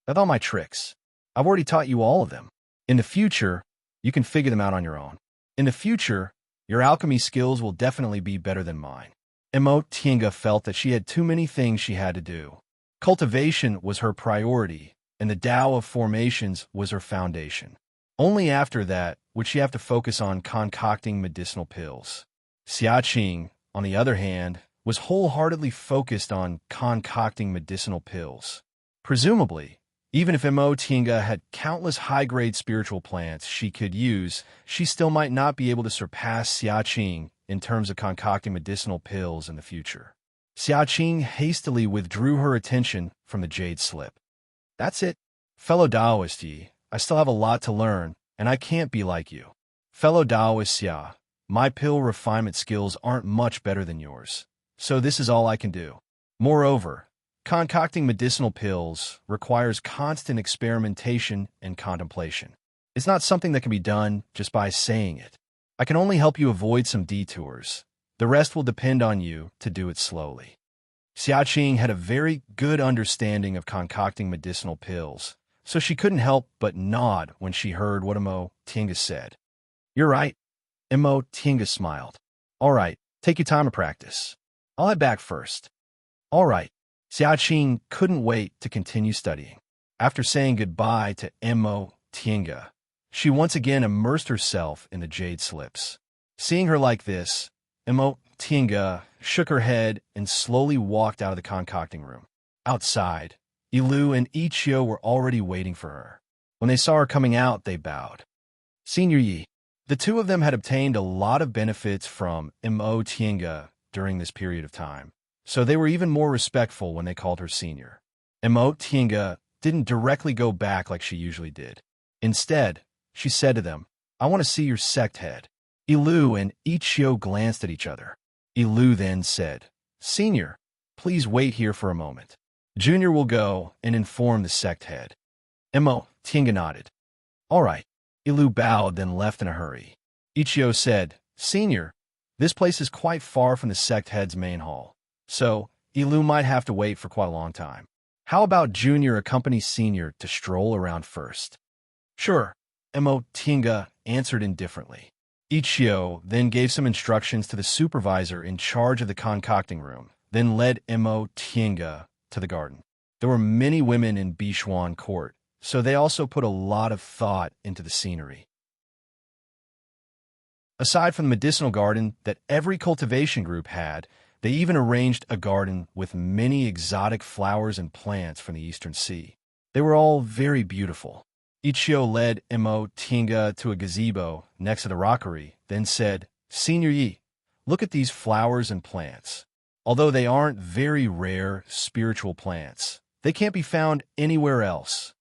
"With all my tricks, I've already taught you all of them. In the future, you can figure them out on your own. In the future, your alchemy skills will definitely be better than mine." Imo Tinga felt that she had too many things she had to do. Cultivation was her priority, and the Tao of formations was her foundation. Only after that would she have to focus on concocting medicinal pills. Xiaqing, on the other hand, was wholeheartedly focused on concocting medicinal pills. Presumably, even if Imo Tinga had countless high-grade spiritual plants she could use, she still might not be able to surpass Xiaqing in terms of concocting medicinal pills in the future. Xiaqing hastily withdrew her attention from the jade slip. "That's it. Fellow Taoist Yi, I still have a lot to learn, and I can't be like you. Fellow Taoist Xia, my pill refinement skills aren't much better than yours, so this is all I can do. Moreover, concocting medicinal pills requires constant experimentation and contemplation. It's not something that can be done just by saying it. I can only help you avoid some detours. The rest will depend on you to do it slowly." Xiaqing had a very good understanding of concocting medicinal pills, so she couldn't help but nod when she heard what Imo Tinga said. "You're right." Imo Tinga smiled. "All right, take your time to practice. I'll head back first." "All right." Xiaqing couldn't wait to continue studying. After saying goodbye to Imo Tinga, she once again immersed herself in the jade slips. Seeing her like this, Imo Tinga shook her head and slowly walked out of the concocting room. Outside, Ilu and Ichio were already waiting for her. When they saw her coming out, they bowed. "Senior Yi." The two of them had obtained a lot of benefits from Imo Tinga during this period of time, so they were even more respectful when they called her senior. Imo Tinga didn't directly go back like she usually did. Instead, she said to them, "I want to see your sect head." Ilu and Ichio glanced at each other. Ilu then said, "Senior, please wait here for a moment. Junior will go and inform the sect head." Imo Tinga nodded. "All right." Ilu bowed, then left in a hurry. Ichio said, "Senior, this place is quite far from the sect head's main hall, so Ilu might have to wait for quite a long time. How about Junior accompany Senior to stroll around first?" "Sure," Imo Tinga answered indifferently. Ichio then gave some instructions to the supervisor in charge of the concocting room, then led Imo Tinga to the garden. There were many women in Bishuan court, so they also put a lot of thought into the scenery. Aside from the medicinal garden that every cultivation group had, they even arranged a garden with many exotic flowers and plants from the Eastern Sea. They were all very beautiful. Ichio led Imo Tinga to a gazebo next to the rockery, then said, "Senior Yi, look at these flowers and plants. Although they aren't very rare spiritual plants, they can't be found anywhere else."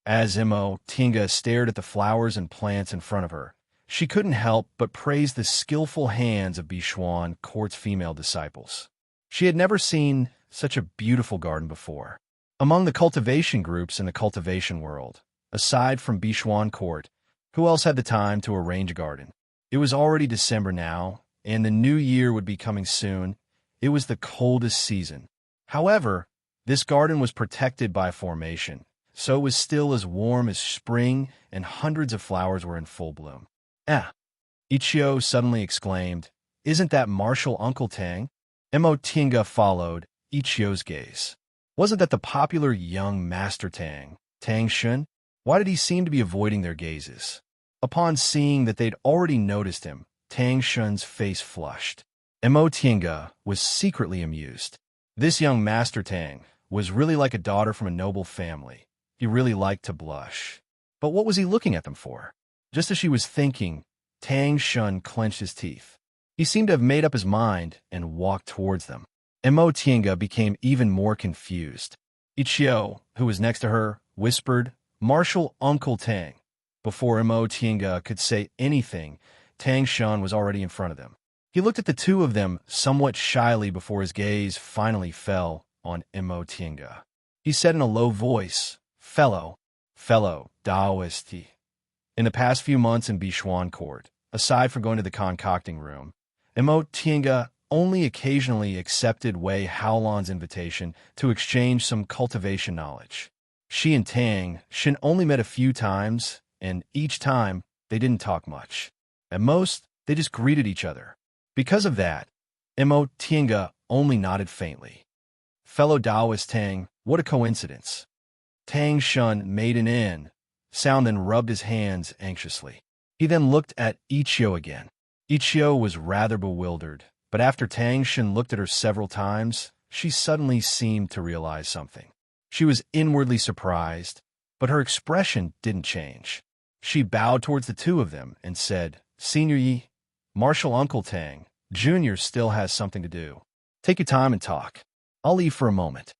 As Imo Tinga stared at the flowers and plants in front of her, she couldn't help but praise the skillful hands of Bishuan court's female disciples. She had never seen such a beautiful garden before. Among the cultivation groups in the cultivation world, aside from Bishuan court, who else had the time to arrange a garden? It was already December now, and the new year would be coming soon. It was the coldest season. However, this garden was protected by a formation, so it was still as warm as spring, and hundreds of flowers were in full bloom. "Ah!" Ichio suddenly exclaimed, "Isn't that Martial Uncle Tang?" Imo Tinga followed Ichio's gaze. Wasn't that the popular young Master Tang, Tang Shun? Why did he seem to be avoiding their gazes? Upon seeing that they'd already noticed him, Tang Shun's face flushed. Imo Tinga was secretly amused. This young Master Tang was really like a daughter from a noble family. He really liked to blush. But what was he looking at them for? Just as she was thinking, Tang Shun clenched his teeth. He seemed to have made up his mind and walked towards them. Mo Tienga became even more confused. Ichio, who was next to her, whispered, "Marshal Uncle Tang." Before Mo Tienga could say anything, Tang Shun was already in front of them. He looked at the two of them somewhat shyly before his gaze finally fell on Mo Tienga. He said in a low voice, fellow Taoist. In the past few months in Bichuan Court, aside from going to the concocting room, Mo Tienga only occasionally accepted Wei Haolan's invitation to exchange some cultivation knowledge. She and Tang Shin only met a few times, and each time they didn't talk much. At most, they just greeted each other. Because of that, Mo Tienga only nodded faintly. Fellow Taoist Tang, what a coincidence. Tang Shun made an N sound and rubbed his hands anxiously. He then looked at Ichio again. Ichio was rather bewildered, but after Tang Shun looked at her several times, she suddenly seemed to realize something. She was inwardly surprised, but her expression didn't change. She bowed towards the two of them and said, "Senior Yi, Marshal Uncle Tang, Jr. still has something to do. Take your time and talk. I'll leave for a moment."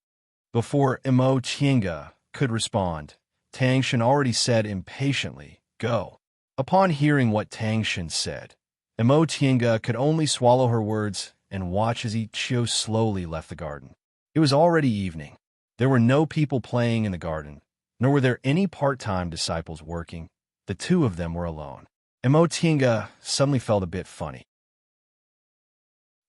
Before Mo Tienga could respond, Tang Shin already said impatiently, "Go." Upon hearing what Tang Shin said, Mo Tienga could only swallow her words and watch as Ichio slowly left the garden. It was already evening. There were no people playing in the garden, nor were there any part-time disciples working. The two of them were alone. Mo Tienga suddenly felt a bit funny.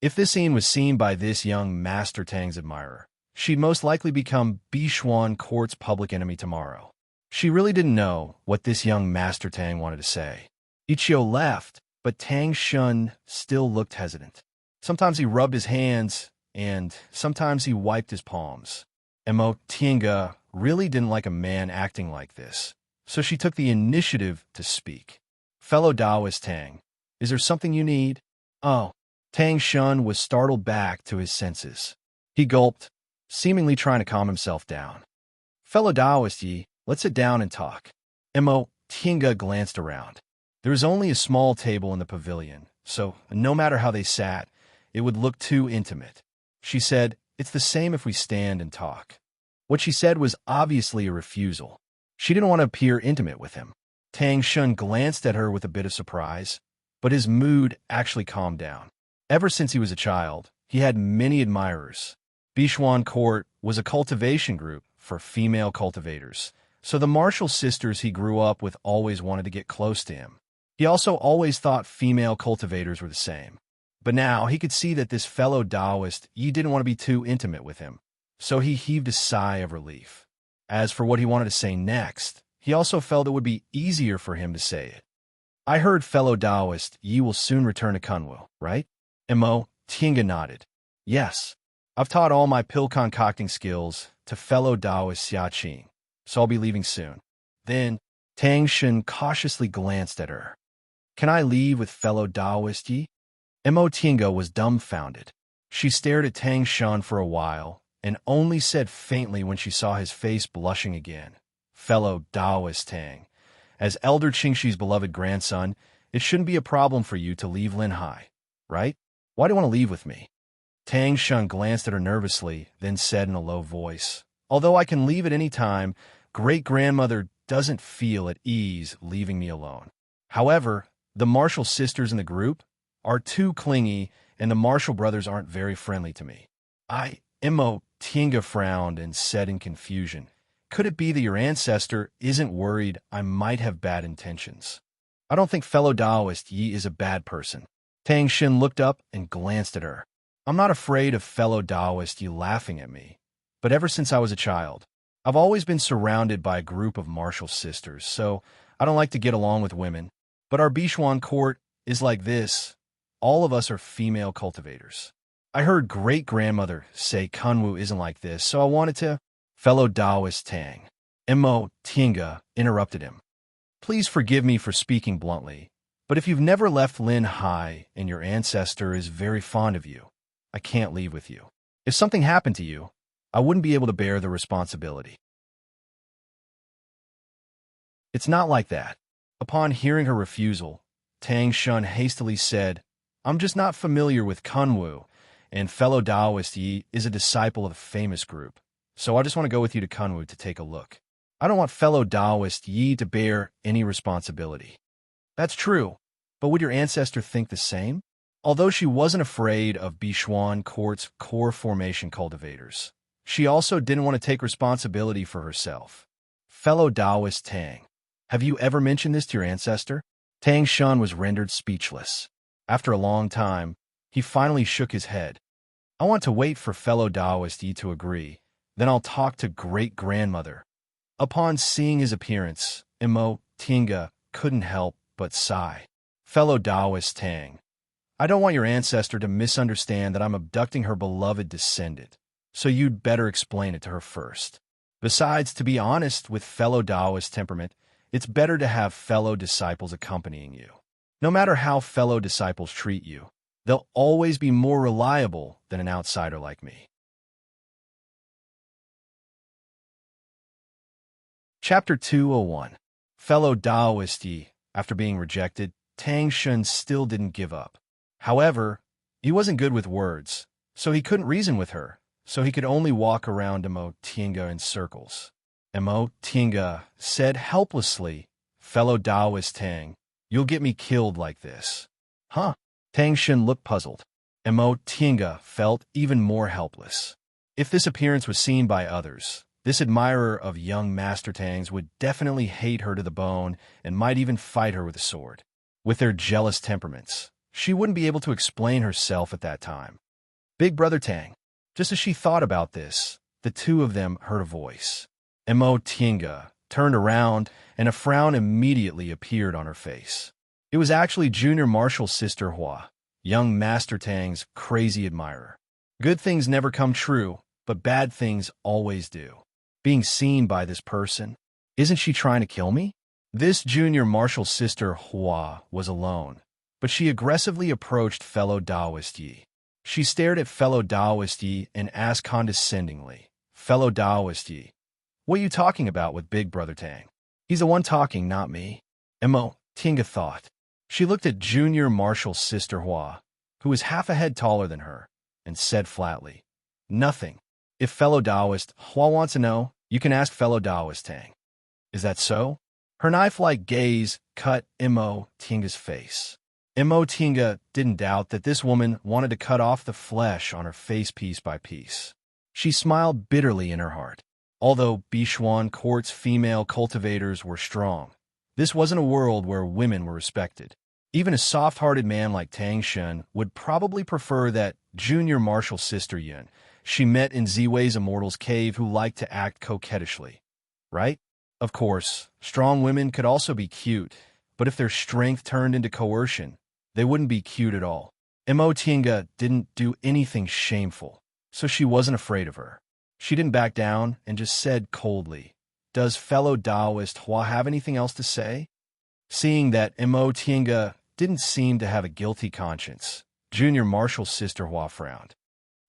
If this scene was seen by this young Master Tang's admirer, she'd most likely become Bichuan Court's public enemy tomorrow. She really didn't know what this young Master Tang wanted to say. Ichio left, but Tang Shun still looked hesitant. Sometimes he rubbed his hands, and sometimes he wiped his palms. Mo Tienga really didn't like a man acting like this, so she took the initiative to speak. "Fellow Taoist Tang, is there something you need?" "Oh." Tang Shun was startled back to his senses. He gulped, seemingly trying to calm himself down. "Fellow Taoist Yi, let's sit down and talk." Mo Tienga glanced around. There was only a small table in the pavilion, so no matter how they sat, it would look too intimate. She said, "It's the same if we stand and talk." What she said was obviously a refusal. She didn't want to appear intimate with him. Tang Shun glanced at her with a bit of surprise, but his mood actually calmed down. Ever since he was a child, he had many admirers. Bichuan Court was a cultivation group for female cultivators, so the Marshall sisters he grew up with always wanted to get close to him. He also always thought female cultivators were the same. But now he could see that this fellow Taoist Yi didn't want to be too intimate with him, so he heaved a sigh of relief. As for what he wanted to say next, he also felt it would be easier for him to say it. "I heard, fellow Taoist, Yi will soon return to Kunwu, right?" Mo Tienga nodded. "Yes. I've taught all my pill concocting skills to fellow Taoist Xia Qing, so I'll be leaving soon." Then Tang Shin cautiously glanced at her. "Can I leave with fellow Taoist Yi?" Mo Tienga was dumbfounded. She stared at Tang Shin for a while, and only said faintly when she saw his face blushing again, "Fellow Taoist Tang, as Elder Qingxi's beloved grandson, it shouldn't be a problem for you to leave Linhai, right? Why do you want to leave with me?" Tang Shun glanced at her nervously, then said in a low voice, "Although I can leave at any time, great-grandmother doesn't feel at ease leaving me alone. However, the Marshall sisters in the group are too clingy, and the Marshall brothers aren't very friendly to me." Mo Tienga frowned and said in confusion, "Could it be that your ancestor isn't worried I might have bad intentions?" "I don't think fellow Taoist Yi is a bad person." Tang Shin looked up and glanced at her. "I'm not afraid of fellow Taoist Yi laughing at me, but ever since I was a child, I've always been surrounded by a group of martial sisters, so I don't like to get along with women. But our Bichuan court is like this. All of us are female cultivators. I heard great-grandmother say Kunwu isn't like this, so I wanted to—" "Fellow Taoist Tang." Mo Tienga interrupted him. "Please forgive me for speaking bluntly, but if you've never left Lin Hai and your ancestor is very fond of you, I can't leave with you. If something happened to you, I wouldn't be able to bear the responsibility. It's not like that. Upon hearing her refusal, Tang Shun hastily said, I'm just not familiar with Kunwu, and fellow Taoist Yi is a disciple of a famous group, so I just want to go with you to Kunwu to take a look. I don't want fellow Taoist Yi to bear any responsibility. That's true, but would your ancestor think the same? Although she wasn't afraid of Bishuan Court's core formation cultivators, she also didn't want to take responsibility for herself. Fellow Taoist Tang, have you ever mentioned this to your ancestor? Tang Shun was rendered speechless. After a long time, he finally shook his head. I want to wait for fellow Taoist Yi to agree, then I'll talk to great-grandmother. Upon seeing his appearance, Imo Tinga couldn't help but sigh. Fellow Taoist Tang, I don't want your ancestor to misunderstand that I'm abducting her beloved descendant, so you'd better explain it to her first. Besides, to be honest with fellow Taoist temperament, it's better to have fellow disciples accompanying you. No matter how fellow disciples treat you, they'll always be more reliable than an outsider like me. Chapter 201. Fellow Taoist Yi, after being rejected, Tang Shun still didn't give up. However, he wasn't good with words, so he couldn't reason with her, so he could only walk around Imo Tinga in circles. Imo Tinga said helplessly, Fellow Taoist Tang, you'll get me killed like this. Huh? Tang Shun looked puzzled. Imo Tinga felt even more helpless. If this appearance was seen by others, this admirer of young Master Tang's would definitely hate her to the bone and might even fight her with a sword. With their jealous temperaments, she wouldn't be able to explain herself at that time. Big Brother Tang. Just as she thought about this, the two of them heard a voice. Imo Tinga turned around, and a frown immediately appeared on her face. It was actually Junior Marshal's sister Hua, young Master Tang's crazy admirer. Good things never come true, but bad things always do. Being seen by this person, isn't she trying to kill me? This Junior Marshal's sister Hua was alone, but she aggressively approached fellow Taoist Yi. She stared at fellow Taoist Yi and asked condescendingly, Fellow Taoist Yi, what are you talking about with Big Brother Tang? He's the one talking, not me. Imo Tinga thought. She looked at Junior Marshal's sister Hua, who was half a head taller than her, and said flatly, Nothing. If fellow Taoist Hua wants to know, you can ask fellow Taoist Tang. Is that so? Her knife-like gaze cut Imo Tinga's face. Imo Tinga didn't doubt that this woman wanted to cut off the flesh on her face piece by piece. She smiled bitterly in her heart. Although Bishuan Court's female cultivators were strong, this wasn't a world where women were respected. Even a soft-hearted man like Tang Shun would probably prefer that Junior Marshal's sister Yun she met in Ziwei's Immortal's cave who liked to act coquettishly. Right? Of course, strong women could also be cute, but if their strength turned into coercion, they wouldn't be cute at all. Imo Tinga didn't do anything shameful, so she wasn't afraid of her. She didn't back down and just said coldly, Does fellow Taoist Hua have anything else to say? Seeing that Imo Tinga didn't seem to have a guilty conscience, Junior Marshal's sister Hua frowned.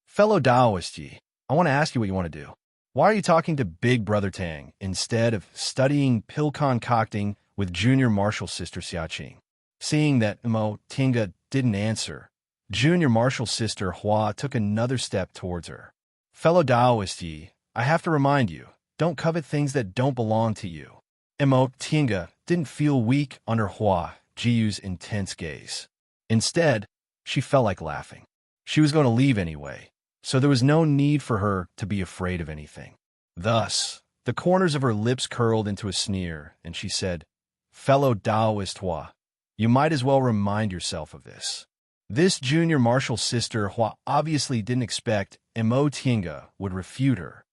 Fellow Taoist Yi, I want to ask you what you want to do. Why are you talking to Big Brother Tang instead of studying pill concocting with Junior Marshal's sister Xiaqing? Seeing that Imo Tinga didn't answer, Junior Marshal's sister Hua took another step towards her. Fellow Taoist Yi, I have to remind you, don't covet things that don't belong to you. Imo Tinga didn't feel weak under Hua Jiyu's intense gaze. Instead, she felt like laughing. She was going to leave anyway, so there was no need for her to be afraid of anything. Thus, the corners of her lips curled into a sneer, and she said, Fellow Taoist Hua, you might as well remind yourself of this. This Junior Marshal's sister Hua obviously didn't expect Imo Tinga would refute her.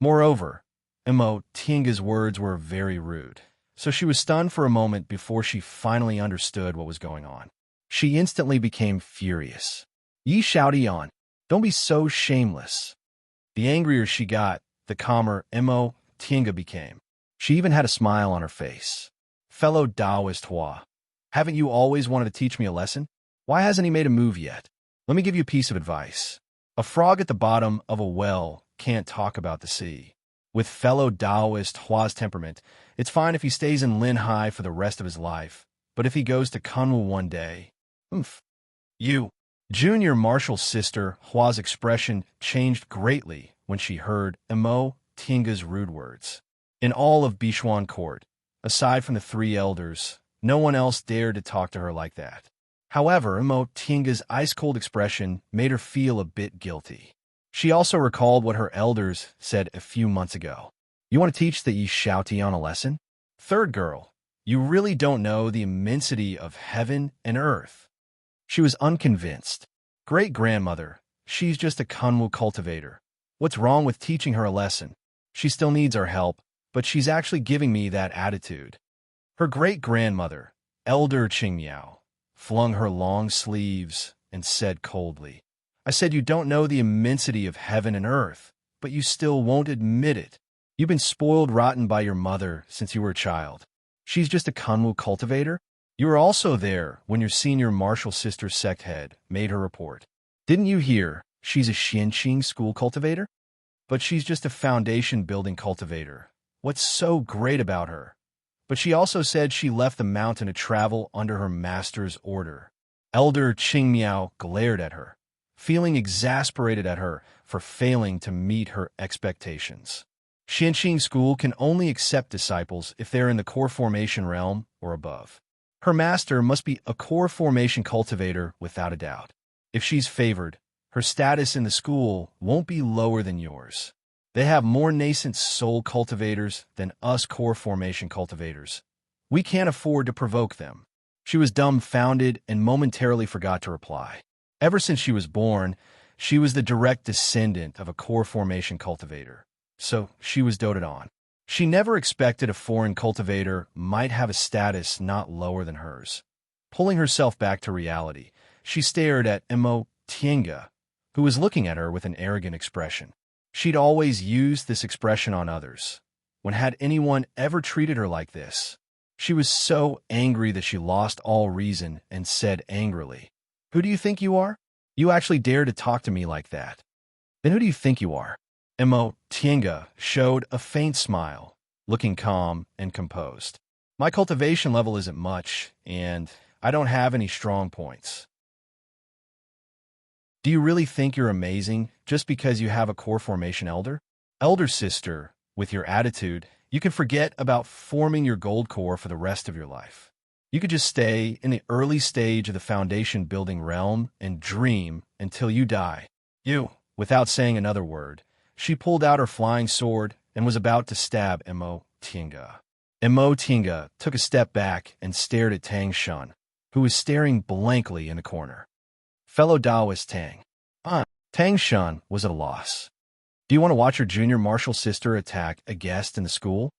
Moreover, Imo Tinga's words were very rude, so she was stunned for a moment before she finally understood what was going on. She instantly became furious. Yi Xiaodian, don't be so shameless. The angrier she got, the calmer Imo Tinga became. She even had a smile on her face. Fellow Taoist Hua, haven't you always wanted to teach me a lesson? Why hasn't he made a move yet? Let me give you a piece of advice. A frog at the bottom of a well can't talk about the sea. With fellow Taoist Hua's temperament, it's fine if he stays in Linhai for the rest of his life, but if he goes to Kunwu one day, oomph. You. Junior Marshall's sister Hua's expression changed greatly when she heard Imo Tinga's rude words. In all of Bishuan court, aside from the three elders, no one else dared to talk to her like that. However, Imo Tinga's ice-cold expression made her feel a bit guilty. She also recalled what her elders said a few months ago. You want to teach the Yi Xiaotian a lesson? Third girl, you really don't know the immensity of heaven and earth. She was unconvinced. Great-grandmother, she's just a Kunwu cultivator. What's wrong with teaching her a lesson? She still needs our help, but she's actually giving me that attitude. Her great-grandmother, Elder Qingmiao, flung her long sleeves and said coldly, I said you don't know the immensity of heaven and earth, but you still won't admit it. You've been spoiled rotten by your mother since you were a child. She's just a Kunwu cultivator? You were also there when your senior martial sister sect head made her report. Didn't you hear she's a Xianqing school cultivator? But she's just a foundation building cultivator. What's so great about her? But she also said she left the mountain to travel under her master's order. Elder Qingmiao glared at her, feeling exasperated at her for failing to meet her expectations. Xianqing school can only accept disciples if they're in the core formation realm or above. Her master must be a core formation cultivator without a doubt. If she's favored, her status in the school won't be lower than yours. They have more nascent soul cultivators than us core formation cultivators. We can't afford to provoke them. She was dumbfounded and momentarily forgot to reply. Ever since she was born, she was the direct descendant of a core formation cultivator, so she was doted on. She never expected a foreign cultivator might have a status not lower than hers. Pulling herself back to reality, she stared at Imo Tinga, who was looking at her with an arrogant expression. She'd always used this expression on others. When had anyone ever treated her like this? She was so angry that she lost all reason and said angrily, Who do you think you are? You actually dare to talk to me like that. Then who do you think you are? Imo Tinga showed a faint smile, looking calm and composed. My cultivation level isn't much, and I don't have any strong points. Do you really think you're amazing just because you have a core formation elder? Elder sister, with your attitude, you can forget about forming your gold core for the rest of your life. You could just stay in the early stage of the foundation building realm and dream until you die. You, without saying another word, she pulled out her flying sword and was about to stab Imo Tinga. Imo Tinga took a step back and stared at Tang Shun, who was staring blankly in the corner. Fellow Taoist Tang. Tang Shun was at a loss. Do you want to watch your junior martial sister attack a guest in the school?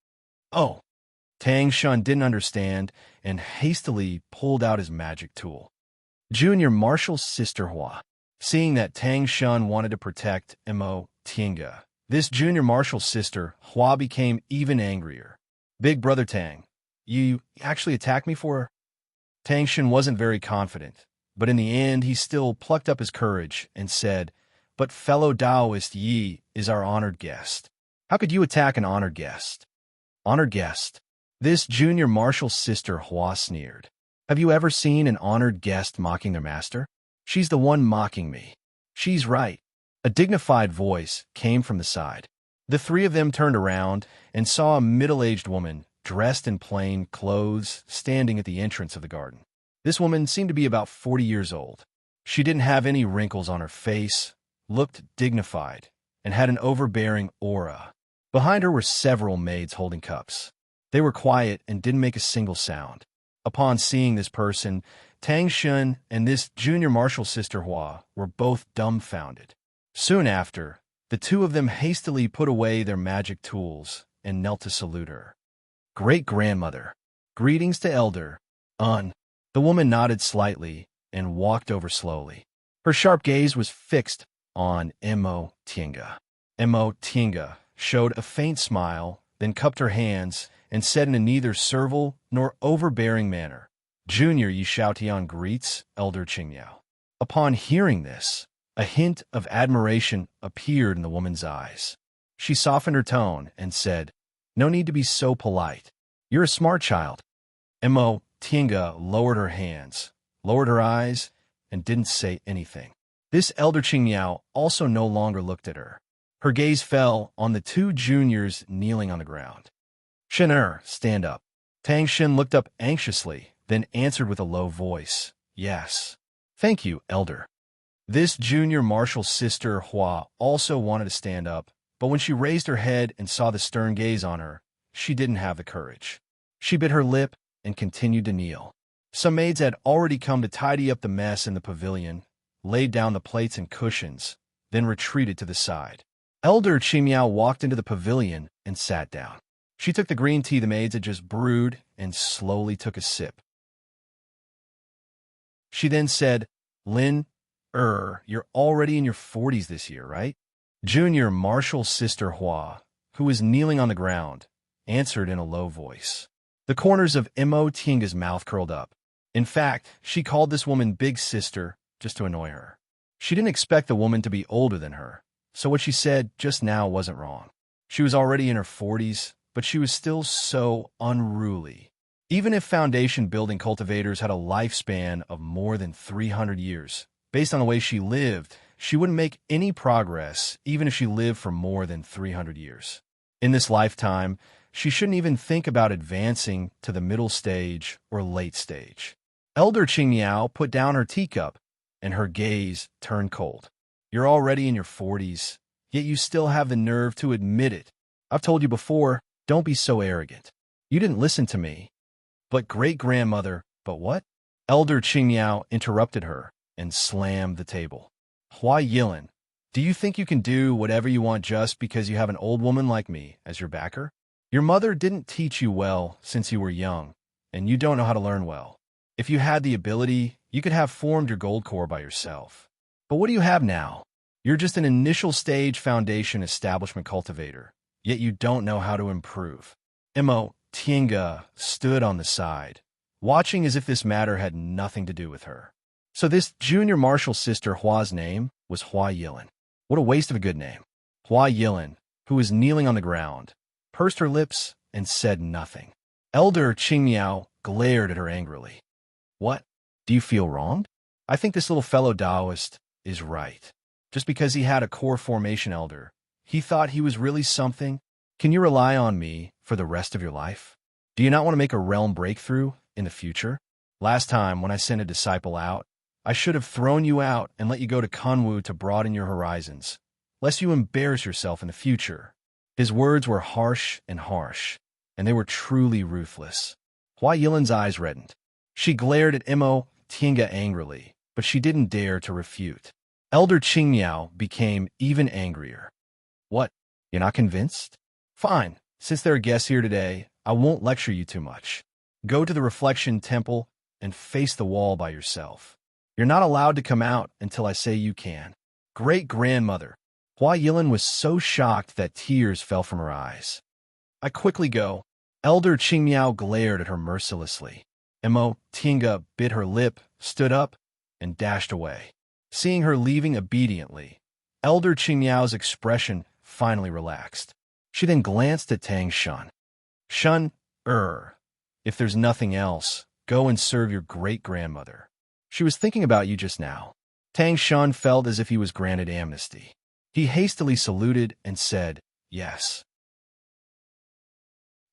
Oh. Tang Shun didn't understand and hastily pulled out his magic tool. Junior martial sister Hua. Seeing that Tang Shun wanted to protect Imo Tinga, this junior martial sister Hua became even angrier. Big brother Tang, you actually attacked me for her? Tang Shun wasn't very confident, but in the end he still plucked up his courage and said, But fellow Taoist Yi is our honored guest. How could you attack an honored guest? Honored guest? This junior martial sister Hua sneered. Have you ever seen an honored guest mocking their master? She's the one mocking me. She's right. A dignified voice came from the side. The three of them turned around and saw a middle-aged woman dressed in plain clothes standing at the entrance of the garden. This woman seemed to be about 40 years old. She didn't have any wrinkles on her face, looked dignified, and had an overbearing aura. Behind her were several maids holding cups. They were quiet and didn't make a single sound. Upon seeing this person, Tang Shun and this junior martial sister Hua were both dumbfounded. Soon after, the two of them hastily put away their magic tools and knelt to salute her. Great-grandmother, greetings to Elder. The woman nodded slightly and walked over slowly. Her sharp gaze was fixed on Imo Tinga. Imo Tinga showed a faint smile, then cupped her hands and said in a neither servile nor overbearing manner, Junior Yi Xiaotian greets Elder Qingmiao. Upon hearing this, A hint of admiration appeared in the woman's eyes. She softened her tone and said, "No need to be so polite. You're a smart child." Mo Tinga lowered her hands, lowered her eyes, and didn't say anything. This elder Qingmiao also no longer looked at her. Her gaze fell on the two juniors kneeling on the ground. "Shen stand up." Tang Shen looked up anxiously, then answered with a low voice, "Yes." "Thank you, elder." This junior marshal's sister, Hua, also wanted to stand up, but when she raised her head and saw the stern gaze on her, she didn't have the courage. She bit her lip and continued to kneel. Some maids had already come to tidy up the mess in the pavilion, laid down the plates and cushions, then retreated to the side. Elder Qimiao walked into the pavilion and sat down. She took the green tea the maids had just brewed and slowly took a sip. She then said, "Lin, you're already in your 40s this year, right?" Junior Marshal's sister Hua, who was kneeling on the ground, answered in a low voice. The corners of Mo Tinga's mouth curled up. In fact, she called this woman Big Sister just to annoy her. She didn't expect the woman to be older than her, so what she said just now wasn't wrong. She was already in her 40s, but she was still so unruly. Even if foundation building cultivators had a lifespan of more than 300 years, based on the way she lived, she wouldn't make any progress even if she lived for more than 300 years. In this lifetime, she shouldn't even think about advancing to the middle stage or late stage. Elder Qingmiao put down her teacup, and her gaze turned cold. "You're already in your 40s, yet you still have the nerve to admit it. I've told you before, don't be so arrogant. You didn't listen to me." "But great-grandmother, but what?" Elder Qingmiao interrupted her and slammed the table. "Hua Yilin, do you think you can do whatever you want just because you have an old woman like me as your backer? Your mother didn't teach you well since you were young, and you don't know how to learn well. If you had the ability, you could have formed your gold core by yourself. But what do you have now? You're just an initial stage foundation establishment cultivator, yet you don't know how to improve." Mo Tinga stood on the side, watching as if this matter had nothing to do with her. So this junior marshal sister Hua's name was Hua Yilin. What a waste of a good name. Hua Yilin, who was kneeling on the ground, pursed her lips and said nothing. Elder Qingmiao glared at her angrily. "What? Do you feel wronged? I think this little fellow Taoist is right. Just because he had a core formation elder, he thought he was really something. Can you rely on me for the rest of your life? Do you not want to make a realm breakthrough in the future? Last time, when I sent a disciple out, I should have thrown you out and let you go to Kunwu to broaden your horizons, lest you embarrass yourself in the future." His words were harsh, and they were truly ruthless. Hua Yilin's eyes reddened. She glared at Mo Tinga angrily, but she didn't dare to refute. Elder Qingmiao became even angrier. "What? You're not convinced? Fine. Since there are guests here today, I won't lecture you too much. Go to the Reflection Temple and face the wall by yourself. You're not allowed to come out until I say you can." Great-grandmother. Hua Yilin was so shocked that tears fell from her eyes. "I quickly go." Elder Qingmiao glared at her mercilessly. Mo Tinga bit her lip, stood up, and dashed away. Seeing her leaving obediently, Elder Qingmiao's expression finally relaxed. She then glanced at Tang Shen. "Shun, if there's nothing else, go and serve your great-grandmother. She was thinking about you just now." Tang Shen felt as if he was granted amnesty. He hastily saluted and said, "Yes."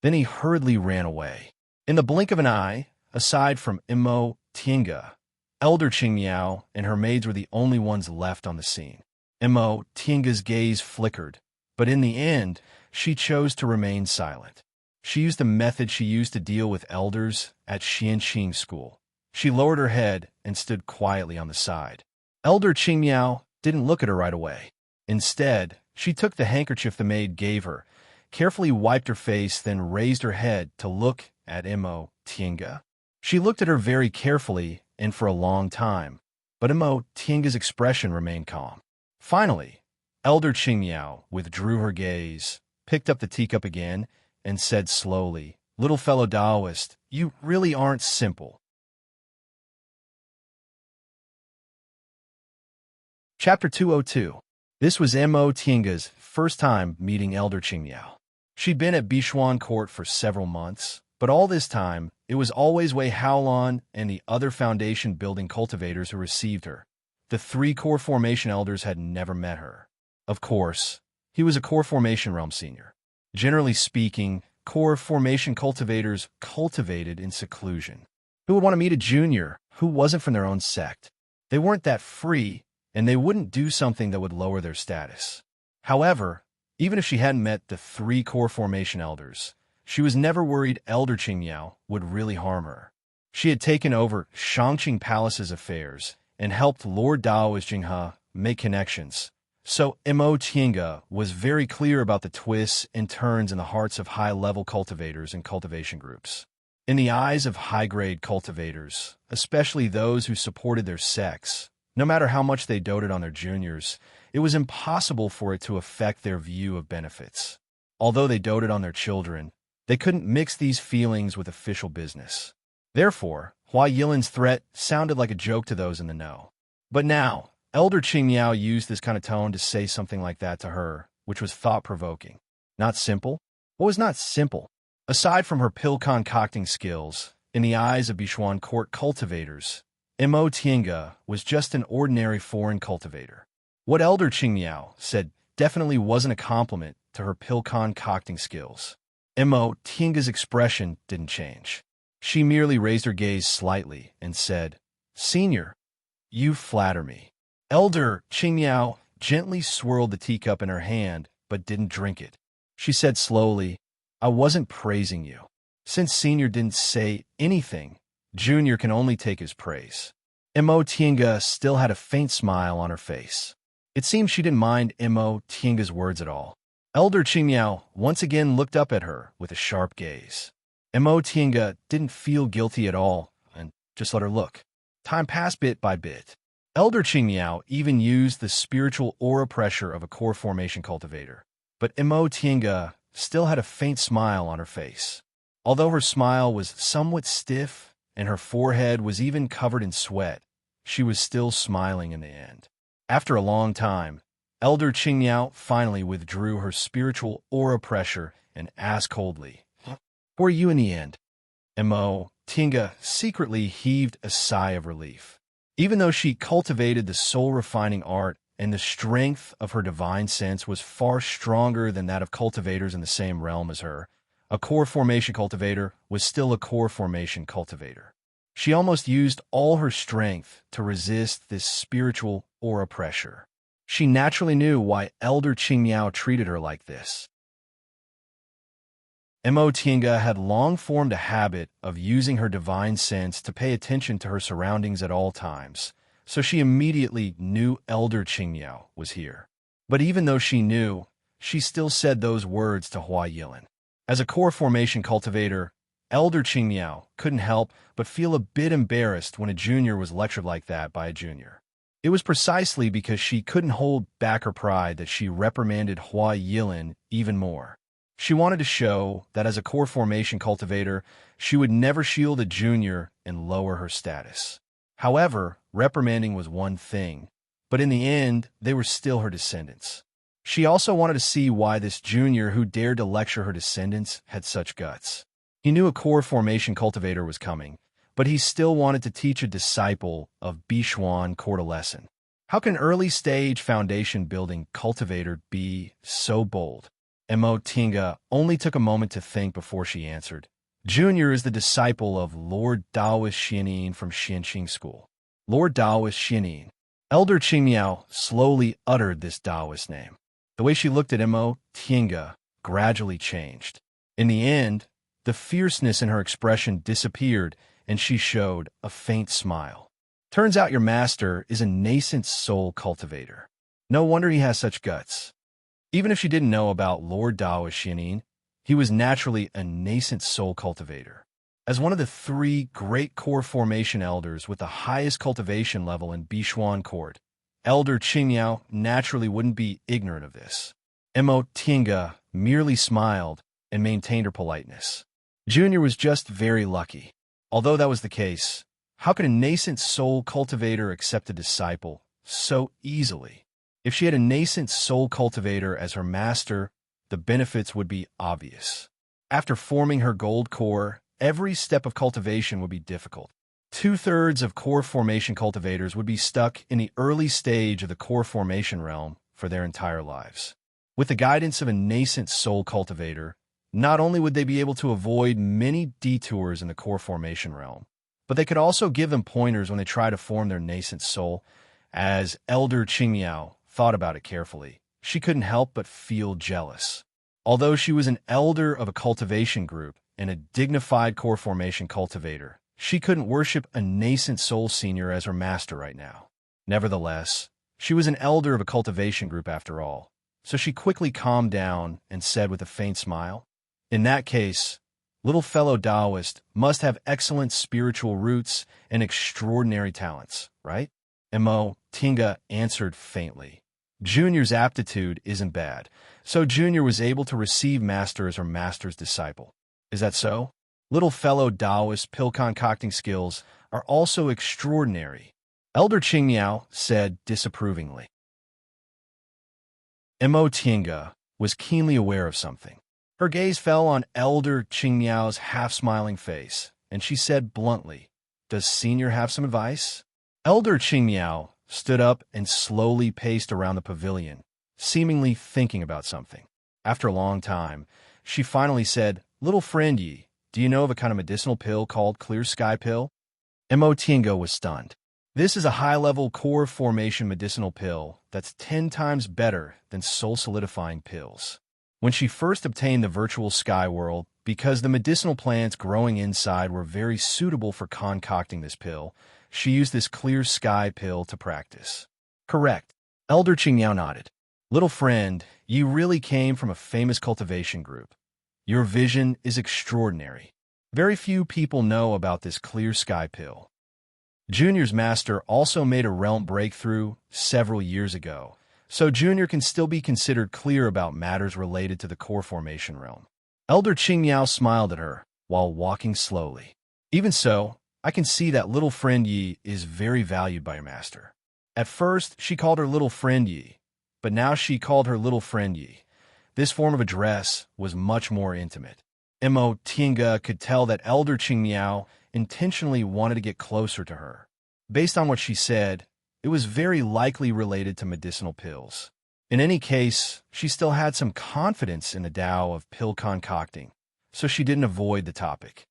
Then he hurriedly ran away. In the blink of an eye, aside from Mo Tinga, Elder Qingmiao and her maids were the only ones left on the scene. Mo Tinga's gaze flickered, but in the end, she chose to remain silent. She used the method she used to deal with elders at Xianqing School. She lowered her head and stood quietly on the side. Elder Qingmiao didn't look at her right away. Instead, she took the handkerchief the maid gave her, carefully wiped her face, then raised her head to look at Mo Tinga. She looked at her very carefully and for a long time, but Mo Tinga's expression remained calm. Finally, Elder Qingmiao withdrew her gaze, picked up the teacup again, and said slowly, "Little fellow Taoist, you really aren't simple." Chapter 202. This was Mo Tienga's first time meeting Elder Qingmiao. She'd been at Bichuan Court for several months, but all this time, it was always Wei Haolan and the other foundation-building cultivators who received her. The three core formation elders had never met her. Of course, he was a core formation realm senior. Generally speaking, core formation cultivators cultivated in seclusion. Who would want to meet a junior who wasn't from their own sect? They weren't that free, and they wouldn't do something that would lower their status. However, even if she hadn't met the three core formation elders, she was never worried Elder Qingmiao would really harm her. She had taken over Shangqing Palace's affairs and helped Lord Daoist Jinghe make connections. So Mo Tienga was very clear about the twists and turns in the hearts of high-level cultivators and cultivation groups. In the eyes of high-grade cultivators, especially those who supported their sects, no matter how much they doted on their juniors, it was impossible for it to affect their view of benefits. Although they doted on their children, they couldn't mix these feelings with official business. Therefore, Hua Yilin's threat sounded like a joke to those in the know. But now, Elder Qingmiao used this kind of tone to say something like that to her, which was thought-provoking. Not simple? What was not simple? Aside from her pill concocting skills, in the eyes of Bichuan Court cultivators, Mo Tienga was just an ordinary foreign cultivator. What Elder Qingmiao said definitely wasn't a compliment to her pill concocting skills. Mo Tienga's expression didn't change. She merely raised her gaze slightly and said, "Senior, you flatter me." Elder Qingmiao gently swirled the teacup in her hand, but didn't drink it. She said slowly, "I wasn't praising you. Since Senior didn't say anything, Junior can only take his praise." Mo Tienga still had a faint smile on her face. It seemed she didn't mind Mo Tienga's words at all. Elder Qingmiao once again looked up at her with a sharp gaze. Mo Tienga didn't feel guilty at all and just let her look. Time passed bit by bit. Elder Qingmiao even used the spiritual aura pressure of a core formation cultivator, but Mo Tienga still had a faint smile on her face. Although her smile was somewhat stiff and her forehead was even covered in sweat, she was still smiling in the end. After a long time, Elder Qingmiao finally withdrew her spiritual aura pressure and asked coldly, "Who are you in the end?" Mo Tienga secretly heaved a sigh of relief. Even though she cultivated the soul-refining art and the strength of her divine sense was far stronger than that of cultivators in the same realm as her, a core formation cultivator was still a core formation cultivator. She almost used all her strength to resist this spiritual aura pressure. She naturally knew why Elder Qingmiao treated her like this. Mo Tienga had long formed a habit of using her divine sense to pay attention to her surroundings at all times, so she immediately knew Elder Qingmiao was here. But even though she knew, she still said those words to Hua Yilin. As a core formation cultivator, Elder Qingmiao couldn't help but feel a bit embarrassed when a junior was lectured like that by a junior. It was precisely because she couldn't hold back her pride that she reprimanded Hua Yilin even more. She wanted to show that as a core formation cultivator, she would never shield a junior and lower her status. However, reprimanding was one thing, but in the end, they were still her descendants. She also wanted to see why this junior who dared to lecture her descendants had such guts. He knew a core formation cultivator was coming, but he still wanted to teach a disciple of Bichuan Court a lesson. How can early-stage foundation-building cultivator be so bold? Mo Tienga only took a moment to think before she answered. Junior is the disciple of Lord Daoist Xianin from Xianqing School. Lord Daoist Xianin. Elder Qingmiao slowly uttered this Daoist name. The way she looked at Mo Tienga gradually changed. In the end, the fierceness in her expression disappeared, and she showed a faint smile. Turns out your master is a nascent soul cultivator. No wonder he has such guts. Even if she didn't know about Lord Daoist Xianin, he was naturally a nascent soul cultivator. As one of the three great core formation elders with the highest cultivation level in Bichuan Court, Elder Qingmiao naturally wouldn't be ignorant of this. Mo Tienga merely smiled and maintained her politeness. Junior was just very lucky. Although that was the case, how could a nascent soul cultivator accept a disciple so easily. If she had a nascent soul cultivator as her master, the benefits would be obvious. After forming her gold core, every step of cultivation would be difficult. Two-thirds of core formation cultivators would be stuck in the early stage of the core formation realm for their entire lives. With the guidance of a nascent soul cultivator, not only would they be able to avoid many detours in the core formation realm, but they could also give them pointers when they try to form their nascent soul. As Elder Qingmiao thought about it carefully, she couldn't help but feel jealous. Although she was an elder of a cultivation group and a dignified core formation cultivator, she couldn't worship a nascent soul senior as her master right now. Nevertheless, she was an elder of a cultivation group after all, so she quickly calmed down and said with a faint smile, "In that case, little fellow Taoist must have excellent spiritual roots and extraordinary talents, right?" Mo Tinga answered faintly. Junior's aptitude isn't bad, so Junior was able to receive Master as her master's disciple. Is that so? Little fellow Taoist pill concocting skills are also extraordinary, Elder Qingmiao said disapprovingly. Mo Tinga was keenly aware of something. Her gaze fell on Elder Qingmiao's half-smiling face, and she said bluntly, "Does Senior have some advice?" Elder Qingmiao stood up and slowly paced around the pavilion, seemingly thinking about something. After a long time, she finally said, "Little friend Yi, do you know of a kind of medicinal pill called Clear Sky Pill?" Mo Tinga was stunned. This is a high-level core formation medicinal pill that's 10 times better than soul-solidifying pills. When she first obtained the virtual sky world, because the medicinal plants growing inside were very suitable for concocting this pill, she used this Clear Sky Pill to practice. Correct. Elder Qingmiao nodded. Little friend, you really came from a famous cultivation group. Your vision is extraordinary. Very few people know about this Clear Sky Pill. Junior's master also made a realm breakthrough several years ago, so Junior can still be considered clear about matters related to the core formation realm. Elder Qingmiao smiled at her while walking slowly. Even so, I can see that little friend Yi is very valued by your master. At first, she called her little friend Yi, but now she called her little friend Yi. This form of address was much more intimate. Mo Tinga could tell that Elder Qingmiao intentionally wanted to get closer to her. Based on what she said, it was very likely related to medicinal pills. In any case, she still had some confidence in the Tao of pill concocting, so she didn't avoid the topic.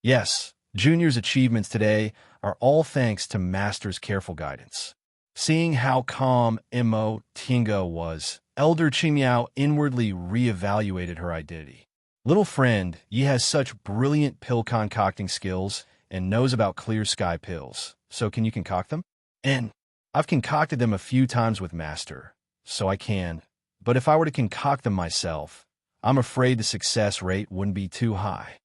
Yes, Junior's achievements today are all thanks to Master's careful guidance. Seeing how calm Mo Tinga was, Elder Qingmiao inwardly reevaluated her identity. Little friend, Yi has such brilliant pill concocting skills and knows about Clear Sky pills, so can you concoct them? And I've concocted them a few times with Master, so I can, but if I were to concoct them myself, I'm afraid the success rate wouldn't be too high.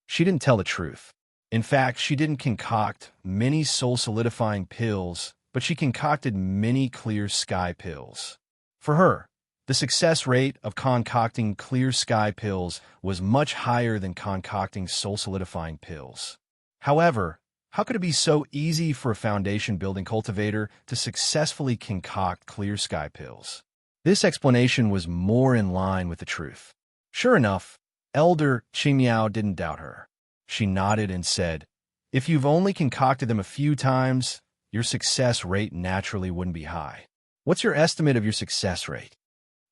She didn't tell the truth. In fact, she didn't concoct many soul-solidifying pills, but she concocted many Clear Sky pills. For her, the success rate of concocting Clear Sky pills was much higher than concocting soul-solidifying pills. However, how could it be so easy for a foundation-building cultivator to successfully concoct Clear Sky pills? This explanation was more in line with the truth. Sure enough, Elder Qingmiao didn't doubt her. She nodded and said, "If you've only concocted them a few times, your success rate naturally wouldn't be high. What's your estimate of your success rate?"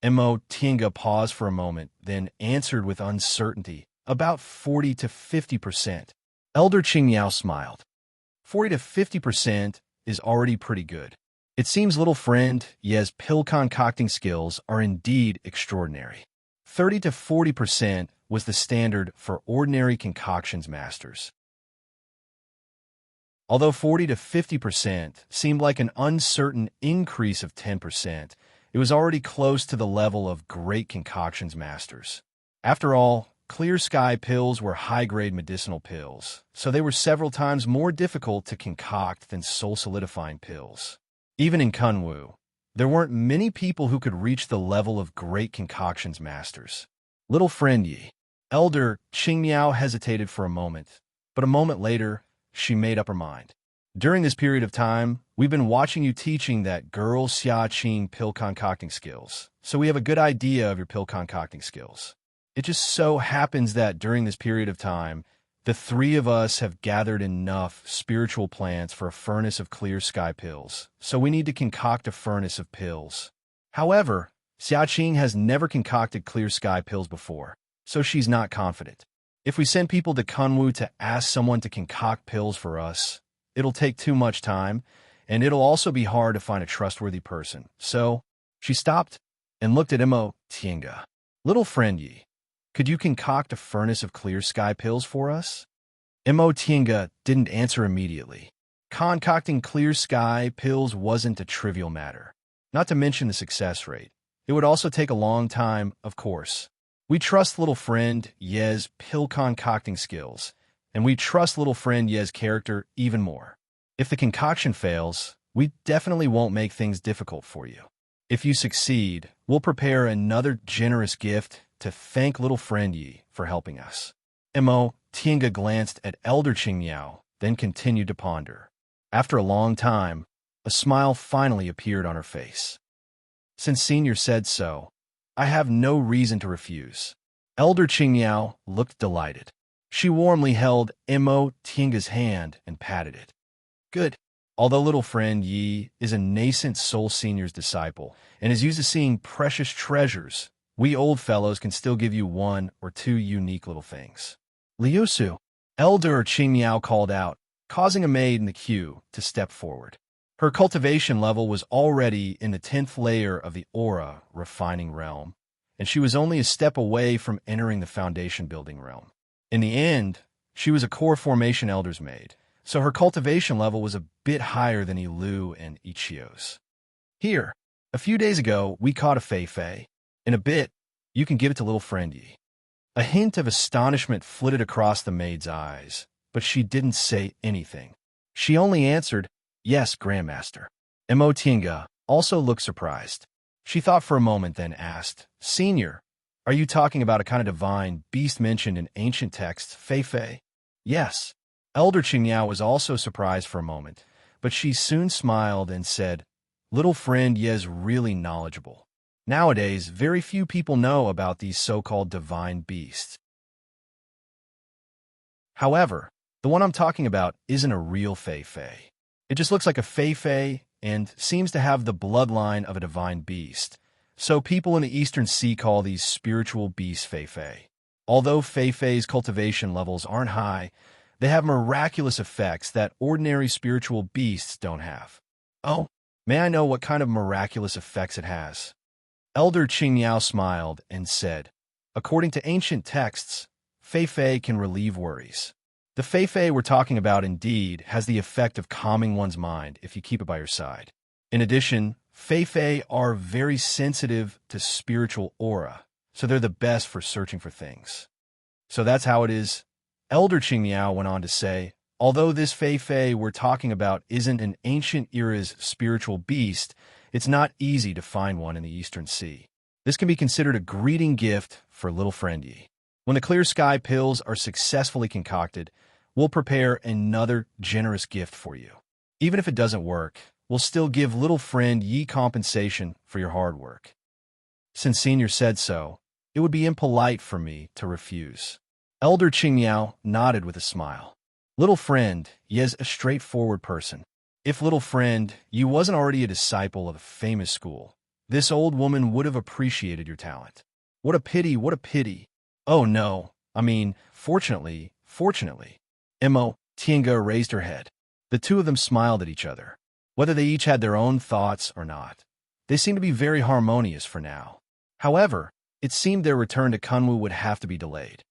Mo Tinga paused for a moment, then answered with uncertainty, "About 40 to 50%. Elder Qingmiao smiled. 40 to 50% is already pretty good. It seems little friend Ye's pill concocting skills are indeed extraordinary. 30 to 40% was the standard for ordinary concoctions masters. Although 40 to 50% seemed like an uncertain increase of 10%, it was already close to the level of great concoctions masters. After all, Clear Sky pills were high-grade medicinal pills, so they were several times more difficult to concoct than soul-solidifying pills. Even in Kunwu, there weren't many people who could reach the level of great concoctions masters. Little friend Yi. Elder Qingmiao hesitated for a moment, but a moment later, she made up her mind. During this period of time, we've been watching you teaching that girl Xia pill concocting skills, so we have a good idea of your pill concocting skills. It just so happens that during this period of time, the three of us have gathered enough spiritual plants for a furnace of clear sky pills, so we need to concoct a furnace of pills. However, Xiaoqing has never concocted clear sky pills before, so she's not confident. If we send people to Kunwu to ask someone to concoct pills for us, it'll take too much time, and it'll also be hard to find a trustworthy person. So, she stopped and looked at Imo Tienga. Little friend Yi, could you concoct a furnace of clear sky pills for us? Imo Tienga didn't answer immediately. Concocting clear sky pills wasn't a trivial matter, not to mention the success rate. It would also take a long time, of course. We trust little friend Ye's pill concocting skills, and we trust little friend Ye's character even more. If the concoction fails, we definitely won't make things difficult for you. If you succeed, we'll prepare another generous gift to thank little friend Yi for helping us. Mo Tienga glanced at Elder Qingmiao, then continued to ponder. After a long time, a smile finally appeared on her face. Since Senior said so, I have no reason to refuse. Elder Qingmiao looked delighted. She warmly held Mo Tienga's hand and patted it. Good. Although little friend Yi is a nascent Soul Senior's disciple and is used to seeing precious treasures, we old fellows can still give you one or two unique little things. Liusu, Elder Qingmiao called out, causing a maid in the queue to step forward. Her cultivation level was already in the 10th layer of the aura refining realm, and she was only a step away from entering the foundation building realm. In the end, she was a core formation elder's maid, so her cultivation level was a bit higher than Ilu and Ichio's. Here, a few days ago, we caught a Fei. In a bit, you can give it to little friend Yi. A hint of astonishment flitted across the maid's eyes, but she didn't say anything. She only answered, Yes, Grandmaster. Mo Tienga also looked surprised. She thought for a moment, then asked, Senior, are you talking about a kind of divine beast mentioned in ancient texts, Fei? Yes. Elder Qingmiao was also surprised for a moment, but she soon smiled and said, Little friend Ye's really knowledgeable. Nowadays, very few people know about these so-called divine beasts. However, the one I'm talking about isn't a real Fei. It just looks like a Fei and seems to have the bloodline of a divine beast. So people in the Eastern Sea call these spiritual beasts Fei. Although Fei's cultivation levels aren't high, they have miraculous effects that ordinary spiritual beasts don't have. Oh, may I know what kind of miraculous effects it has? Elder Qingmiao smiled and said, According to ancient texts, Fei can relieve worries. The Fei we're talking about indeed has the effect of calming one's mind if you keep it by your side. In addition, Fei are very sensitive to spiritual aura, so they're the best for searching for things. So that's how it is. Elder Qingmiao went on to say, although this Fei we're talking about isn't an ancient era's spiritual beast, it's not easy to find one in the Eastern Sea. This can be considered a greeting gift for little friend Yi. When the clear sky pills are successfully concocted, we'll prepare another generous gift for you. Even if it doesn't work, we'll still give little friend Yi compensation for your hard work. Since Senior said so, it would be impolite for me to refuse. Elder Qingmiao nodded with a smile. Little friend Yi's a straightforward person. If little friend Yi wasn't already a disciple of a famous school, this old woman would have appreciated your talent. What a pity, what a pity. Oh no, fortunately. Mo Tienga raised her head. The two of them smiled at each other. Whether they each had their own thoughts or not, they seemed to be very harmonious for now. However, it seemed their return to Kunwu would have to be delayed.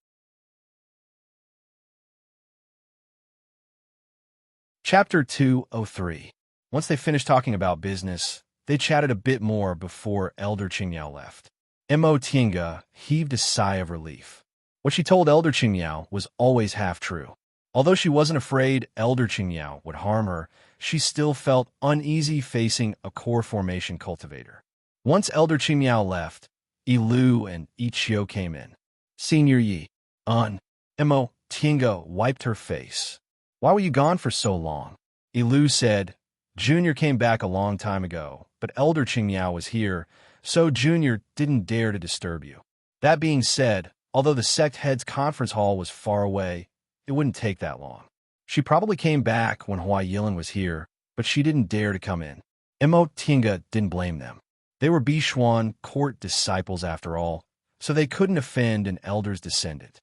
Chapter 203. Once they finished talking about business, they chatted a bit more before Elder Qingmiao left. Mo Tienga heaved a sigh of relief. What she told Elder Qingmiao was always half true. Although she wasn't afraid Elder Qingmiao would harm her, she still felt uneasy facing a core formation cultivator. Once Elder Qingmiao left, Ilu and Ichio came in. Senior Yi. Mo Tienga wiped her face. Why were you gone for so long? Ilu said, Junior came back a long time ago, but Elder Qingmiao was here, so Junior didn't dare to disturb you. That being said, although the sect head's conference hall was far away, it wouldn't take that long. She probably came back when Hua Yilin was here, but she didn't dare to come in. Mo Tinga didn't blame them. They were Bishuan court disciples after all, so they couldn't offend an elder's descendant.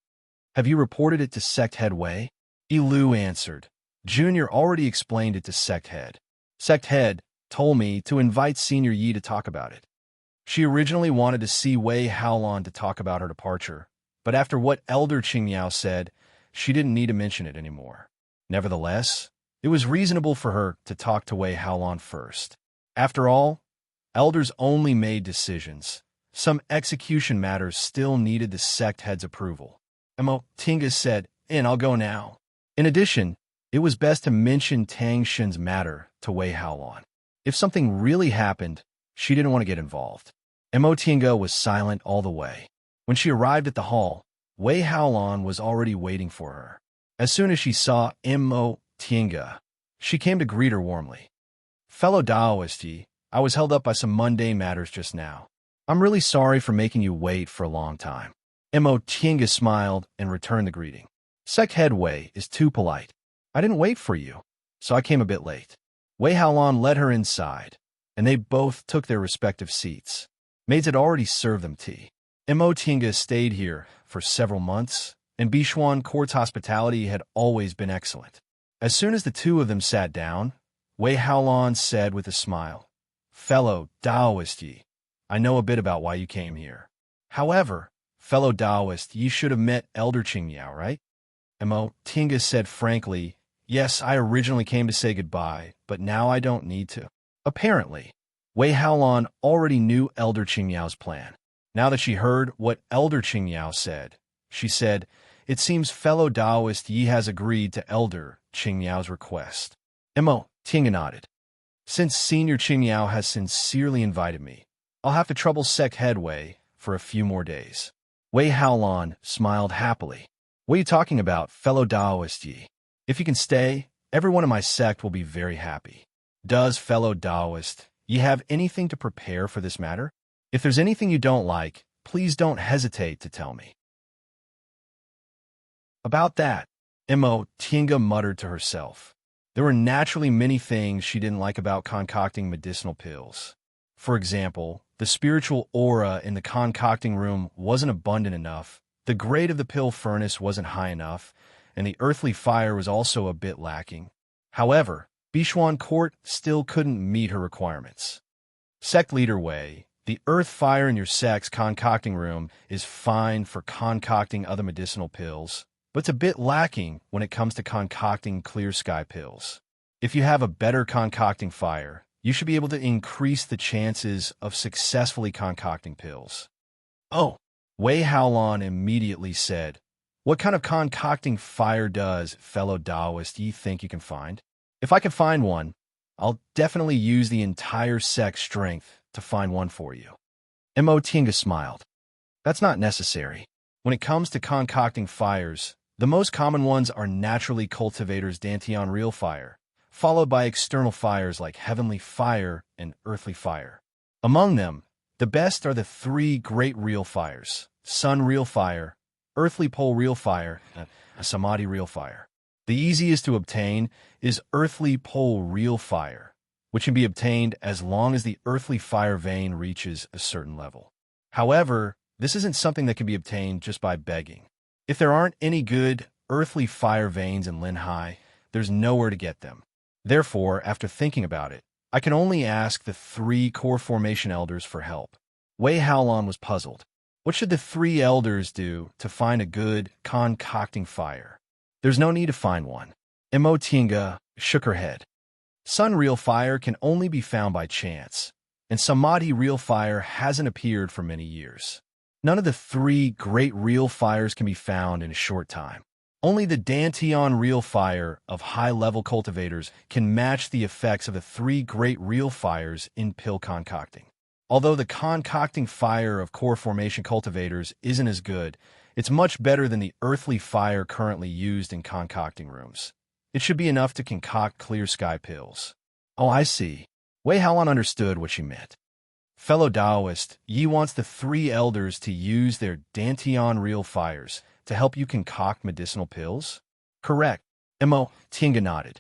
Have you reported it to sect head Wei? Ilu answered. Junior already explained it to sect head. Sect head told me to invite Senior Yi to talk about it. She originally wanted to see Wei Haolon to talk about her departure, but after what Elder Qingmiao said, she didn't need to mention it anymore. Nevertheless, it was reasonable for her to talk to Wei Haolon first. After all, elders only made decisions. Some execution matters still needed the sect head's approval. Mo Tinga said, I'll go now. In addition, it was best to mention Tang Shen's matter to Wei Haolon. If something really happened, she didn't want to get involved. Mo Tinga was silent all the way. When she arrived at the hall, Wei Haolon was already waiting for her. As soon as she saw Mo Tinga, she came to greet her warmly. Fellow Taoist Yi, I was held up by some mundane matters just now. I'm really sorry for making you wait for a long time. Mo Tinga smiled and returned the greeting. Sect head Wei is too polite. I didn't wait for you, so I came a bit late. Wei Haolon led her inside, and they both took their respective seats. Maids had already served them tea. Mo Tinga stayed here for several months, and Bishuan court's hospitality had always been excellent. As soon as the two of them sat down, Wei Haolon said with a smile, Fellow Taoist Yi, I know a bit about why you came here. However, fellow Taoist, you should have met Elder Qingmiao, right? Mo Tinga said frankly, Yes, I originally came to say goodbye, but now I don't need to. Apparently, Wei Haolon already knew Elder Qingmiao's plan. Now that she heard what Elder Qingmiao said, she said, It seems fellow Taoist Yi has agreed to Elder Qingmiao's request. Mo Tinga nodded. Since Senior Qingmiao has sincerely invited me, I'll have to trouble sect head Wei for a few more days. Wei Haolon smiled happily. What are you talking about, fellow Taoist Yi? If you can stay, everyone in my sect will be very happy. Does fellow Taoist Yi have anything to prepare for this matter? If there's anything you don't like, please don't hesitate to tell me. About that, Mo Tinga muttered to herself. There were naturally many things she didn't like about concocting medicinal pills. For example, the spiritual aura in the concocting room wasn't abundant enough, the grade of the pill furnace wasn't high enough, and the earthly fire was also a bit lacking. However, Bishuan Court still couldn't meet her requirements. Sect Leader Wei, the earth fire in your sect's concocting room is fine for concocting other medicinal pills, but it's a bit lacking when it comes to concocting clear sky pills. If you have a better concocting fire, you should be able to increase the chances of successfully concocting pills. Oh, Wei Haolon immediately said, What kind of concocting fire does, fellow Taoist, you think you can find? If I can find one, I'll definitely use the entire sect's strength to find one for you. Mo Tinga smiled. That's not necessary. When it comes to concocting fires, the most common ones are naturally cultivators Dantian real fire, followed by external fires like heavenly fire and earthly fire. Among them, the best are the three great real fires, sun real fire, earthly pole real fire, and samadhi real fire. The easiest to obtain is earthly pole real fire, which can be obtained as long as the earthly fire vein reaches a certain level. However, this isn't something that can be obtained just by begging. If there aren't any good earthly fire veins in Linhai, there's nowhere to get them. Therefore, after thinking about it, I can only ask the three core formation elders for help. Wei Haolon was puzzled. What should the three elders do to find a good concocting fire? There's no need to find one. Mo Tinga shook her head. Sun real fire can only be found by chance, and Samadhi real fire hasn't appeared for many years. None of the three great real fires can be found in a short time. Only the Dantian real fire of high-level cultivators can match the effects of the three great real fires in pill concocting. Although the concocting fire of core formation cultivators isn't as good, it's much better than the earthly fire currently used in concocting rooms. It should be enough to concoct clear sky pills. Oh, I see. Wei Haolan understood what she meant. Fellow Taoist, Yi wants the three elders to use their Dantian real fires to help you concoct medicinal pills? Correct. Mo Tinga nodded.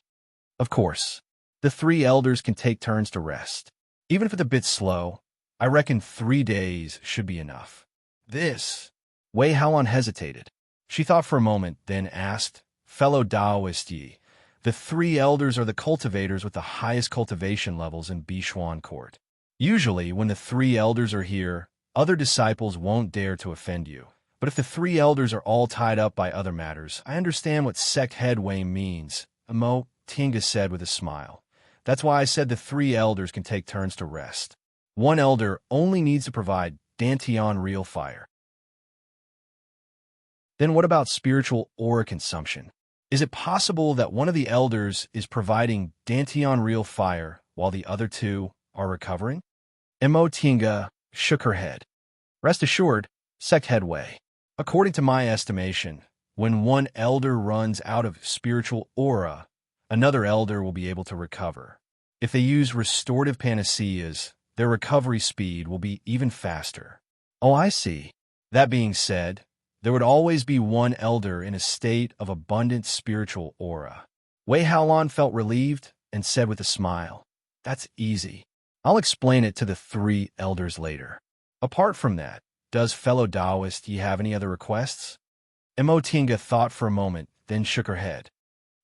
Of course. The three elders can take turns to rest. Even if it's a bit slow, I reckon 3 days should be enough. This. Wei Haolan hesitated. She thought for a moment, then asked, Fellow Taoist Yi, the three elders are the cultivators with the highest cultivation levels in Bishuan Court. Usually, when the three elders are here, other disciples won't dare to offend you. But if the three elders are all tied up by other matters, I understand what sect headway means, Mo Tinga said with a smile. That's why I said the three elders can take turns to rest. One elder only needs to provide Dantian real fire. Then what about spiritual aura consumption? Is it possible that one of the elders is providing Dantian real fire while the other two are recovering? Mo Tinga shook her head. Rest assured, sect headway. According to my estimation, when one elder runs out of spiritual aura, another elder will be able to recover. If they use restorative panaceas, their recovery speed will be even faster. Oh, I see. That being said, there would always be one elder in a state of abundant spiritual aura. Wei Haolan felt relieved and said with a smile, That's easy. I'll explain it to the three elders later. Apart from that, does fellow Taoist Yi have any other requests? Mo Tinga thought for a moment, then shook her head.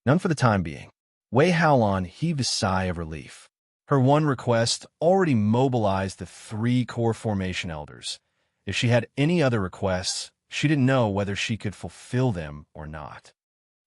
None for the time being. Wei Haolan heaved a sigh of relief. Her one request already mobilized the three core formation elders. If she had any other requests, she didn't know whether she could fulfill them or not.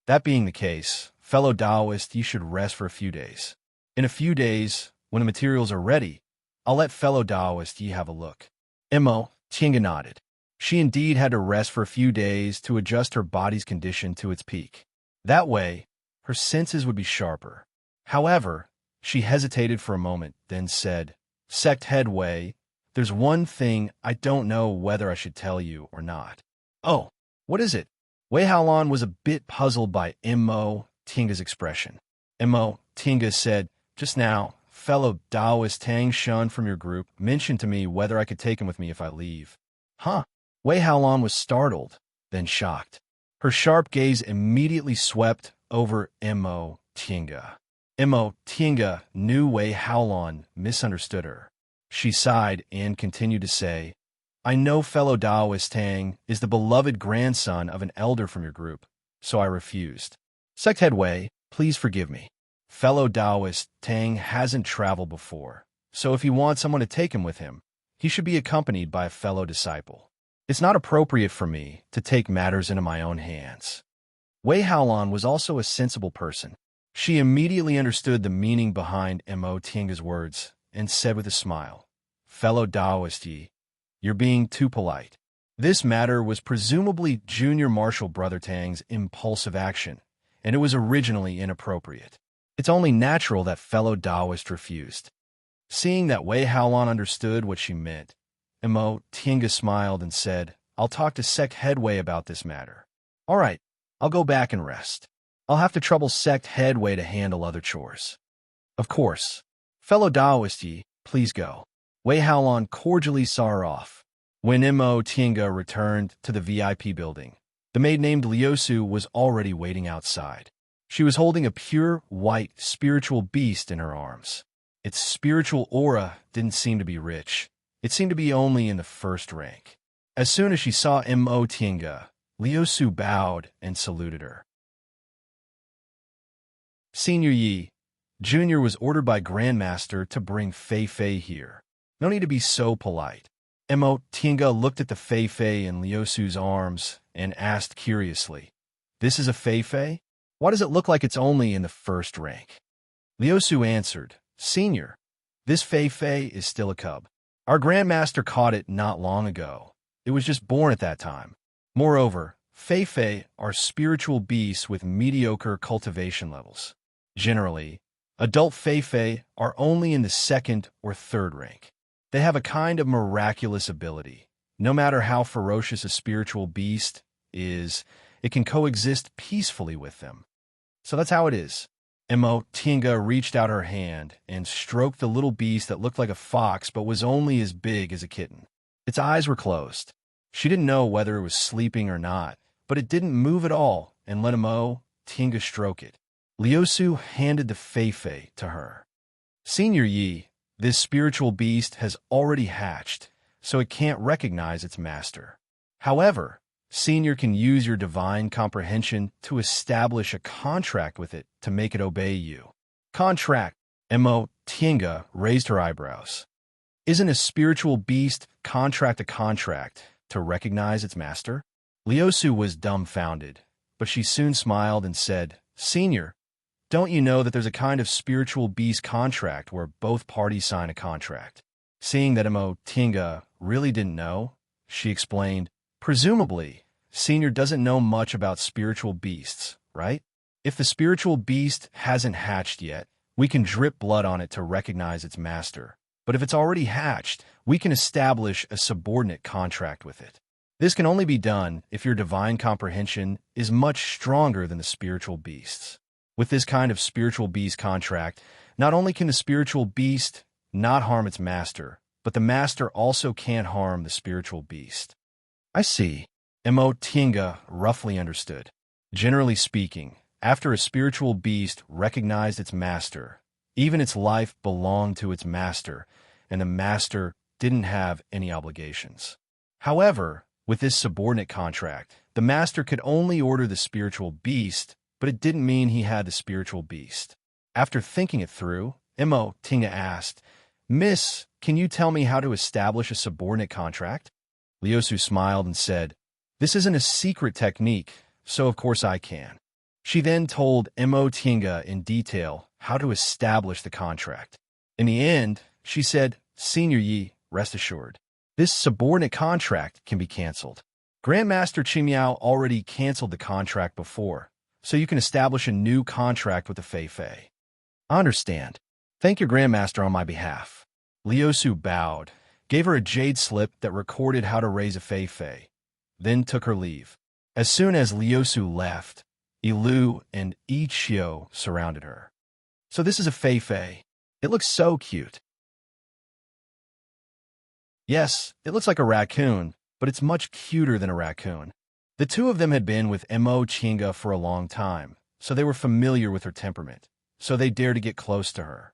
That being the case, fellow Taoist, you should rest for a few days. In a few days, when the materials are ready, I'll let fellow Taoist Yi have a look. Mo Tinga nodded. She indeed had to rest for a few days to adjust her body's condition to its peak. That way, her senses would be sharper. However, she hesitated for a moment, then said, Sect headway, there's one thing I don't know whether I should tell you or not. Oh, what is it? Wei Haolan was a bit puzzled by Mo Tinga's expression. Mo Tinga said, Just now, fellow Taoist Tang Shun from your group mentioned to me whether I could take him with me if I leave. Huh? Wei Haolan was startled, then shocked. Her sharp gaze immediately swept over Mo Tinga. Mo Tinga knew Wei Haolan misunderstood her. She sighed and continued to say, I know fellow Taoist Tang is the beloved grandson of an elder from your group, so I refused. Sect head Wei, please forgive me. Fellow Taoist Tang hasn't traveled before, so if he wants someone to take him with him, he should be accompanied by a fellow disciple. It's not appropriate for me to take matters into my own hands. Wei Haolan was also a sensible person. She immediately understood the meaning behind Mo Tinga's words and said with a smile, Fellow Taoist Yi, you're being too polite. This matter was presumably Junior Marshal Brother Tang's impulsive action, and it was originally inappropriate. It's only natural that fellow Taoist refused. Seeing that Wei Haolan understood what she meant, Mo Tinga smiled and said, I'll talk to Sect Headway about this matter. All right, I'll go back and rest. I'll have to trouble Sect Headway to handle other chores. Of course. Fellow Taoist Yi, please go. Wei Haolan cordially saw her off. When Mo Tinga returned to the VIP building, the maid named Liusu was already waiting outside. She was holding a pure, white, spiritual beast in her arms. Its spiritual aura didn't seem to be rich. It seemed to be only in the first rank. As soon as she saw Mo Tinga, Liusu bowed and saluted her. Senior Yi, Junior was ordered by Grandmaster to bring Fei Fei here. No need to be so polite. Mo Tinga looked at the Fei Fei in Liusu's arms and asked curiously, This is a Fei Fei? Why does it look like it's only in the first rank? Liusu answered, Senior, this Fei Fei is still a cub. Our Grandmaster caught it not long ago. It was just born at that time. Moreover, Fei Fei are spiritual beasts with mediocre cultivation levels. Generally, adult Fei Fei are only in the second or third rank. They have a kind of miraculous ability. No matter how ferocious a spiritual beast is, it can coexist peacefully with them. So that's how it is. Tinga reached out her hand and stroked the little beast that looked like a fox but was only as big as a kitten. Its eyes were closed. She didn't know whether it was sleeping or not, but it didn't move at all and let Tinga stroke it. Liusu handed the Fei to her. Senior Yi, this spiritual beast has already hatched, so it can't recognize its master. However, Senior can use your divine comprehension to establish a contract with it to make it obey you. Contract. Tinga raised her eyebrows. Isn't a spiritual beast contract a contract to recognize its master? Liusu was dumbfounded, but she soon smiled and said, Senior, don't you know that there's a kind of spiritual beast contract where both parties sign a contract? Seeing that Tinga really didn't know, she explained, Presumably, Senior doesn't know much about spiritual beasts, right? If the spiritual beast hasn't hatched yet, we can drip blood on it to recognize its master. But if it's already hatched, we can establish a subordinate contract with it. This can only be done if your divine comprehension is much stronger than the spiritual beast's. With this kind of spiritual beast contract, not only can the spiritual beast not harm its master, but the master also can't harm the spiritual beast. I see. Tinga roughly understood. Generally speaking, after a spiritual beast recognized its master, even its life belonged to its master, and the master didn't have any obligations. However, with this subordinate contract, the master could only order the spiritual beast, but it didn't mean he had the spiritual beast. After thinking it through, Tinga asked, Miss, can you tell me how to establish a subordinate contract? Liusu smiled and said, This isn't a secret technique, so of course I can. She then told Tinga in detail how to establish the contract. In the end, she said, Senior Yi, rest assured, this subordinate contract can be cancelled. Grandmaster Qingmiao already cancelled the contract before, so you can establish a new contract with the Fei. I understand. Thank your Grandmaster on my behalf. Liusu bowed, gave her a jade slip that recorded how to raise a Fei, then took her leave. As soon as Liusu left, Ilu and Ichio surrounded her. So this is a Fei. It looks so cute. Yes, it looks like a raccoon, but it's much cuter than a raccoon. The two of them had been with Tinga for a long time, so they were familiar with her temperament, so they dared to get close to her.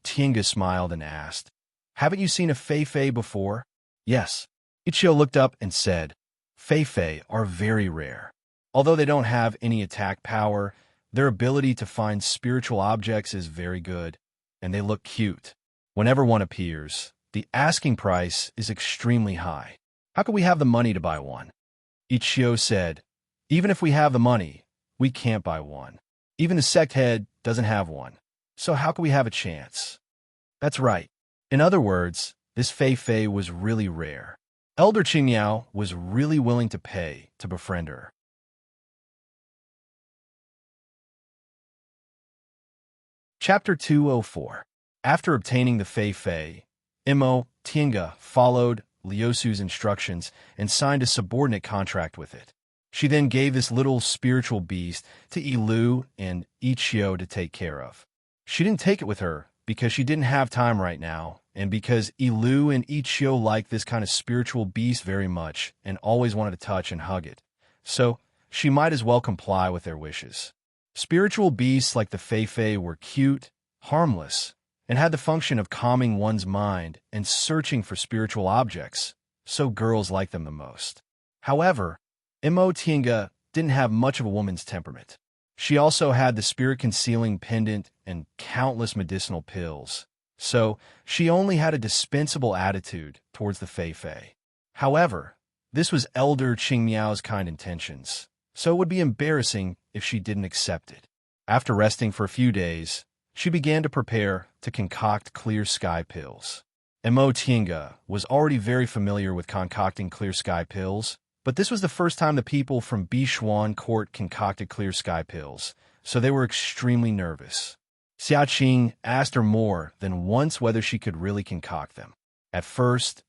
Tinga smiled and asked, Haven't you seen a Fei before? Yes. Ichio looked up and said, Fei are very rare. Although they don't have any attack power, their ability to find spiritual objects is very good, and they look cute. Whenever one appears, the asking price is extremely high. How can we have the money to buy one? Ichio said, Even if we have the money, we can't buy one. Even the sect head doesn't have one. So how can we have a chance? That's right. In other words, this Fei was really rare. Elder Qingmiao was really willing to pay to befriend her. Chapter 204. After obtaining the Fei, Tinga followed Liusu's instructions and signed a subordinate contract with it. She then gave this little spiritual beast to Ilu and Ichio to take care of. She didn't take it with her because she didn't have time right now, and because Ilu and Ichio liked this kind of spiritual beast very much and always wanted to touch and hug it. So she might as well comply with their wishes. Spiritual beasts like the Fei were cute, harmless, and had the function of calming one's mind and searching for spiritual objects, so girls liked them the most. However, Tinga didn't have much of a woman's temperament. She also had the spirit-concealing pendant and countless medicinal pills, so she only had a dispensable attitude towards the Fei. However, this was Elder Qingmiao's kind intentions, so it would be embarrassing if she didn't accept it. After resting for a few days, she began to prepare to concoct clear sky pills. Tinga was already very familiar with concocting clear sky pills, but this was the first time the people from Bishuan Court concocted clear sky pills, so they were extremely nervous. Xiaqing asked her more than once whether she could really concoct them. At first,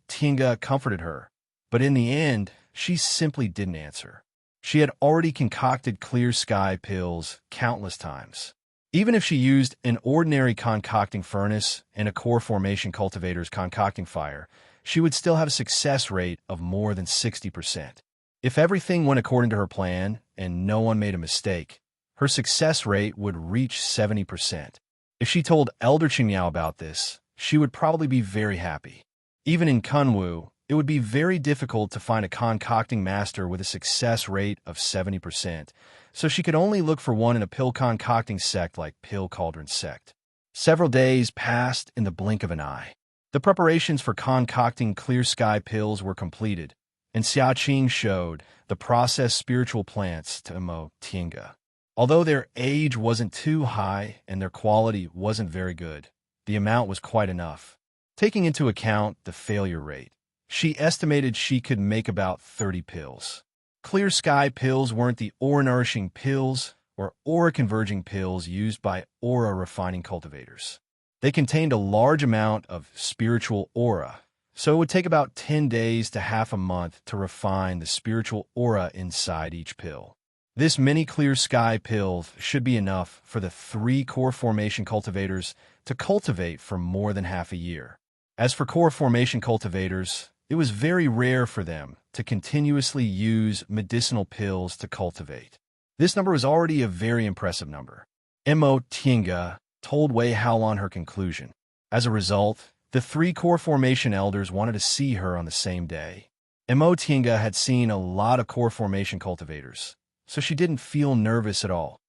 Tinga comforted her, but in the end, she simply didn't answer. She had already concocted clear sky pills countless times. Even if she used an ordinary concocting furnace and a core formation cultivator's concocting fire, she would still have a success rate of more than 60%. If everything went according to her plan and no one made a mistake, her success rate would reach 70%. If she told Elder Qingyao about this, she would probably be very happy. Even in Kunwu, it would be very difficult to find a concocting master with a success rate of 70%, so she could only look for one in a pill concocting sect like Pill Cauldron sect. Several days passed in the blink of an eye. The preparations for concocting clear sky pills were completed, and Xiaoqing showed the processed spiritual plants to Mo Tinga. Although their age wasn't too high and their quality wasn't very good, the amount was quite enough. Taking into account the failure rate, she estimated she could make about 30 pills. Clear sky pills weren't the aura-nourishing pills or aura-converging pills used by aura-refining cultivators. They contained a large amount of spiritual aura, so it would take about 10 days to half a month to refine the spiritual aura inside each pill. This mini clear sky pill should be enough for the 3 core formation cultivators to cultivate for more than half a year. As for core formation cultivators, it was very rare for them to continuously use medicinal pills to cultivate. This number was already a very impressive number. Mo Tinga told Wei Haolon her conclusion. As a result, the 3 core formation elders wanted to see her on the same day. Mo Tinga had seen a lot of core formation cultivators, so she didn't feel nervous at all.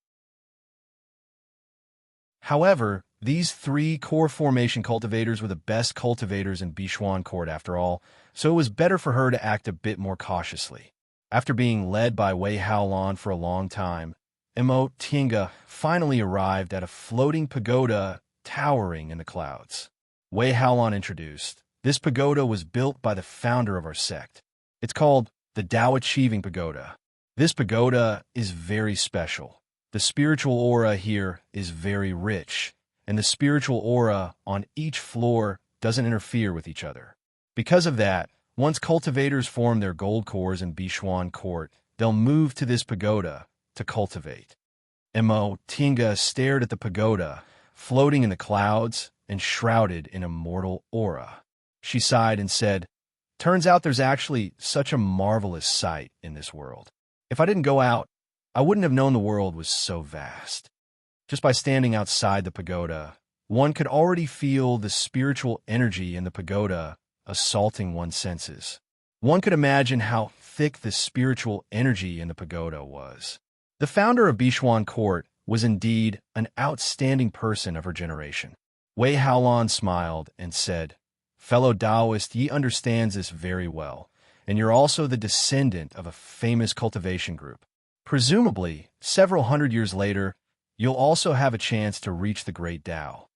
However, these 3 core formation cultivators were the best cultivators in Bishuan Court after all, so it was better for her to act a bit more cautiously. After being led by Wei Haolon for a long time, Mo Tinga finally arrived at a floating pagoda towering in the clouds. Wei Haolon introduced. This pagoda was built by the founder of our sect. It's called the Tao Achieving Pagoda. This pagoda is very special. The spiritual aura here is very rich, and the spiritual aura on each floor doesn't interfere with each other. Because of that, once cultivators form their gold cores in Bishuan Court, they'll move to this pagoda to cultivate. Mo Tinga stared at the pagoda, floating in the clouds and shrouded in immortal aura. She sighed and said, "Turns out there's actually such a marvelous sight in this world. If I didn't go out, I wouldn't have known the world was so vast." Just by standing outside the pagoda, one could already feel the spiritual energy in the pagoda assaulting one's senses. One could imagine how thick the spiritual energy in the pagoda was. The founder of Bishuan Court was indeed an outstanding person of her generation. Wei Haolon smiled and said, "Fellow Taoist, ye understands this very well, and you're also the descendant of a famous cultivation group. Presumably, several hundred years later, you'll also have a chance to reach the great Tao."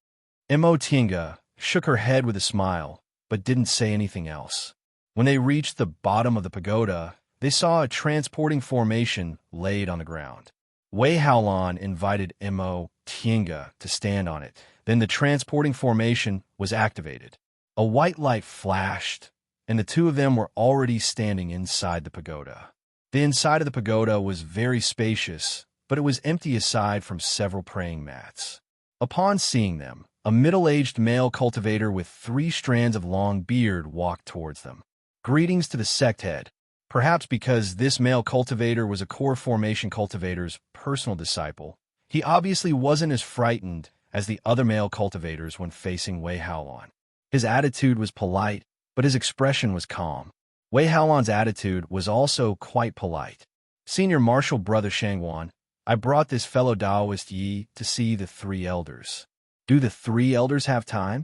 Mo Tinga shook her head with a smile, but didn't say anything else. When they reached the bottom of the pagoda, they saw a transporting formation laid on the ground. Wei Haolon invited Mo Tinga to stand on it. Then the transporting formation was activated. A white light flashed, and the two of them were already standing inside the pagoda. The inside of the pagoda was very spacious, but it was empty aside from several praying mats. Upon seeing them, a middle-aged male cultivator with 3 strands of long beard walked towards them. "Greetings to the sect head." Perhaps because this male cultivator was a core formation cultivator's personal disciple, he obviously wasn't as frightened as the other male cultivators when facing Wei Haolon. His attitude was polite, but his expression was calm. Wei Haolon's attitude was also quite polite. "Senior Marshal Brother Shangwan, I brought this fellow Taoist Yi to see the 3 elders. Do the 3 elders have time?"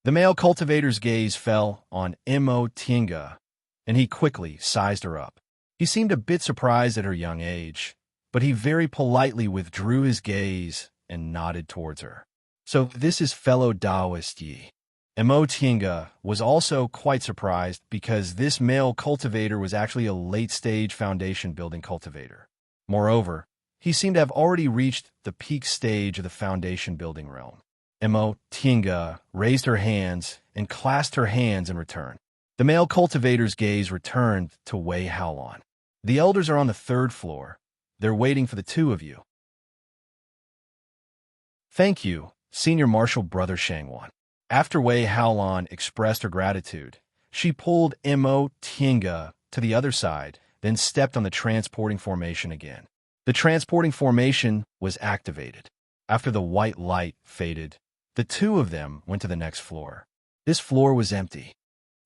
The male cultivator's gaze fell on Mo Tinga, and he quickly sized her up. He seemed a bit surprised at her young age, but he very politely withdrew his gaze and nodded towards her. "So this is fellow Taoist Yi." Mo Tinga was also quite surprised because this male cultivator was actually a late-stage foundation-building cultivator. Moreover, he seemed to have already reached the peak stage of the foundation-building realm. Mo Tinga raised her hands and clasped her hands in return. The male cultivator's gaze returned to Wei Haolon. The elders are on the third floor. They're waiting for the two of you. Thank you, Senior Marshal Brother Shangwan. After Wei Haolan expressed her gratitude, she pulled Mo Tinga to the other side, then stepped on the transporting formation again. The transporting formation was activated. After the white light faded, the two of them went to the next floor. This floor was empty.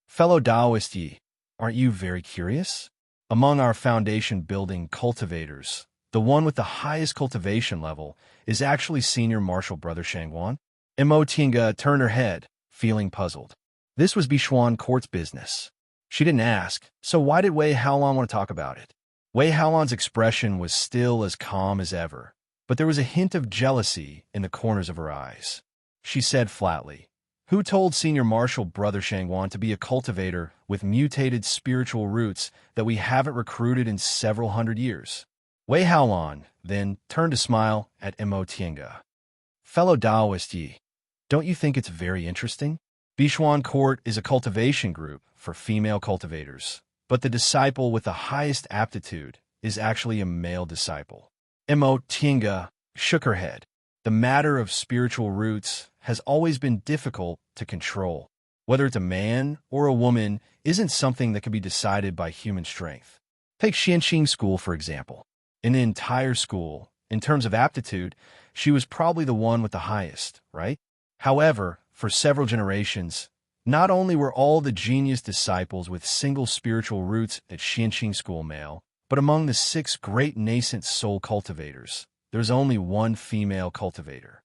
Fellow Taoist Yi, aren't you very curious? Among our foundation building cultivators, the one with the highest cultivation level is actually Senior Marshal Brother Shangwan. Mo Tinga turned her head, feeling puzzled. This was Bishuan Court's business. She didn't ask, so why did Wei Haolan want to talk about it? Wei Haolan's expression was still as calm as ever, but there was a hint of jealousy in the corners of her eyes. She said flatly, "Who told Senior Marshal Brother Shangwan to be a cultivator with mutated spiritual roots that we haven't recruited in several hundred years?" Wei Haolan then turned to smile at Mo Tinga. "Fellow Taoist Yi, don't you think it's very interesting? Bishuan Court is a cultivation group for female cultivators, but the disciple with the highest aptitude is actually a male disciple." Mo Tinga shook her head. The matter of spiritual roots has always been difficult to control. Whether it's a man or a woman isn't something that can be decided by human strength. Take Xianxing School, for example. In the entire school, in terms of aptitude, she was probably the one with the highest, right? However, for several generations, not only were all the genius disciples with single spiritual roots at Xianxing School male, but among the 6 great nascent soul cultivators, there's only one female cultivator.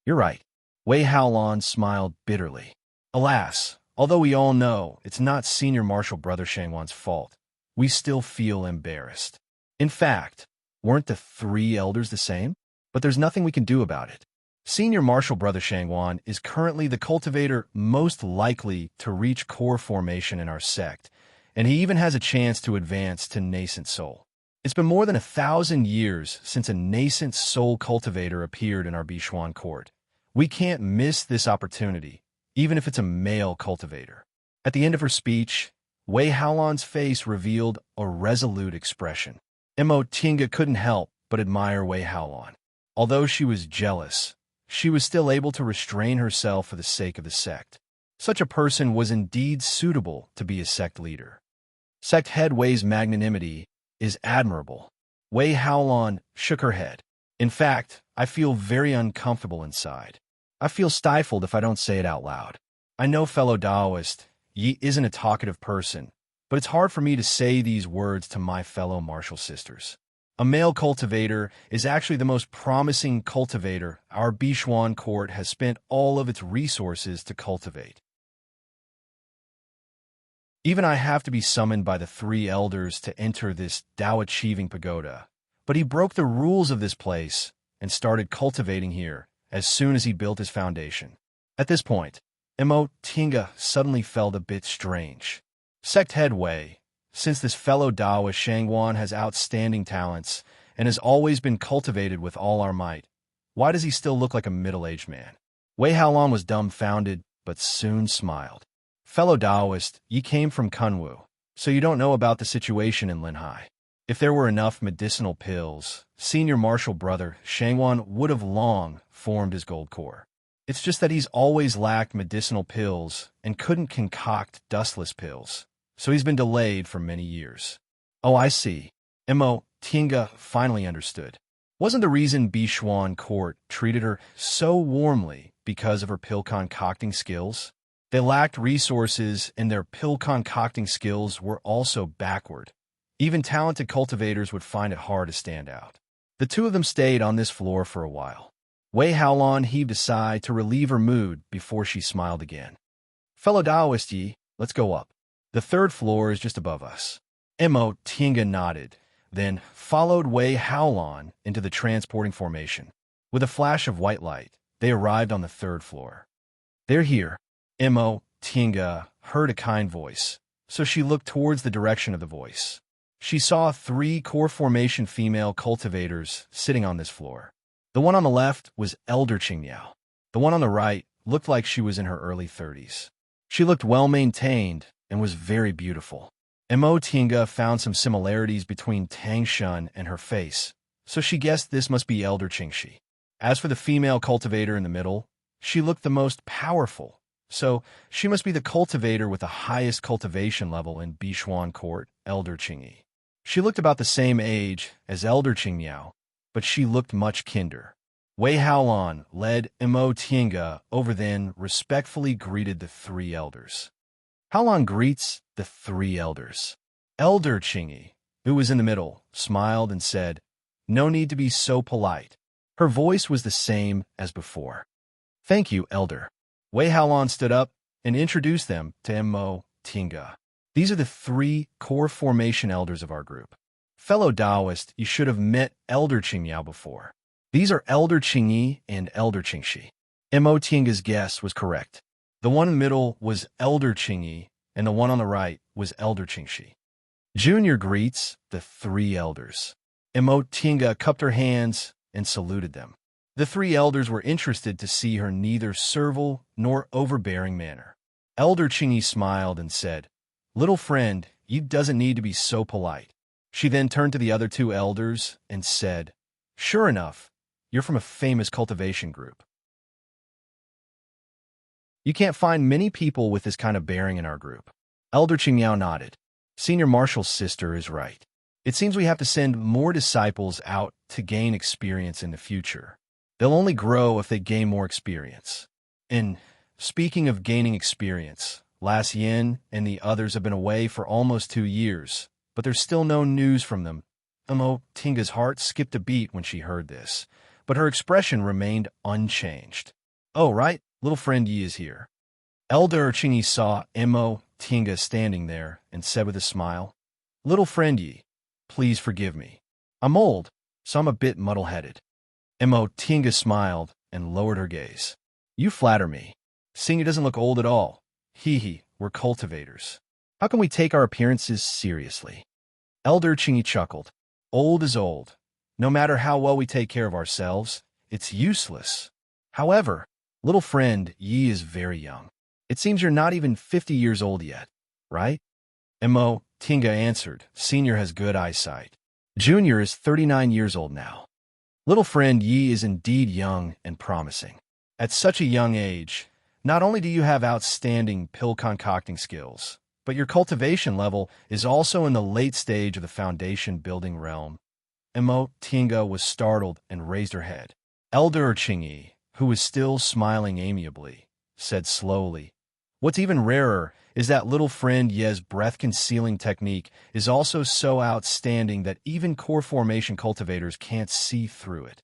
You're right. Wei Haolan smiled bitterly. Alas, although we all know it's not Senior Marshal Brother Shangwan's fault, we still feel embarrassed. In fact, weren't the 3 elders the same? But there's nothing we can do about it. Senior Marshal Brother Shangwan is currently the cultivator most likely to reach core formation in our sect, and he even has a chance to advance to nascent soul. It's been more than 1,000 years since a nascent soul cultivator appeared in our Bishuan Court. We can't miss this opportunity, even if it's a male cultivator. At the end of her speech, Wei Haolan's face revealed a resolute expression. Mo Tinga couldn't help but admire Wei Haolan. Although she was jealous, she was still able to restrain herself for the sake of the sect. Such a person was indeed suitable to be a sect leader. Sect head Wei's magnanimity is admirable. Wei Haolan shook her head. In fact, I feel very uncomfortable inside. I feel stifled if I don't say it out loud. I know, fellow Taoist, Yi isn't a talkative person, but it's hard for me to say these words to my fellow martial sisters. A male cultivator is actually the most promising cultivator our Bishuan Court has spent all of its resources to cultivate. Even I have to be summoned by the 3 elders to enter this Tao-achieving pagoda, but he broke the rules of this place and started cultivating here as soon as he built his foundation. At this point, Mo Tinga suddenly felt a bit strange. Sect head Wei, since this fellow Taoist Shangwan has outstanding talents and has always been cultivated with all our might, why does he still look like a middle-aged man? Wei Haolan was dumbfounded, but soon smiled. Fellow Taoist, you came from Kunwu, so you don't know about the situation in Linhai. If there were enough medicinal pills, Senior Marshal Brother Shangwan would have long formed his gold core. It's just that he's always lacked medicinal pills and couldn't concoct dustless pills, so he's been delayed for many years. Oh, I see. Mo Tinga finally understood. Wasn't the reason Bishuan Court treated her so warmly because of her pill concocting skills? They lacked resources, and their pill concocting skills were also backward. Even talented cultivators would find it hard to stand out. The 2 of them stayed on this floor for a while. Wei Haolan heaved a sigh to relieve her mood before she smiled again. Fellow Taoist Yi, let's go up. The 3rd floor is just above us. Mo Tinga nodded, then followed Wei Haolan into the transporting formation. With a flash of white light, they arrived on the 3rd floor. They're here. Mo Tinga heard a kind voice, so she looked towards the direction of the voice. She saw 3 core formation female cultivators sitting on this floor. The one on the left was Elder Qingmiao. The one on the right looked like she was in her early 30s. She looked well-maintained and was very beautiful. Mo Tinga found some similarities between Tang Shun and her face, so she guessed this must be Elder Qingxi. As for the female cultivator in the middle, she looked the most powerful, so she must be the cultivator with the highest cultivation level in Bishuan Court, Elder Qingyi. She looked about the same age as Elder Qingmiao, but she looked much kinder. Wei Haolan led Mo Tinga over, then respectfully greeted the three elders. Haolan greets the three elders. Elder Qingyi, who was in the middle, smiled and said, "No need to be so polite." Her voice was the same as before. "Thank you, Elder." Wei Haolan stood up and introduced them to Mo Tinga. "These are the three core formation elders of our group. Fellow Taoist, you should have met Elder Qingmiao before. These are Elder Qingyi and Elder Qingxi." Mo Tinga's guess was correct. The one in the middle was Elder Qingyi, and the one on the right was Elder Qingxi. Junior greets the three elders. Mo Tinga cupped her hands and saluted them. The three elders were interested to see her neither servile nor overbearing manner. Elder Qingyi smiled and said, "Little friend, you doesn't need to be so polite." She then turned to the other two elders and said, "Sure enough, you're from a famous cultivation group. You can't find many people with this kind of bearing in our group." Elder Qingmiao nodded. Senior Marshal's sister is right. It seems we have to send more disciples out to gain experience in the future. They'll only grow if they gain more experience. And speaking of gaining experience, Las Yin and the others have been away for almost 2 years, but there's still no news from them. Mo Tinga's heart skipped a beat when she heard this, but her expression remained unchanged. "Oh, right, little friend Yi is here." Elder Qingyi saw Mo Tinga standing there and said with a smile, "Little friend Yi, please forgive me. I'm old, so I'm a bit muddle-headed." Mo Tinga smiled and lowered her gaze. "You flatter me. Senior doesn't look old at all. Hee, we're cultivators. How can we take our appearances seriously?" Elder Qingyi chuckled. "Old is old. No matter how well we take care of ourselves, it's useless. However, little friend Yi is very young. It seems you're not even 50 years old yet, right?" Mo Tinga answered, "Senior has good eyesight. Junior is 39 years old now. Little friend Yi is indeed young and promising. At such a young age, not only do you have outstanding pill concocting skills, but your cultivation level is also in the late stage of the foundation building realm." Mo Tinga was startled and raised her head. Elder Qingyi, who was still smiling amiably, said slowly, "What's even rarer is that little friend Ye's breath-concealing technique is also so outstanding that even core formation cultivators can't see through it."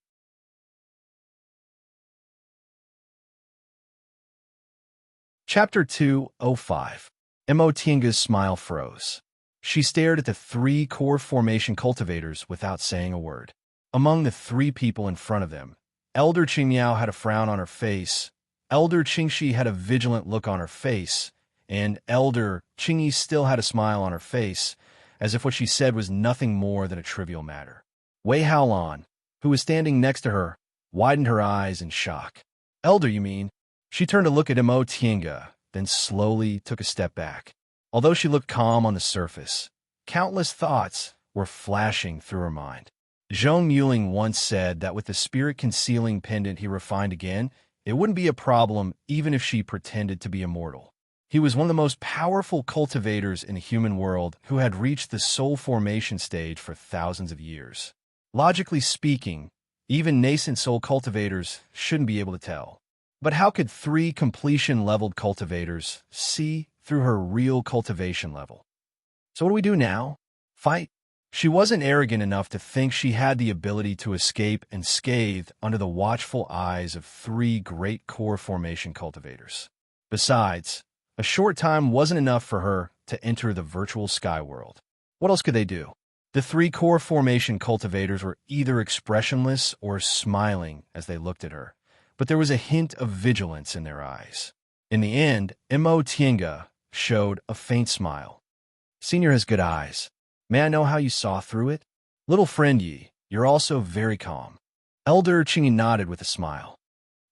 Chapter 205. Mo Tinga's smile froze. She stared at the three core formation cultivators without saying a word. Among the three people in front of them, Elder Qingmiao had a frown on her face, Elder Qingxi had a vigilant look on her face, and Elder Qingyi still had a smile on her face, as if what she said was nothing more than a trivial matter. Wei Haolan, who was standing next to her, widened her eyes in shock. "Elder, you mean?" She turned to look at Mo Tinga, then slowly took a step back. Although she looked calm on the surface, countless thoughts were flashing through her mind. Zhong Muling once said that with the spirit-concealing pendant he refined again, it wouldn't be a problem even if she pretended to be immortal. He was one of the most powerful cultivators in the human world who had reached the soul formation stage for thousands of years. Logically speaking, even nascent soul cultivators shouldn't be able to tell. But how could three completion-leveled cultivators see through her real cultivation level? "So what do we do now? Fight?" She wasn't arrogant enough to think she had the ability to escape unscathed under the watchful eyes of three great core formation cultivators. Besides, a short time wasn't enough for her to enter the virtual sky world. What else could they do? The three core formation cultivators were either expressionless or smiling as they looked at her, but there was a hint of vigilance in their eyes. In the end, Mo Tinga showed a faint smile. "Senior has good eyes. May I know how you saw through it?" "Little friend Yi, you're also very calm." Elder Qingyi nodded with a smile.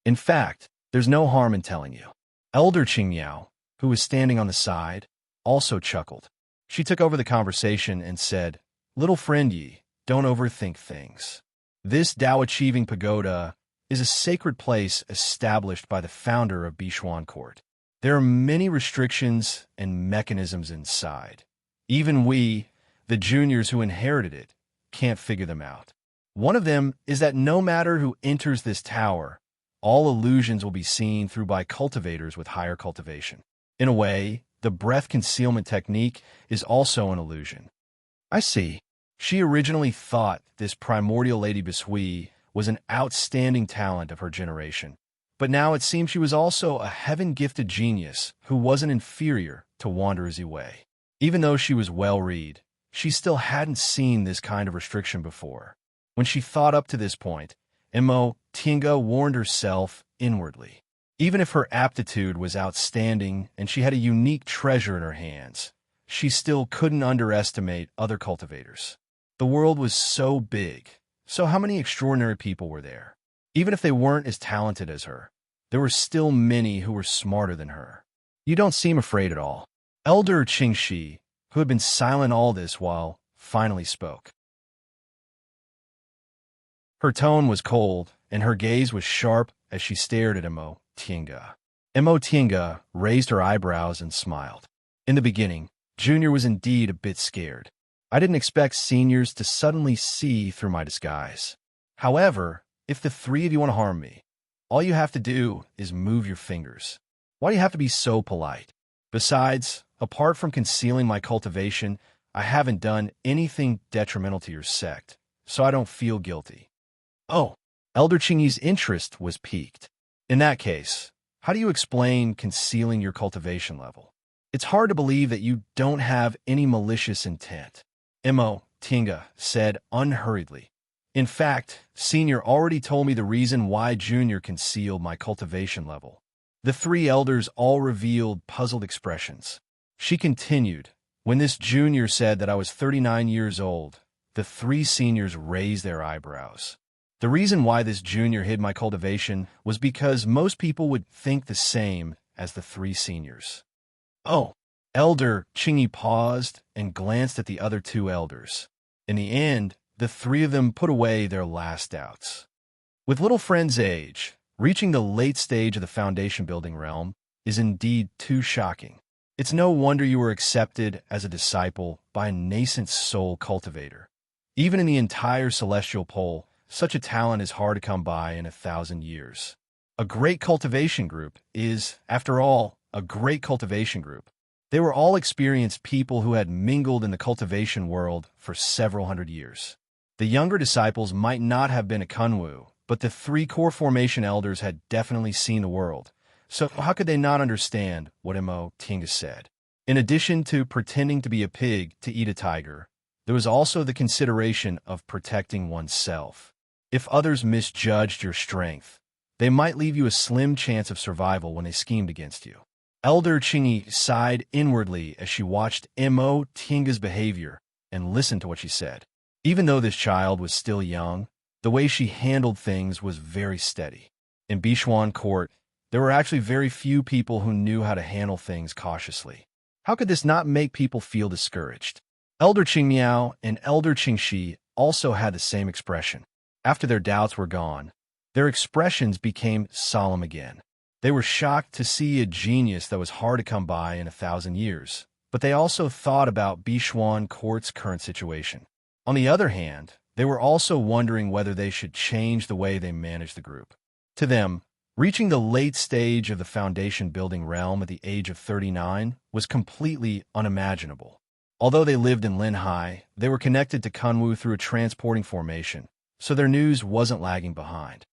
"In fact, there's no harm in telling you." Elder Qingmiao, who was standing on the side, also chuckled. She took over the conversation and said, "Little friend ye, don't overthink things. This Tao-achieving pagoda is a sacred place established by the founder of Bishuan Court. There are many restrictions and mechanisms inside. Even we, the juniors who inherited it, can't figure them out. One of them is that no matter who enters this tower, all illusions will be seen through by cultivators with higher cultivation. In a way, the breath concealment technique is also an illusion." I see. She originally thought this primordial Lady Bisui was an outstanding talent of her generation, but now it seemed she was also a heaven-gifted genius who wasn't inferior to Wanderers Wei. Even though she was well-read, she still hadn't seen this kind of restriction before. When she thought up to this point, Imo Tinga warned herself inwardly. Even if her aptitude was outstanding and she had a unique treasure in her hands, she still couldn't underestimate other cultivators. The world was so big, so how many extraordinary people were there? Even if they weren't as talented as her, there were still many who were smarter than her. "You don't seem afraid at all." Elder Qingxi, who had been silent all this while, finally spoke. Her tone was cold, and her gaze was sharp as she stared at Imo Tinga. Imo Tinga raised her eyebrows and smiled. In the beginning, Junior was indeed a bit scared. I didn't expect seniors to suddenly see through my disguise. However, if the three of you want to harm me, all you have to do is move your fingers. Why do you have to be so polite? Besides, apart from concealing my cultivation, I haven't done anything detrimental to your sect, so I don't feel guilty. Oh, Elder Qingyi's interest was piqued. In that case, how do you explain concealing your cultivation level? It's hard to believe that you don't have any malicious intent, Imo Tinga said unhurriedly. In fact, Senior already told me the reason why Junior concealed my cultivation level. The three elders all revealed puzzled expressions. She continued, "When this Junior said that I was 39 years old, the three seniors raised their eyebrows. The reason why this Junior hid my cultivation was because most people would think the same as the three seniors." Oh, Elder Qingyi paused and glanced at the other two elders. In the end, the three of them put away their last doubts. With little friend's age, reaching the late stage of the foundation building realm is indeed too shocking. It's no wonder you were accepted as a disciple by a nascent soul cultivator. Even in the entire celestial pole, such a talent is hard to come by in 1,000 years. A great cultivation group is, after all, a great cultivation group. They were all experienced people who had mingled in the cultivation world for several hundred years. The younger disciples might not have been a Kunwu, but the three core formation elders had definitely seen the world. So how could they not understand what Imo Tinga said? In addition to pretending to be a pig to eat a tiger, there was also the consideration of protecting oneself. If others misjudged your strength, they might leave you a slim chance of survival when they schemed against you. Elder Qingyi sighed inwardly as she watched Imo Tinga's behavior and listened to what she said. Even though this child was still young, the way she handled things was very steady. In Bishuan Court, there were actually very few people who knew how to handle things cautiously. How could this not make people feel discouraged? Elder Qingmiao and Elder Qingxi also had the same expression. After their doubts were gone, their expressions became solemn again. They were shocked to see a genius that was hard to come by in 1,000 years, but they also thought about Bishuan Court's current situation. On the other hand, they were also wondering whether they should change the way they managed the group. To them, reaching the late stage of the foundation building realm at the age of 39 was completely unimaginable. Although they lived in Linhai, they were connected to Kunwu through a transporting formation, so their news wasn't lagging behind.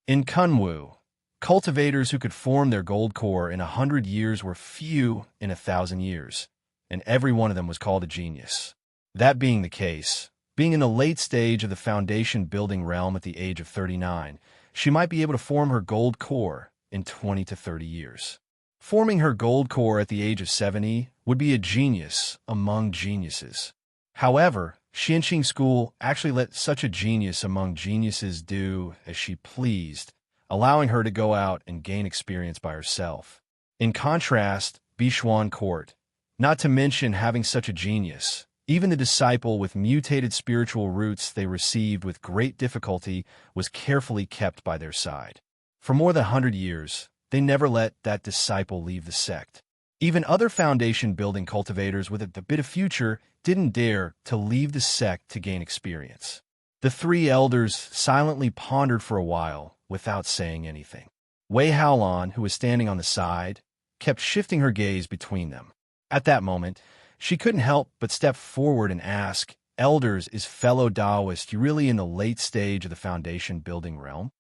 In Kunwu, cultivators who could form their gold core in 100 years were few in 1,000 years, and every one of them was called a genius. That being the case, being in the late stage of the foundation building realm at the age of 39, she might be able to form her gold core in 20 to 30 years. Forming her gold core at the age of 70 would be a genius among geniuses. However, Xianqing School actually let such a genius among geniuses do as she pleased, allowing her to go out and gain experience by herself. In contrast, Bishuan court. Not to mention having such a genius. Even the disciple with mutated spiritual roots they received with great difficulty was carefully kept by their side. For more than 100 years, they never let that disciple leave the sect. Even other foundation-building cultivators with a bit of future didn't dare to leave the sect to gain experience. The three elders silently pondered for a while without saying anything. Wei Haolan, who was standing on the side, kept shifting her gaze between them. At that moment, she couldn't help but step forward and ask, "Elders, is fellow Taoist really in the late stage of the foundation-building realm?"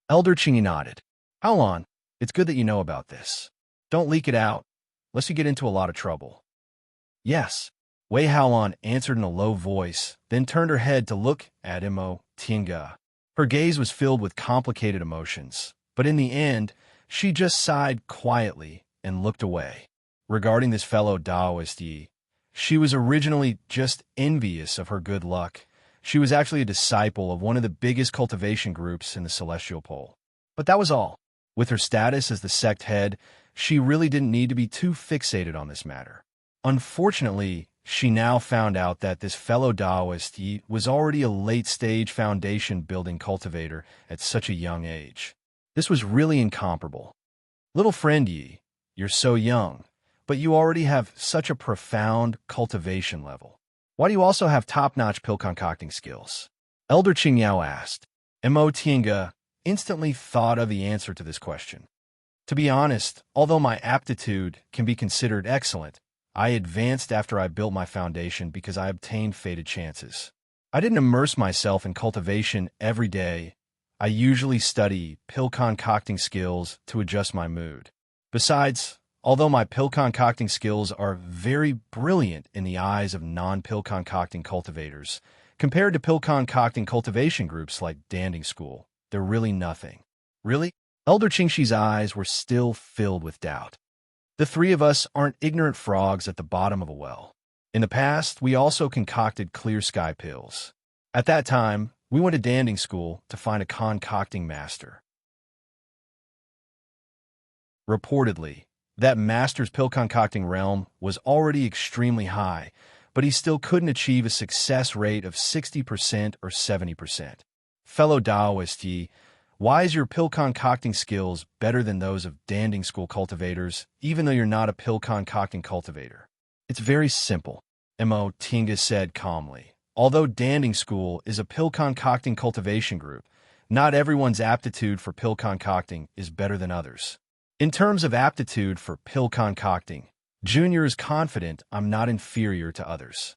Elder Qingyi nodded. "Haolan, it's good that you know about this. Don't leak it out, lest you get into a lot of trouble." "Yes," Wei Haolan answered in a low voice, then turned her head to look at Immo Tinga. Her gaze was filled with complicated emotions, but in the end, she just sighed quietly and looked away. Regarding this fellow Taoist Yi, she was originally just envious of her good luck. She was actually a disciple of one of the biggest cultivation groups in the Celestial Pole. But that was all. With her status as the sect head, she really didn't need to be too fixated on this matter. Unfortunately, she now found out that this fellow Taoist Yi was already a late-stage foundation-building cultivator at such a young age. This was really incomparable. "Little friend Yi, you're so young, but you already have such a profound cultivation level. Why do you also have top-notch pill concocting skills?" Elder Qingyao asked. Immo Tinga instantly thought of the answer to this question. "To be honest, although my aptitude can be considered excellent, I advanced after I built my foundation because I obtained fated chances. I didn't immerse myself in cultivation every day. I usually study pill concocting skills to adjust my mood. Besides, although my pill concocting skills are very brilliant in the eyes of non-pill concocting cultivators, compared to pill concocting cultivation groups like Danding School, they're really nothing." "Really?" Elder Qingxi's eyes were still filled with doubt. "The three of us aren't ignorant frogs at the bottom of a well. In the past, we also concocted clear sky pills. At that time, we went to Danding School to find a concocting master. Reportedly, that master's pill concocting realm was already extremely high, but he still couldn't achieve a success rate of 60% or 70%. Fellow Taoist Yi, why is your pill concocting skills better than those of Danding School cultivators, even though you're not a pill concocting cultivator?" "It's very simple," Immo Tinga said calmly. "Although Danding School is a pill concocting cultivation group, not everyone's aptitude for pill concocting is better than others. In terms of aptitude for pill concocting, Junior is confident I'm not inferior to others."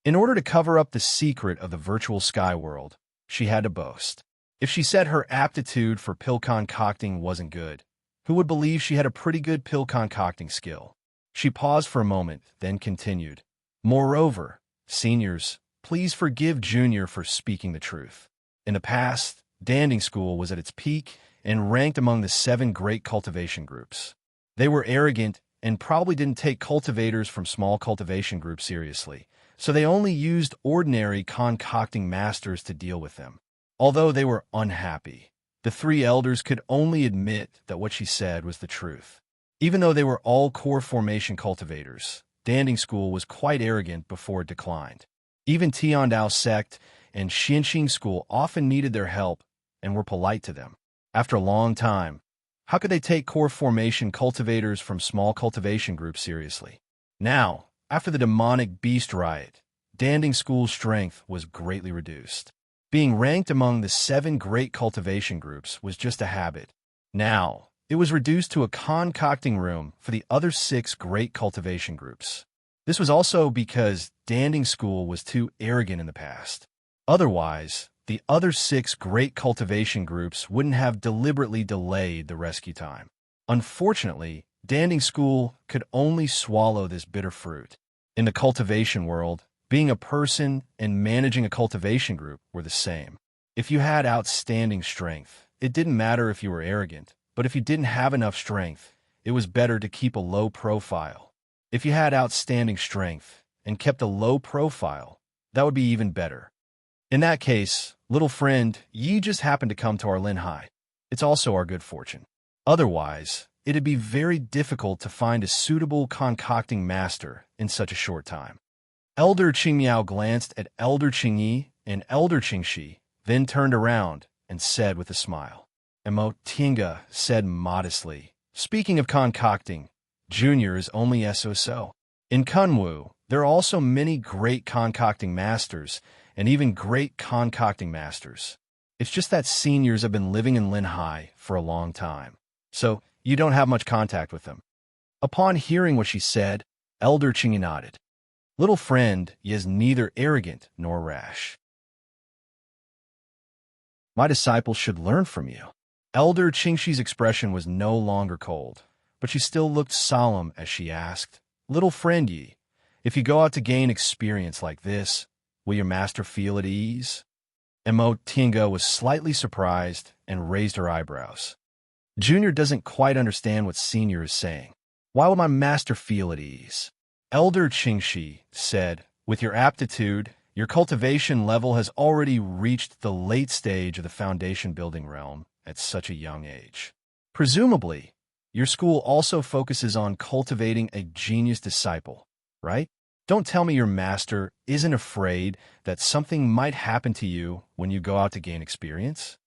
In order to cover up the secret of the virtual sky world, she had to boast. If she said her aptitude for pill concocting wasn't good, who would believe she had a pretty good pill concocting skill? She paused for a moment, then continued. "Moreover, seniors, please forgive Junior for speaking the truth. In the past, Danding School was at its peak and ranked among the 7 great cultivation groups. They were arrogant and probably didn't take cultivators from small cultivation groups seriously, so they only used ordinary concocting masters to deal with them. Although they were unhappy, the 3 elders could only admit that what she said was the truth. Even though they were all core formation cultivators, Danding School was quite arrogant before it declined. Even Tiandao sect and Xianxing School often needed their help and were polite to them. After a long time, how could they take core formation cultivators from small cultivation groups seriously? Now, after the demonic beast riot, Danding School's strength was greatly reduced. Being ranked among the 7 great cultivation groups was just a habit. Now, it was reduced to a concocting room for the other 6 great cultivation groups. This was also because Danding School was too arrogant in the past. Otherwise, the other 6 great cultivation groups wouldn't have deliberately delayed the rescue time. Unfortunately, Danding School could only swallow this bitter fruit. In the cultivation world, being a person and managing a cultivation group were the same. If you had outstanding strength, it didn't matter if you were arrogant, but if you didn't have enough strength, it was better to keep a low profile. If you had outstanding strength and kept a low profile, that would be even better. In that case, little friend, Yi just happened to come to our Linhai. It's also our good fortune. Otherwise, it'd be very difficult to find a suitable concocting master in such a short time. Elder Qingmiao glanced at Elder Qingyi and Elder Qingxi, then turned around and said with a smile. Emo Tinga said modestly, "Speaking of concocting, Junior is only so-so. In Kunwu, there are also many great concocting masters and even great concocting masters. It's just that seniors have been living in Linhai for a long time, so you don't have much contact with them." Upon hearing what she said, Elder Qingyi nodded. "Little friend, he is neither arrogant nor rash. My disciples should learn from you." Elder Qingxi's expression was no longer cold, but she still looked solemn as she asked, "Little friend Yi, if you go out to gain experience like this, will your master feel at ease?" Emo Tinga was slightly surprised and raised her eyebrows. Junior doesn't quite understand what Senior is saying. Why would my master feel at ease? Elder Qingxi said, "With your aptitude, your cultivation level has already reached the late stage of the foundation building realm at such a young age. Presumably, your school also focuses on cultivating a genius disciple, right? Don't tell me your master isn't afraid that something might happen to you when you go out to gain experience?"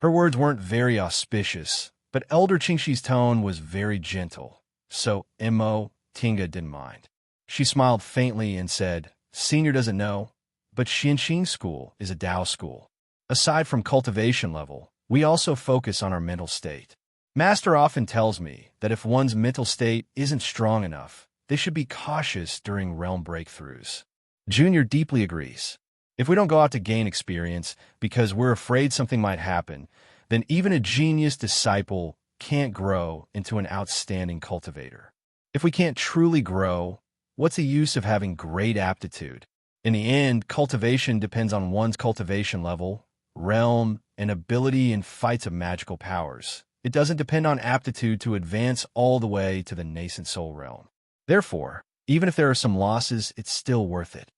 Her words weren't very auspicious, but Elder Qingxi's tone was very gentle, so Emo Tinga didn't mind. She smiled faintly and said, "Senior doesn't know, but Xianxin School is a Dao school. Aside from cultivation level, we also focus on our mental state. Master often tells me that if one's mental state isn't strong enough, they should be cautious during realm breakthroughs." Junior deeply agrees. If we don't go out to gain experience because we're afraid something might happen, then even a genius disciple can't grow into an outstanding cultivator. If we can't truly grow, what's the use of having great aptitude? In the end, cultivation depends on one's cultivation level, realm, and ability in fights of magical powers. It doesn't depend on aptitude to advance all the way to the nascent soul realm. Therefore, even if there are some losses, it's still worth it.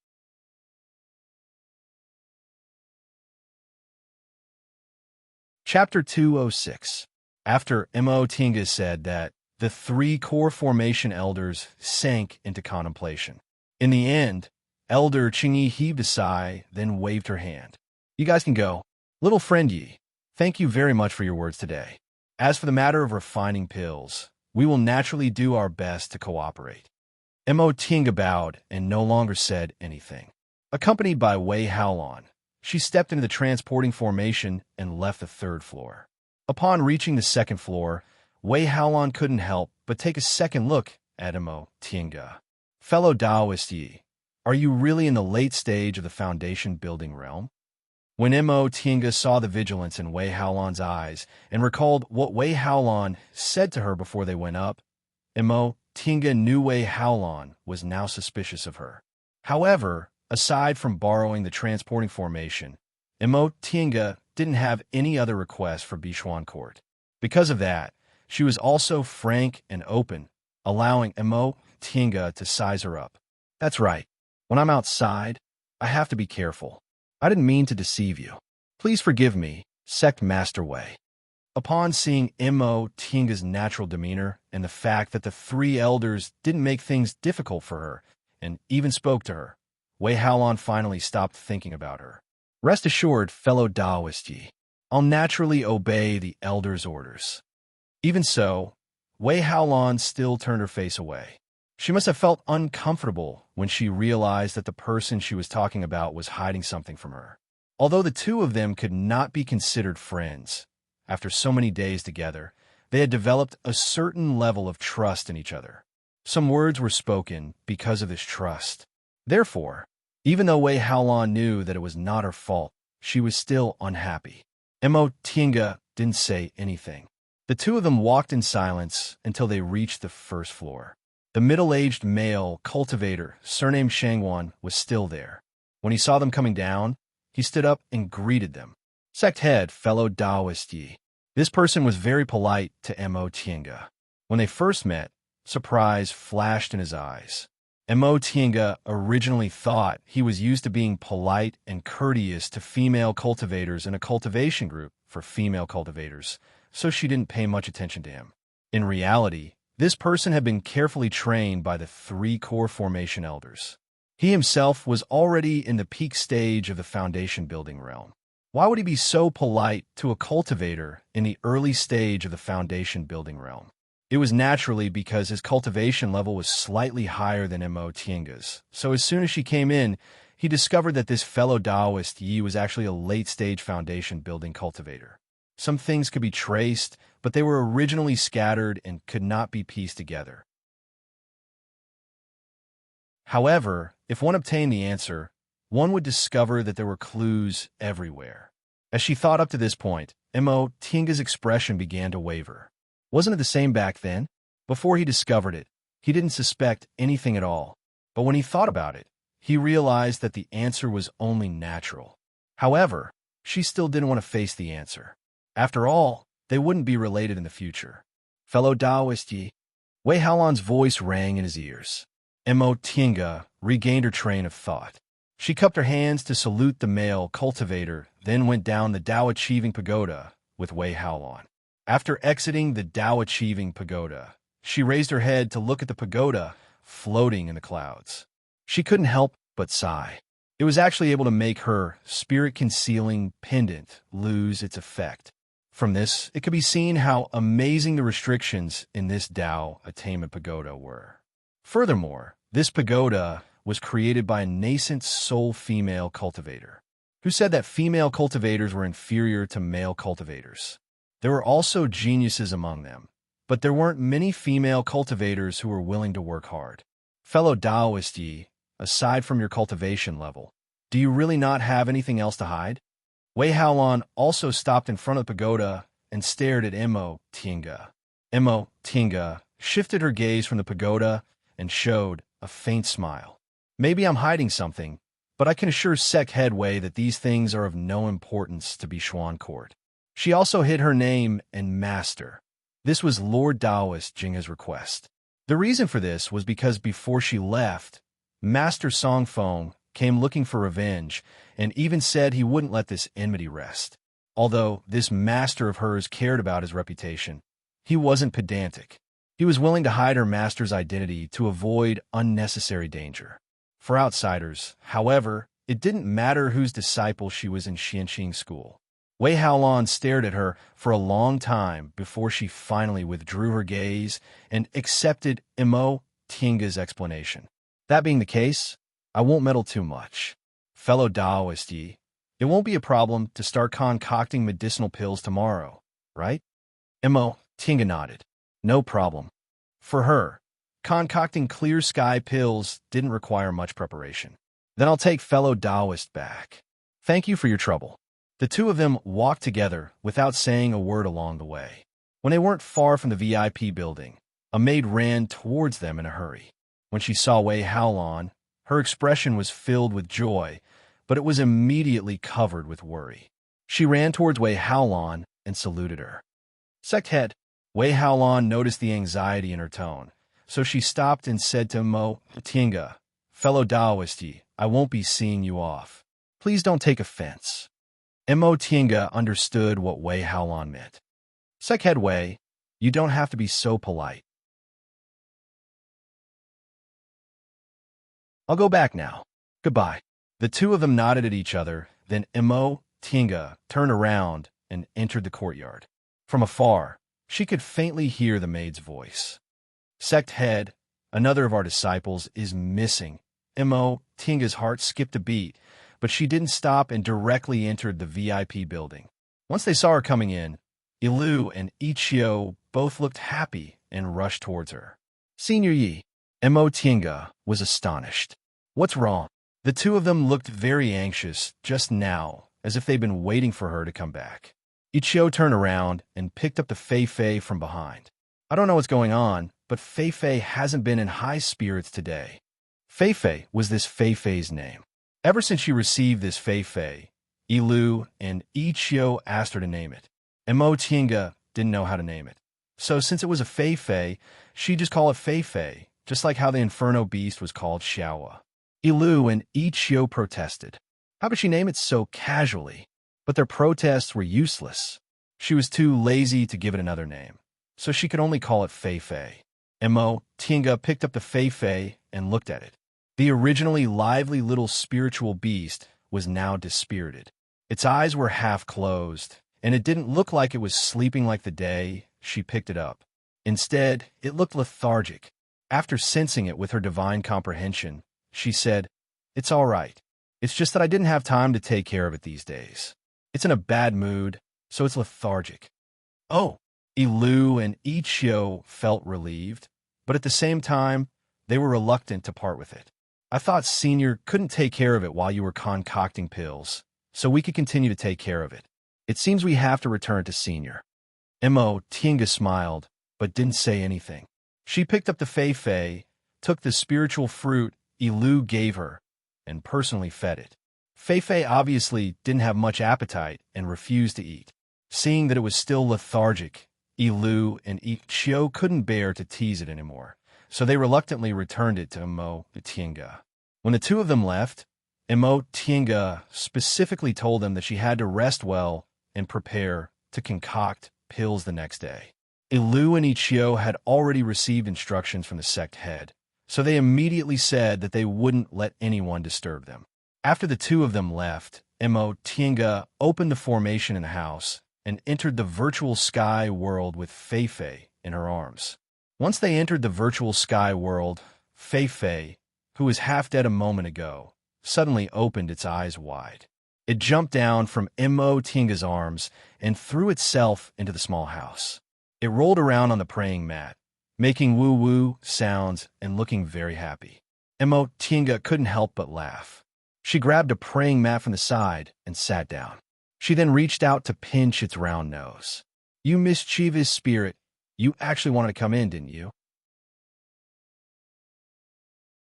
Chapter 206. After Mo Tinga said that, the three core formation elders sank into contemplation. In the end, Elder Qingyi heaved a sigh, then waved her hand. "You guys can go. Little friend Yi, thank you very much for your words today. As for the matter of refining pills, we will naturally do our best to cooperate." Mo Tinga bowed and no longer said anything. Accompanied by Wei Haolon, she stepped into the transporting formation and left the third floor. Upon reaching the second floor, Wei Haolon couldn't help but take a second look at Mo Tinga. "Fellow Taoist Yi, are you really in the late stage of the foundation building realm?" When Mo Tinga saw the vigilance in Wei Haolon's eyes and recalled what Wei Haolon said to her before they went up, Mo Tinga knew Wei Haolon was now suspicious of her. However, aside from borrowing the transporting formation, Mo Tinga didn't have any other requests for Bichuan Court. Because of that, she was also frank and open, allowing Mo Tinga to size her up. "That's right. When I'm outside, I have to be careful. I didn't mean to deceive you. Please forgive me, Sect Master Wei." Upon seeing Mo Tinga's natural demeanor and the fact that the three elders didn't make things difficult for her and even spoke to her, Wei Haolon finally stopped thinking about her. "Rest assured, fellow Taoist Yi, I'll naturally obey the elders' orders." Even so, Wei Haolon still turned her face away. She must have felt uncomfortable when she realized that the person she was talking about was hiding something from her. Although the two of them could not be considered friends, after so many days together, they had developed a certain level of trust in each other. Some words were spoken because of this trust. Therefore, even though Wei Haolon knew that it was not her fault, she was still unhappy. Mo Tinga didn't say anything. The two of them walked in silence until they reached the first floor. The middle-aged male cultivator, surnamed Shangwan, was still there. When he saw them coming down, he stood up and greeted them. "Sect head, fellow Taoist Yi." This person was very polite to Mo Tinga. When they first met, surprise flashed in his eyes. Mo Tinga originally thought he was used to being polite and courteous to female cultivators in a cultivation group for female cultivators, so she didn't pay much attention to him. In reality, this person had been carefully trained by the three core formation elders. He himself was already in the peak stage of the foundation building realm. Why would he be so polite to a cultivator in the early stage of the foundation building realm? It was naturally because his cultivation level was slightly higher than Mo Tienga's, so as soon as she came in, he discovered that this fellow Taoist Yi was actually a late-stage foundation building cultivator. Some things could be traced, but they were originally scattered and could not be pieced together. However, if one obtained the answer, one would discover that there were clues everywhere. As she thought up to this point, Mo Tienga's expression began to waver. Wasn't it the same back then? Before he discovered it, he didn't suspect anything at all. But when he thought about it, he realized that the answer was only natural. However, she still didn't want to face the answer. After all, they wouldn't be related in the future. Fellow Taoist Yi, Wei Haolan's voice rang in his ears. Mo Tienga regained her train of thought. She cupped her hands to salute the male cultivator, then went down the Tao Achieving Pagoda with Wei Haolan. After exiting the Tao Achieving Pagoda, she raised her head to look at the pagoda floating in the clouds. She couldn't help but sigh. It was actually able to make her spirit-concealing pendant lose its effect. From this, it could be seen how amazing the restrictions in this Tao Attainment Pagoda were. Furthermore, this pagoda was created by a nascent soul female cultivator, who said that female cultivators were inferior to male cultivators. There were also geniuses among them, but there weren't many female cultivators who were willing to work hard. Fellow Taoist Yi, aside from your cultivation level, do you really not have anything else to hide? Wei Haolan also stopped in front of the pagoda and stared at Mo Tienga. Mo Tienga shifted her gaze from the pagoda and showed a faint smile. Maybe I'm hiding something, but I can assure Sec Headway that these things are of no importance to Bishuan Court. She also hid her name and master. This was Lord Taoist Jinghe's request. The reason for this was because before she left, Master Songfeng came looking for revenge and even said he wouldn't let this enmity rest. Although this master of hers cared about his reputation, he wasn't pedantic. He was willing to hide her master's identity to avoid unnecessary danger. For outsiders, however, it didn't matter whose disciple she was in Xianxing school. Wei Haolan stared at her for a long time before she finally withdrew her gaze and accepted Mo Tienga's explanation. That being the case, I won't meddle too much. Fellow Taoist Yi, it won't be a problem to start concocting medicinal pills tomorrow, right? Mo Tienga nodded. No problem. For her, concocting clear sky pills didn't require much preparation. Then I'll take fellow Taoist back. Thank you for your trouble. The two of them walked together without saying a word along the way. When they weren't far from the VIP building, a maid ran towards them in a hurry. When she saw Wei Haolan, her expression was filled with joy, but it was immediately covered with worry. She ran towards Wei Haolan and saluted her. Sect Head, Wei Haolan noticed the anxiety in her tone, so she stopped and said to Mo Tienga, fellow Taoist Yi, I won't be seeing you off. Please don't take offense. Mo Tienga understood what Wei Haolan meant. Sec Head Wei, you don't have to be so polite. I'll go back now. Goodbye. The two of them nodded at each other, then Mo Tienga turned around and entered the courtyard. From afar, she could faintly hear the maid's voice. Sect Head, another of our disciples, is missing. Mo Tienga's heart skipped a beat, but she didn't stop and directly entered the VIP building. Once they saw her coming in, Ilu and Ichio both looked happy and rushed towards her. Senior Yi, Mo Tienga was astonished. What's wrong? The two of them looked very anxious just now, as if they'd been waiting for her to come back. Ichio turned around and picked up the Fei from behind. I don't know what's going on, but Fei hasn't been in high spirits today. Fei was this Fei's name. Ever since she received this Fei, Ilu and Ichio asked her to name it. And Mo Tienga didn't know how to name it. So since it was a Fei, she'd just call it Fei, just like how the Inferno Beast was called Xiaowa. Ilu and Ichio protested. How could she name it so casually? But their protests were useless. She was too lazy to give it another name. so she could only call it Fei. Mo Tinga picked up the Fei and looked at it. The originally lively little spiritual beast was now dispirited. Its eyes were half closed, and it didn't look like it was sleeping like the day she picked it up. Instead, it looked lethargic. After sensing it with her divine comprehension, she said, "It's all right. It's just that I didn't have time to take care of it these days. It's in a bad mood, so it's lethargic." Oh, Ilu and Ichio felt relieved, but at the same time, they were reluctant to part with it. "I thought Senior couldn't take care of it while you were concocting pills, so we could continue to take care of it. It seems we have to return to Senior." Mo Tinga smiled, but didn't say anything. She picked up the Fei, took the spiritual fruit Ilu gave her, and personally fed it. Fei obviously didn't have much appetite and refused to eat. Seeing that it was still lethargic, Ilu and Ichio couldn't bear to tease it anymore, so they reluctantly returned it to Mo Tinga. When the two of them left, Mo Tinga specifically told them that she had to rest well and prepare to concoct pills the next day. Ilu and Ichio had already received instructions from the sect head, so they immediately said that they wouldn't let anyone disturb them. After the two of them left, Mo Tinga opened the formation in the house and entered the virtual sky world with Fei in her arms. Once they entered the virtual sky world, Fei, who was half dead a moment ago, suddenly opened its eyes wide. It jumped down from Mo Tinga's arms and threw itself into the small house. It rolled around on the praying mat, making woo-woo sounds and looking very happy. Mo Tinga couldn't help but laugh. She grabbed a praying mat from the side and sat down. She then reached out to pinch its round nose. "You mischievous spirit, you actually wanted to come in, didn't you?"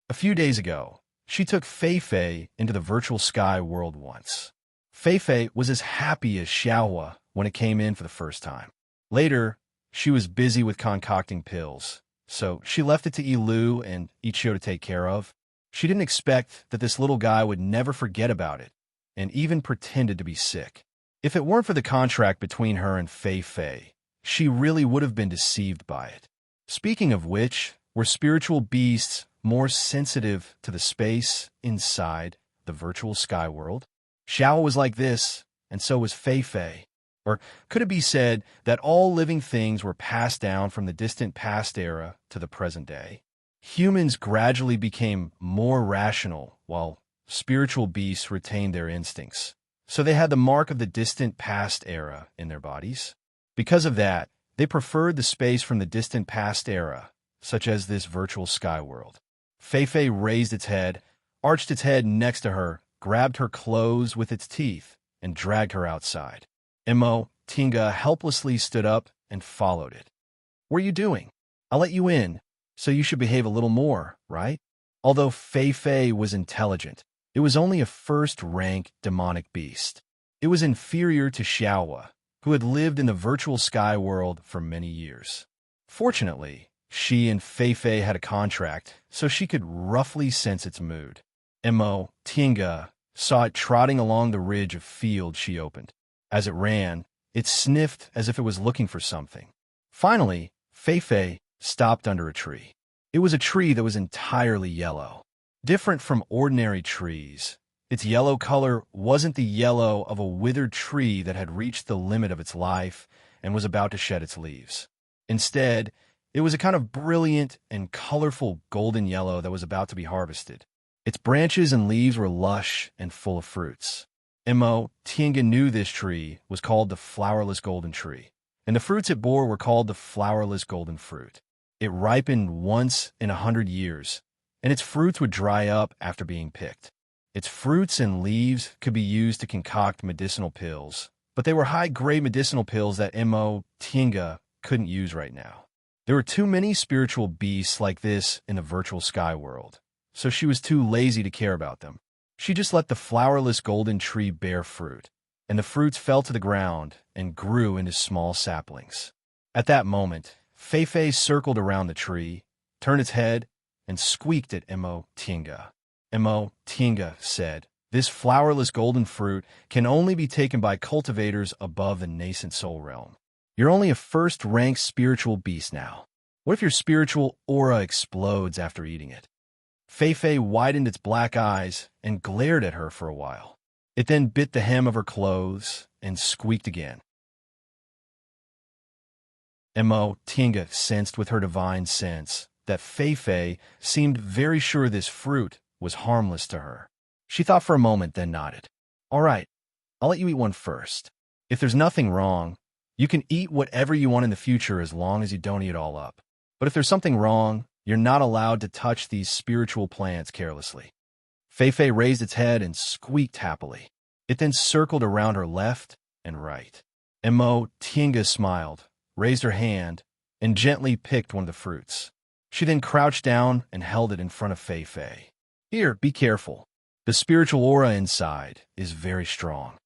A few days ago, she took Fei into the virtual sky world once. Fei was as happy as Xiaohua when it came in for the first time. Later, she was busy with concocting pills, so she left it to Ilu and Ichio to take care of. She didn't expect that this little guy would never forget about it, and even pretended to be sick. If it weren't for the contract between her and Fei, she really would have been deceived by it. Speaking of which, were spiritual beasts more sensitive to the space inside the virtual sky world? Xiao was like this, and so was Fei. Or could it be said that all living things were passed down from the distant past era to the present day? Humans gradually became more rational, while spiritual beasts retained their instincts. So they had the mark of the distant past era in their bodies. Because of that, they preferred the space from the distant past era, such as this virtual sky world. Fei raised its head, arched its head next to her, grabbed her clothes with its teeth, and dragged her outside. Mo Tinga helplessly stood up and followed it. "What are you doing? I'll let you in, so you should behave a little more, right?" Although Fei was intelligent, it was only a first-rank demonic beast. It was inferior to Xiaohua, who had lived in the virtual sky world for many years. Fortunately, she and Fei had a contract, so she could roughly sense its mood. Mo Tinga saw it trotting along the ridge of field she opened. As it ran, it sniffed as if it was looking for something. Finally, Fei stopped under a tree. It was a tree that was entirely yellow. Different from ordinary trees, its yellow color wasn't the yellow of a withered tree that had reached the limit of its life and was about to shed its leaves. Instead, it was a kind of brilliant and colorful golden yellow that was about to be harvested. Its branches and leaves were lush and full of fruits. Mo Tinga knew this tree was called the flowerless golden tree, and the fruits it bore were called the flowerless golden fruit. It ripened once in 100 years, and its fruits would dry up after being picked. Its fruits and leaves could be used to concoct medicinal pills, but they were high-grade medicinal pills that Mo Tinga couldn't use right now. There were too many spiritual beasts like this in the virtual sky world, so she was too lazy to care about them. She just let the flowerless golden tree bear fruit, and the fruits fell to the ground and grew into small saplings. At that moment, Fei circled around the tree, turned its head, and squeaked at Mo Tinga. Mo Tinga said, "This flowerless golden fruit can only be taken by cultivators above the nascent soul realm. You're only a first-rank spiritual beast now. What if your spiritual aura explodes after eating it? Fei widened its black eyes and glared at her for a while. It then bit the hem of her clothes and squeaked again. Tinga sensed with her divine sense that Fei seemed very sure this fruit was harmless to her. She thought for a moment, then nodded. All right, I'll let you eat one first. If there's nothing wrong, you can eat whatever you want in the future as long as you don't eat it all up. But if there's something wrong, you're not allowed to touch these spiritual plants carelessly. Fei raised its head and squeaked happily. It then circled around her left and right. Tinga smiled, raised her hand, and gently picked one of the fruits. She then crouched down and held it in front of Fei. Here, be careful. The spiritual aura inside is very strong.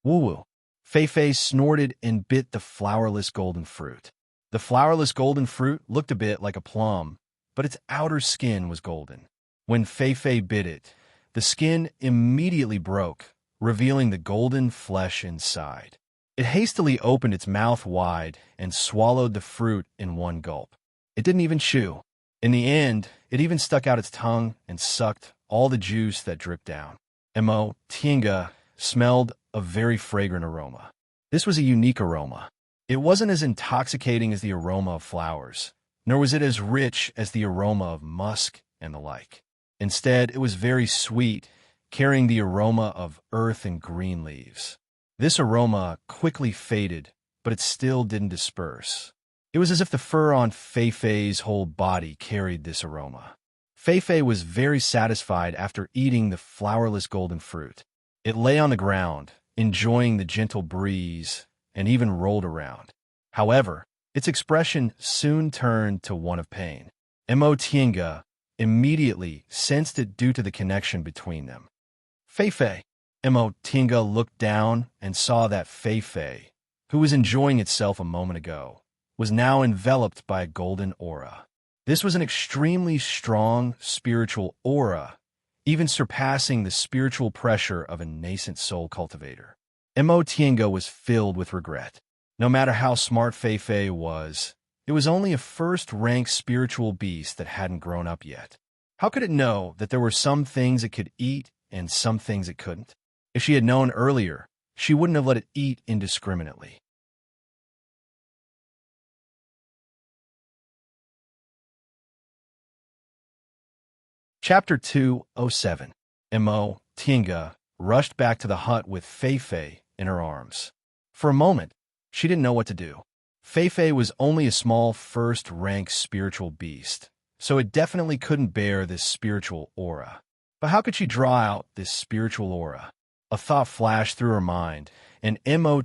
Woo-woo. Fei snorted and bit the flowerless golden fruit. The flowerless golden fruit looked a bit like a plum, but its outer skin was golden. When Fei bit it, the skin immediately broke, revealing the golden flesh inside. It hastily opened its mouth wide and swallowed the fruit in one gulp. It didn't even chew. In the end, it even stuck out its tongue and sucked all the juice that dripped down. Tinga smelled a very fragrant aroma. This was a unique aroma. It wasn't as intoxicating as the aroma of flowers, nor was it as rich as the aroma of musk and the like. Instead, it was very sweet, carrying the aroma of earth and green leaves. This aroma quickly faded, but it still didn't disperse. It was as if the fur on Fei's whole body carried this aroma. Fei was very satisfied after eating the flowerless golden fruit. It lay on the ground, enjoying the gentle breeze, and even rolled around. However, its expression soon turned to one of pain. Tinga immediately sensed it due to the connection between them. Fei. Tinga looked down and saw that Fei, who was enjoying itself a moment ago, was now enveloped by a golden aura. This was an extremely strong spiritual aura, even surpassing the spiritual pressure of a nascent soul cultivator. Tinga was filled with regret. No matter how smart Fei was, it was only a first-rank spiritual beast that hadn't grown up yet. How could it know that there were some things it could eat and some things it couldn't? If she had known earlier, she wouldn't have let it eat indiscriminately. Chapter 207. Tinga rushed back to the hut with Fei in her arms. For a moment, she didn't know what to do. Fei was only a small first-rank spiritual beast, so it definitely couldn't bear this spiritual aura. But how could she draw out this spiritual aura? A thought flashed through her mind, and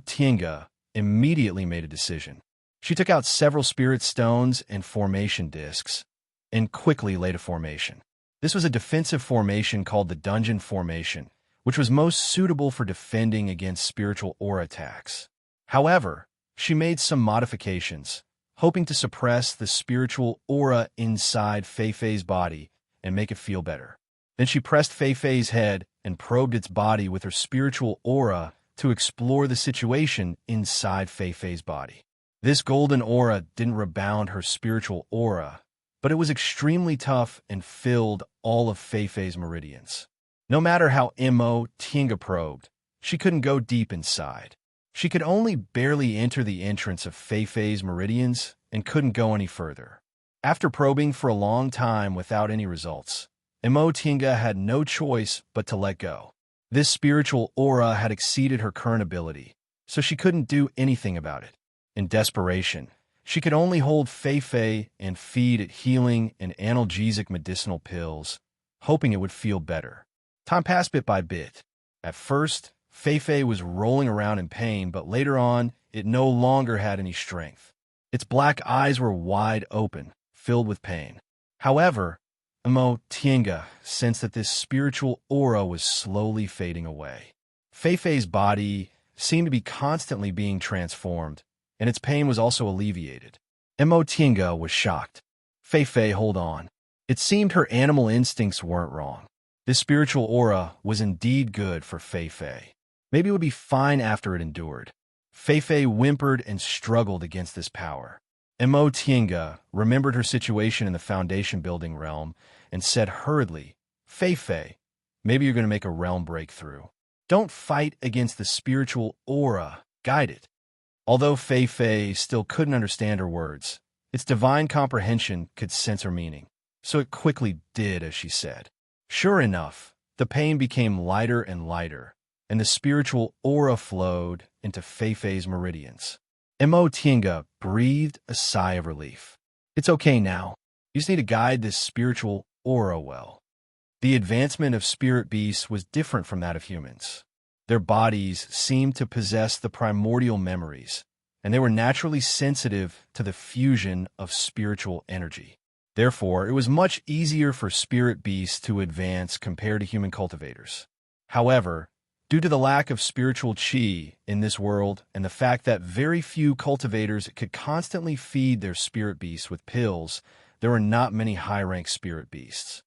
Tinga immediately made a decision. She took out several spirit stones and formation discs, and quickly laid a formation. This was a defensive formation called the Dungeon Formation, which was most suitable for defending against spiritual aura attacks. However, she made some modifications, hoping to suppress the spiritual aura inside Fei's body and make it feel better. Then she pressed Fei's head and probed its body with her spiritual aura to explore the situation inside Fei's body. This golden aura didn't rebound her spiritual aura, but it was extremely tough and filled all of Fei's meridians. No matter how Tinga probed, she couldn't go deep inside. She could only barely enter the entrance of Fei's meridians and couldn't go any further. After probing for a long time without any results, Tinga had no choice but to let go. This spiritual aura had exceeded her current ability, so she couldn't do anything about it. In desperation, she could only hold Fei and feed it healing and analgesic medicinal pills, hoping it would feel better. Time passed bit by bit. At first, Fei was rolling around in pain, but later on, it no longer had any strength. Its black eyes were wide open, filled with pain. However, Tinga sensed that this spiritual aura was slowly fading away. Fei's body seemed to be constantly being transformed, and its pain was also alleviated. Tinga was shocked. Fei, hold on. It seemed her animal instincts weren't wrong. This spiritual aura was indeed good for Fei. Maybe it would be fine after it endured. Feifei whimpered and struggled against this power. Mo Tienga remembered her situation in the foundation building realm and said hurriedly, Feifei, maybe you're going to make a realm breakthrough. Don't fight against the spiritual aura, guide it. Although Feifei still couldn't understand her words, its divine comprehension could sense her meaning, so it quickly did as she said. Sure enough, the pain became lighter and lighter, and the spiritual aura flowed into Feifei's meridians. Mo Tienga breathed a sigh of relief. It's okay now. You just need to guide this spiritual aura well. The advancement of spirit beasts was different from that of humans. Their bodies seemed to possess the primordial memories, and they were naturally sensitive to the fusion of spiritual energy. Therefore, it was much easier for spirit beasts to advance compared to human cultivators. However, due to the lack of spiritual chi in this world and the fact that very few cultivators could constantly feed their spirit beasts with pills, there were not many high-ranked spirit beasts.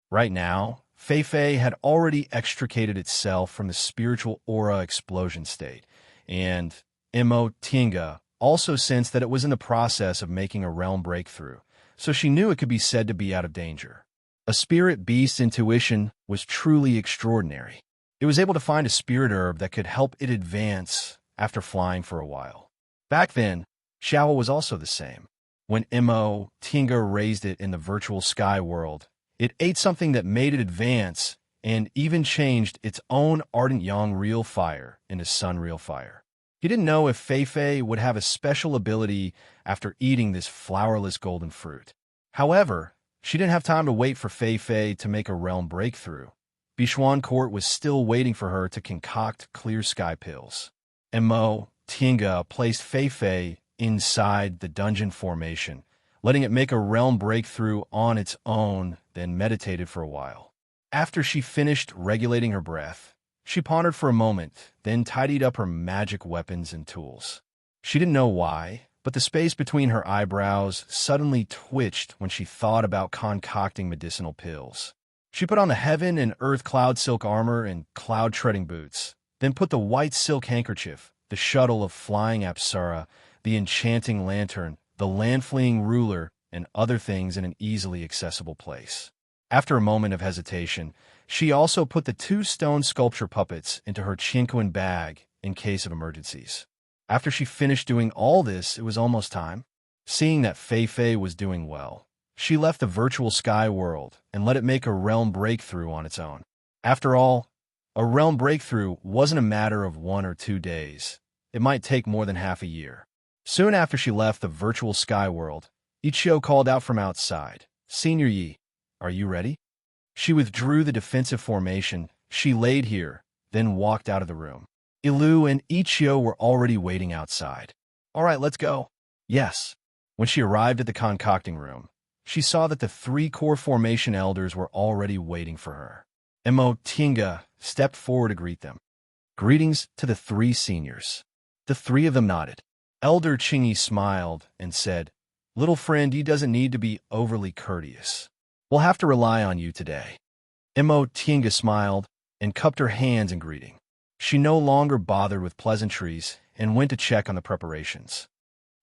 Right now, Feifei had already extricated itself from the spiritual aura explosion state, and Mo Tienga also sensed that it was in the process of making a realm breakthrough, so she knew it could be said to be out of danger. A spirit beast's intuition was truly extraordinary. It was able to find a spirit herb that could help it advance after flying for a while. Back then, Xiao was also the same. When Mo Tienga raised it in the virtual sky world, it ate something that made it advance and even changed its own ardent yang real fire into sun real fire. He didn't know if Feifei would have a special ability after eating this flowerless golden fruit. However, she didn't have time to wait for Feifei to make a realm breakthrough. Bichuan Court was still waiting for her to concoct clear sky pills. Mo Tienga placed Feifei inside the dungeon formation, letting it make a realm breakthrough on its own, then meditated for a while. After she finished regulating her breath, she pondered for a moment, then tidied up her magic weapons and tools. She didn't know why, but the space between her eyebrows suddenly twitched when she thought about concocting medicinal pills. She put on the heaven and earth cloud silk armor and cloud treading boots, then put the white silk handkerchief, the shuttle of flying Apsara, the enchanting lantern, the land-fleeing ruler, and other things in an easily accessible place. After a moment of hesitation, she also put the 2 stone sculpture puppets into her Qinquan bag in case of emergencies. After she finished doing all this, it was almost time. Seeing that Feifei was doing well, she left the virtual sky world and let it make a realm breakthrough on its own. After all, a realm breakthrough wasn't a matter of 1 or 2 days. It might take more than half a year. Soon after she left the virtual sky world, Ichio called out from outside, Senior Yi, are you ready? She withdrew the defensive formation. She laid here, then walked out of the room. Ilu and Ichio were already waiting outside. All right, let's go. Yes. When she arrived at the concocting room, she saw that the 3 core formation elders were already waiting for her. Mo Tienga stepped forward to greet them. Greetings to the 3 seniors. The 3 of them nodded. Elder Qingyi smiled and said, Little friend, you doesn't need to be overly courteous. We'll have to rely on you today. Mo Tienga smiled and cupped her hands in greeting. She no longer bothered with pleasantries and went to check on the preparations.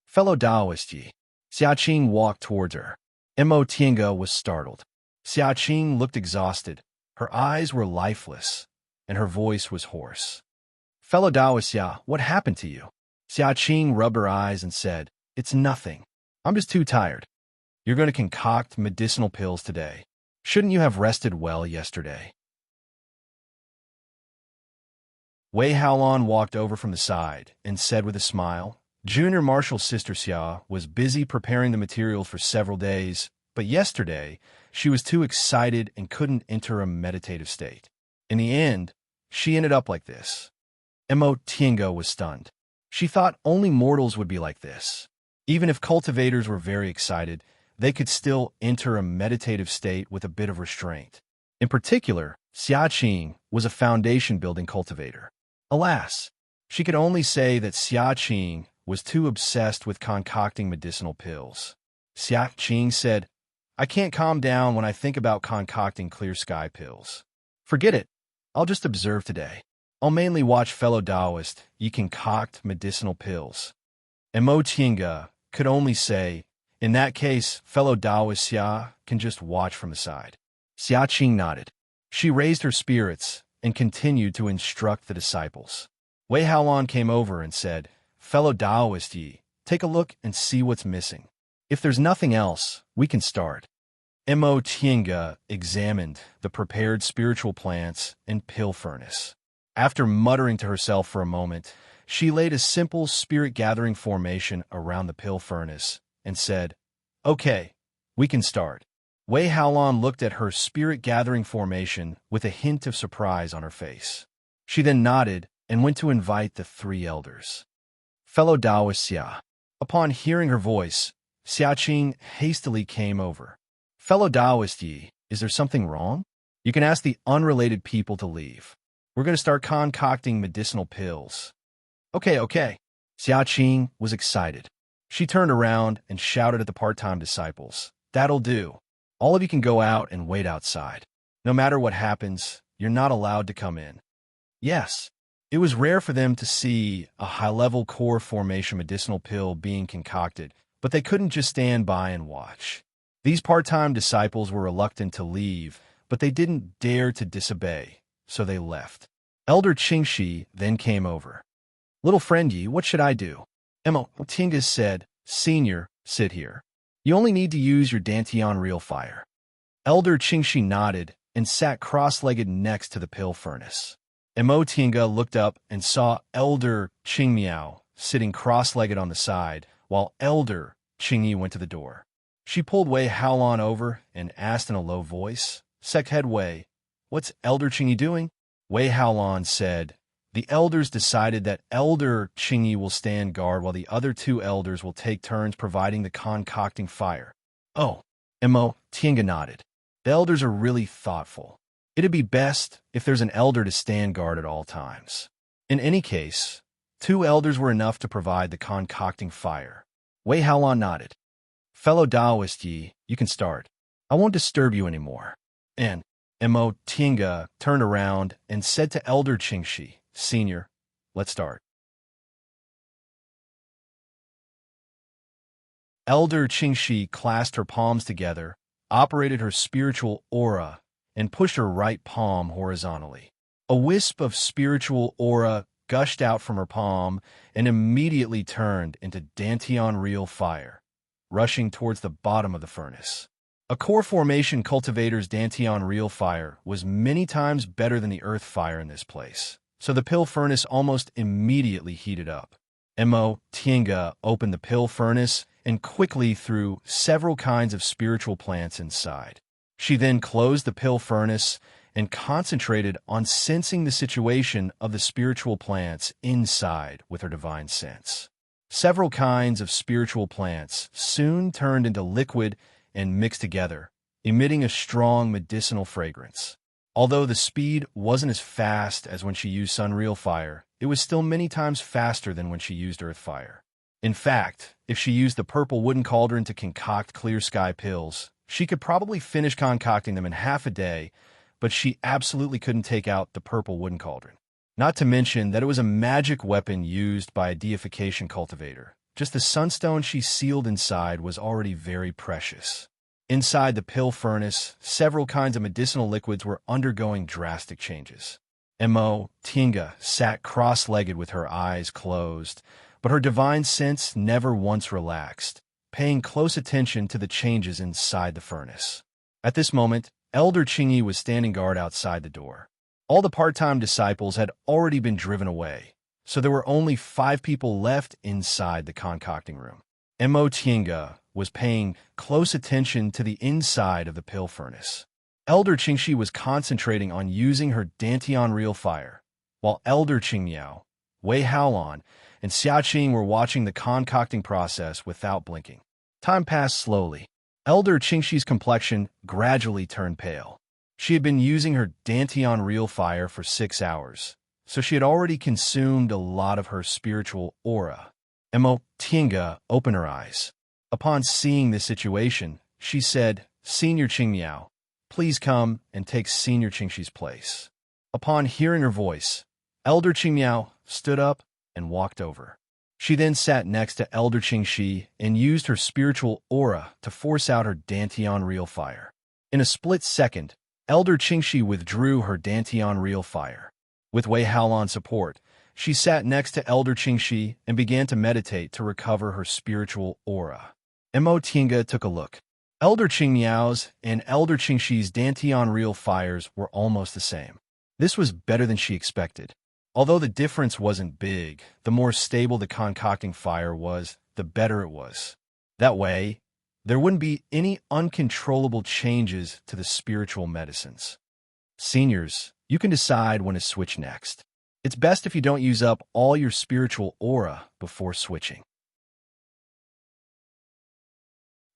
Fellow Taoist Yi. Xiaqing walked towards her. Mo Tienga was startled. Xiaqing looked exhausted. Her eyes were lifeless, and her voice was hoarse. Fellow Taoist Ya, what happened to you? Xiaqing rubbed her eyes and said, It's nothing. I'm just too tired. You're going to concoct medicinal pills today. Shouldn't you have rested well yesterday? Wei Haolon walked over from the side and said with a smile, Junior Marshal Sister Xia was busy preparing the materials for several days, but yesterday she was too excited and couldn't enter a meditative state. In the end, she ended up like this. Mo Tienga was stunned. She thought only mortals would be like this. Even if cultivators were very excited, they could still enter a meditative state with a bit of restraint. In particular, Xiaqing was a foundation-building cultivator. Alas, she could only say that Xiaqing was too obsessed with concocting medicinal pills. Xiaqing said, I can't calm down when I think about concocting clear sky pills. Forget it. I'll just observe today. I'll mainly watch fellow Taoist ye concoct medicinal pills. And Mo Tiange could only say, in that case, fellow Taoist Xia can just watch from the side. Xia Qing nodded. She raised her spirits and continued to instruct the disciples. Wei Haolon came over and said, fellow Taoist ye, take a look and see what's missing. If there's nothing else, we can start. Mo Tiange examined the prepared spiritual plants and pill furnace. After muttering to herself for a moment, she laid a simple spirit-gathering formation around the pill furnace and said, okay, we can start. Wei Haolon looked at her spirit-gathering formation with a hint of surprise on her face. She then nodded and went to invite the three elders. Fellow Taoist Xia. Upon hearing her voice, Xia Qing hastily came over. Fellow Taoist Yi, is there something wrong? You can ask the unrelated people to leave. We're going to start concocting medicinal pills. Okay. Xia Qing was excited. She turned around and shouted at the part-time disciples. That'll do. All of you can go out and wait outside. No matter what happens, you're not allowed to come in. Yes. It was rare for them to see a high-level core formation medicinal pill being concocted, but they couldn't just stand by and watch. These part-time disciples were reluctant to leave, but they didn't dare to disobey, so they left. Elder Qingxi then came over. Little friend Yi, what should I do? Mo Tiange said, Senior, sit here. You only need to use your Dantian real fire. Elder Qingxi nodded and sat cross-legged next to the pill furnace. Mo Tiange looked up and saw Elder Qingmiao sitting cross-legged on the side, while Elder Qingyi went to the door. She pulled Wei Haolon over and asked in a low voice, Sect Head Wei, what's Elder Qingyi doing? Wei Haolon said, the elders decided that Elder Qingyi will stand guard while the other two elders will take turns providing the concocting fire. Oh, Mo Tiange nodded. The elders are really thoughtful. It'd be best if there's an elder to stand guard at all times. In any case, 2 elders were enough to provide the concocting fire. Wei Haolon nodded. Fellow Taoist Yi, you can start. I won't disturb you anymore. And Mo Tiange turned around and said to Elder Qingxi, Senior, let's start. Elder Qingxi clasped her palms together, operated her spiritual aura, and pushed her right palm horizontally. A wisp of spiritual aura gushed out from her palm and immediately turned into Dantian real fire, rushing towards the bottom of the furnace. A core formation cultivator's Dantian real fire was many times better than the earth fire in this place, so the pill furnace almost immediately heated up. Mo Tiange opened the pill furnace and quickly threw several kinds of spiritual plants inside. She then closed the pill furnace and concentrated on sensing the situation of the spiritual plants inside with her divine sense. Several kinds of spiritual plants soon turned into liquid and mixed together, emitting a strong medicinal fragrance. Although the speed wasn't as fast as when she used Sun Real Fire, it was still many times faster than when she used Earth Fire. In fact, if she used the purple wooden cauldron to concoct clear sky pills, she could probably finish concocting them in half a day, but she absolutely couldn't take out the purple wooden cauldron. Not to mention that it was a magic weapon used by a deification cultivator. Just the sunstone she sealed inside was already very precious. Inside the pill furnace, several kinds of medicinal liquids were undergoing drastic changes. Mo Tiange sat cross-legged with her eyes closed, but her divine sense never once relaxed, paying close attention to the changes inside the furnace. At this moment, Elder Qingyi was standing guard outside the door. All the part-time disciples had already been driven away, so there were only 5 people left inside the concocting room. Mo Tiange was paying close attention to the inside of the pill furnace. Elder Qingxi was concentrating on using her Dantian real fire, while Elder Qingmiao, Wei Haolon, and Xia Qing were watching the concocting process without blinking. Time passed slowly. Elder Qingxi's complexion gradually turned pale. She had been using her Dantian real fire for 6 hours, so she had already consumed a lot of her spiritual aura. Mo Tiange opened her eyes. Upon seeing this situation, she said, Senior Qingmiao, please come and take Senior Qingxi's place. Upon hearing her voice, Elder Qingmiao stood up and walked over. She then sat next to Elder Qingxi and used her spiritual aura to force out her Dantian real fire. In a split second, Elder Qingxi withdrew her Dantian real fire. With Wei Haolan support, she sat next to Elder Qingxi and began to meditate to recover her spiritual aura. Mo Tinga took a look. Elder Qingmiao's and Elder Qingxi's Dantian real fires were almost the same. This was better than she expected. Although the difference wasn't big, the more stable the concocting fire was, the better it was. That way, there wouldn't be any uncontrollable changes to the spiritual medicines. Seniors, you can decide when to switch next. It's best if you don't use up all your spiritual aura before switching.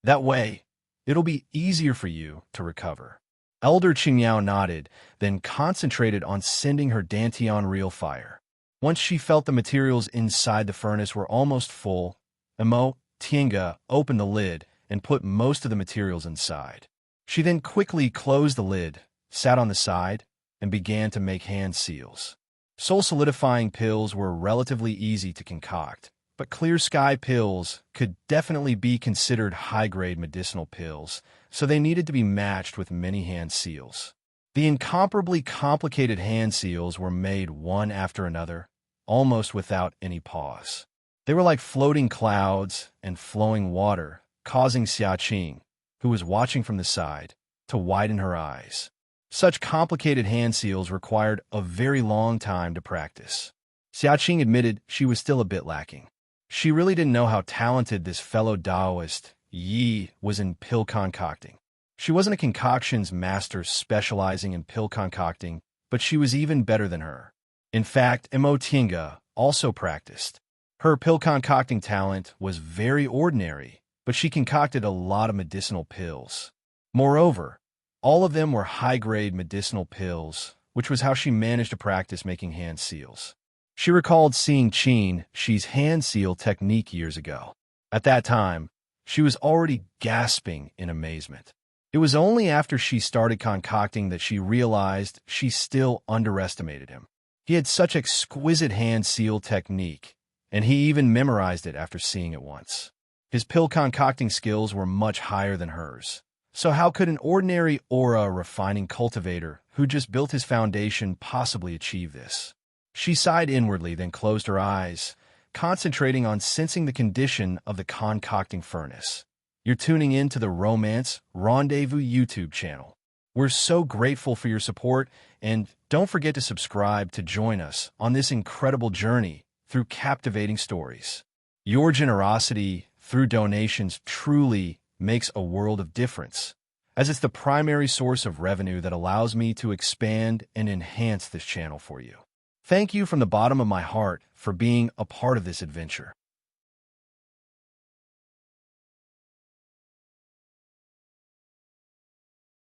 That way, it'll be easier for you to recover. Elder Qingmiao nodded, then concentrated on sending her Dantian real fire. Once she felt the materials inside the furnace were almost full, Mo Tinga opened the lid and put most of the materials inside. She then quickly closed the lid, sat on the side, and began to make hand seals. Soul-solidifying pills were relatively easy to concoct, but clear sky pills could definitely be considered high-grade medicinal pills, so they needed to be matched with many hand seals. The incomparably complicated hand seals were made one after another, almost without any pause. They were like floating clouds and flowing water, causing Xiaqing, who was watching from the side, to widen her eyes. Such complicated hand seals required a very long time to practice. Xiaqing admitted she was still a bit lacking. She really didn't know how talented this fellow Taoist, Yi, was in pill concocting. She wasn't a concoctions master specializing in pill concocting, but she was even better than her. In fact, Mo Tinga also practiced. Her pill concocting talent was very ordinary, but she concocted a lot of medicinal pills. Moreover, all of them were high-grade medicinal pills, which was how she managed to practice making hand seals. She recalled seeing Qingxi's hand seal technique years ago. At that time, she was already gasping in amazement. It was only after she started concocting that she realized she still underestimated him. He had such exquisite hand seal technique, and he even memorized it after seeing it once. His pill concocting skills were much higher than hers. So how could an ordinary aura refining cultivator who just built his foundation possibly achieve this? She sighed inwardly, then closed her eyes, concentrating on sensing the condition of the concocting furnace. You're tuning in to the Romance Rendezvous YouTube channel. We're so grateful for your support, and don't forget to subscribe to join us on this incredible journey through captivating stories. Your generosity through donations truly makes a world of difference, as it's the primary source of revenue that allows me to expand and enhance this channel for you. Thank you from the bottom of my heart for being a part of this adventure.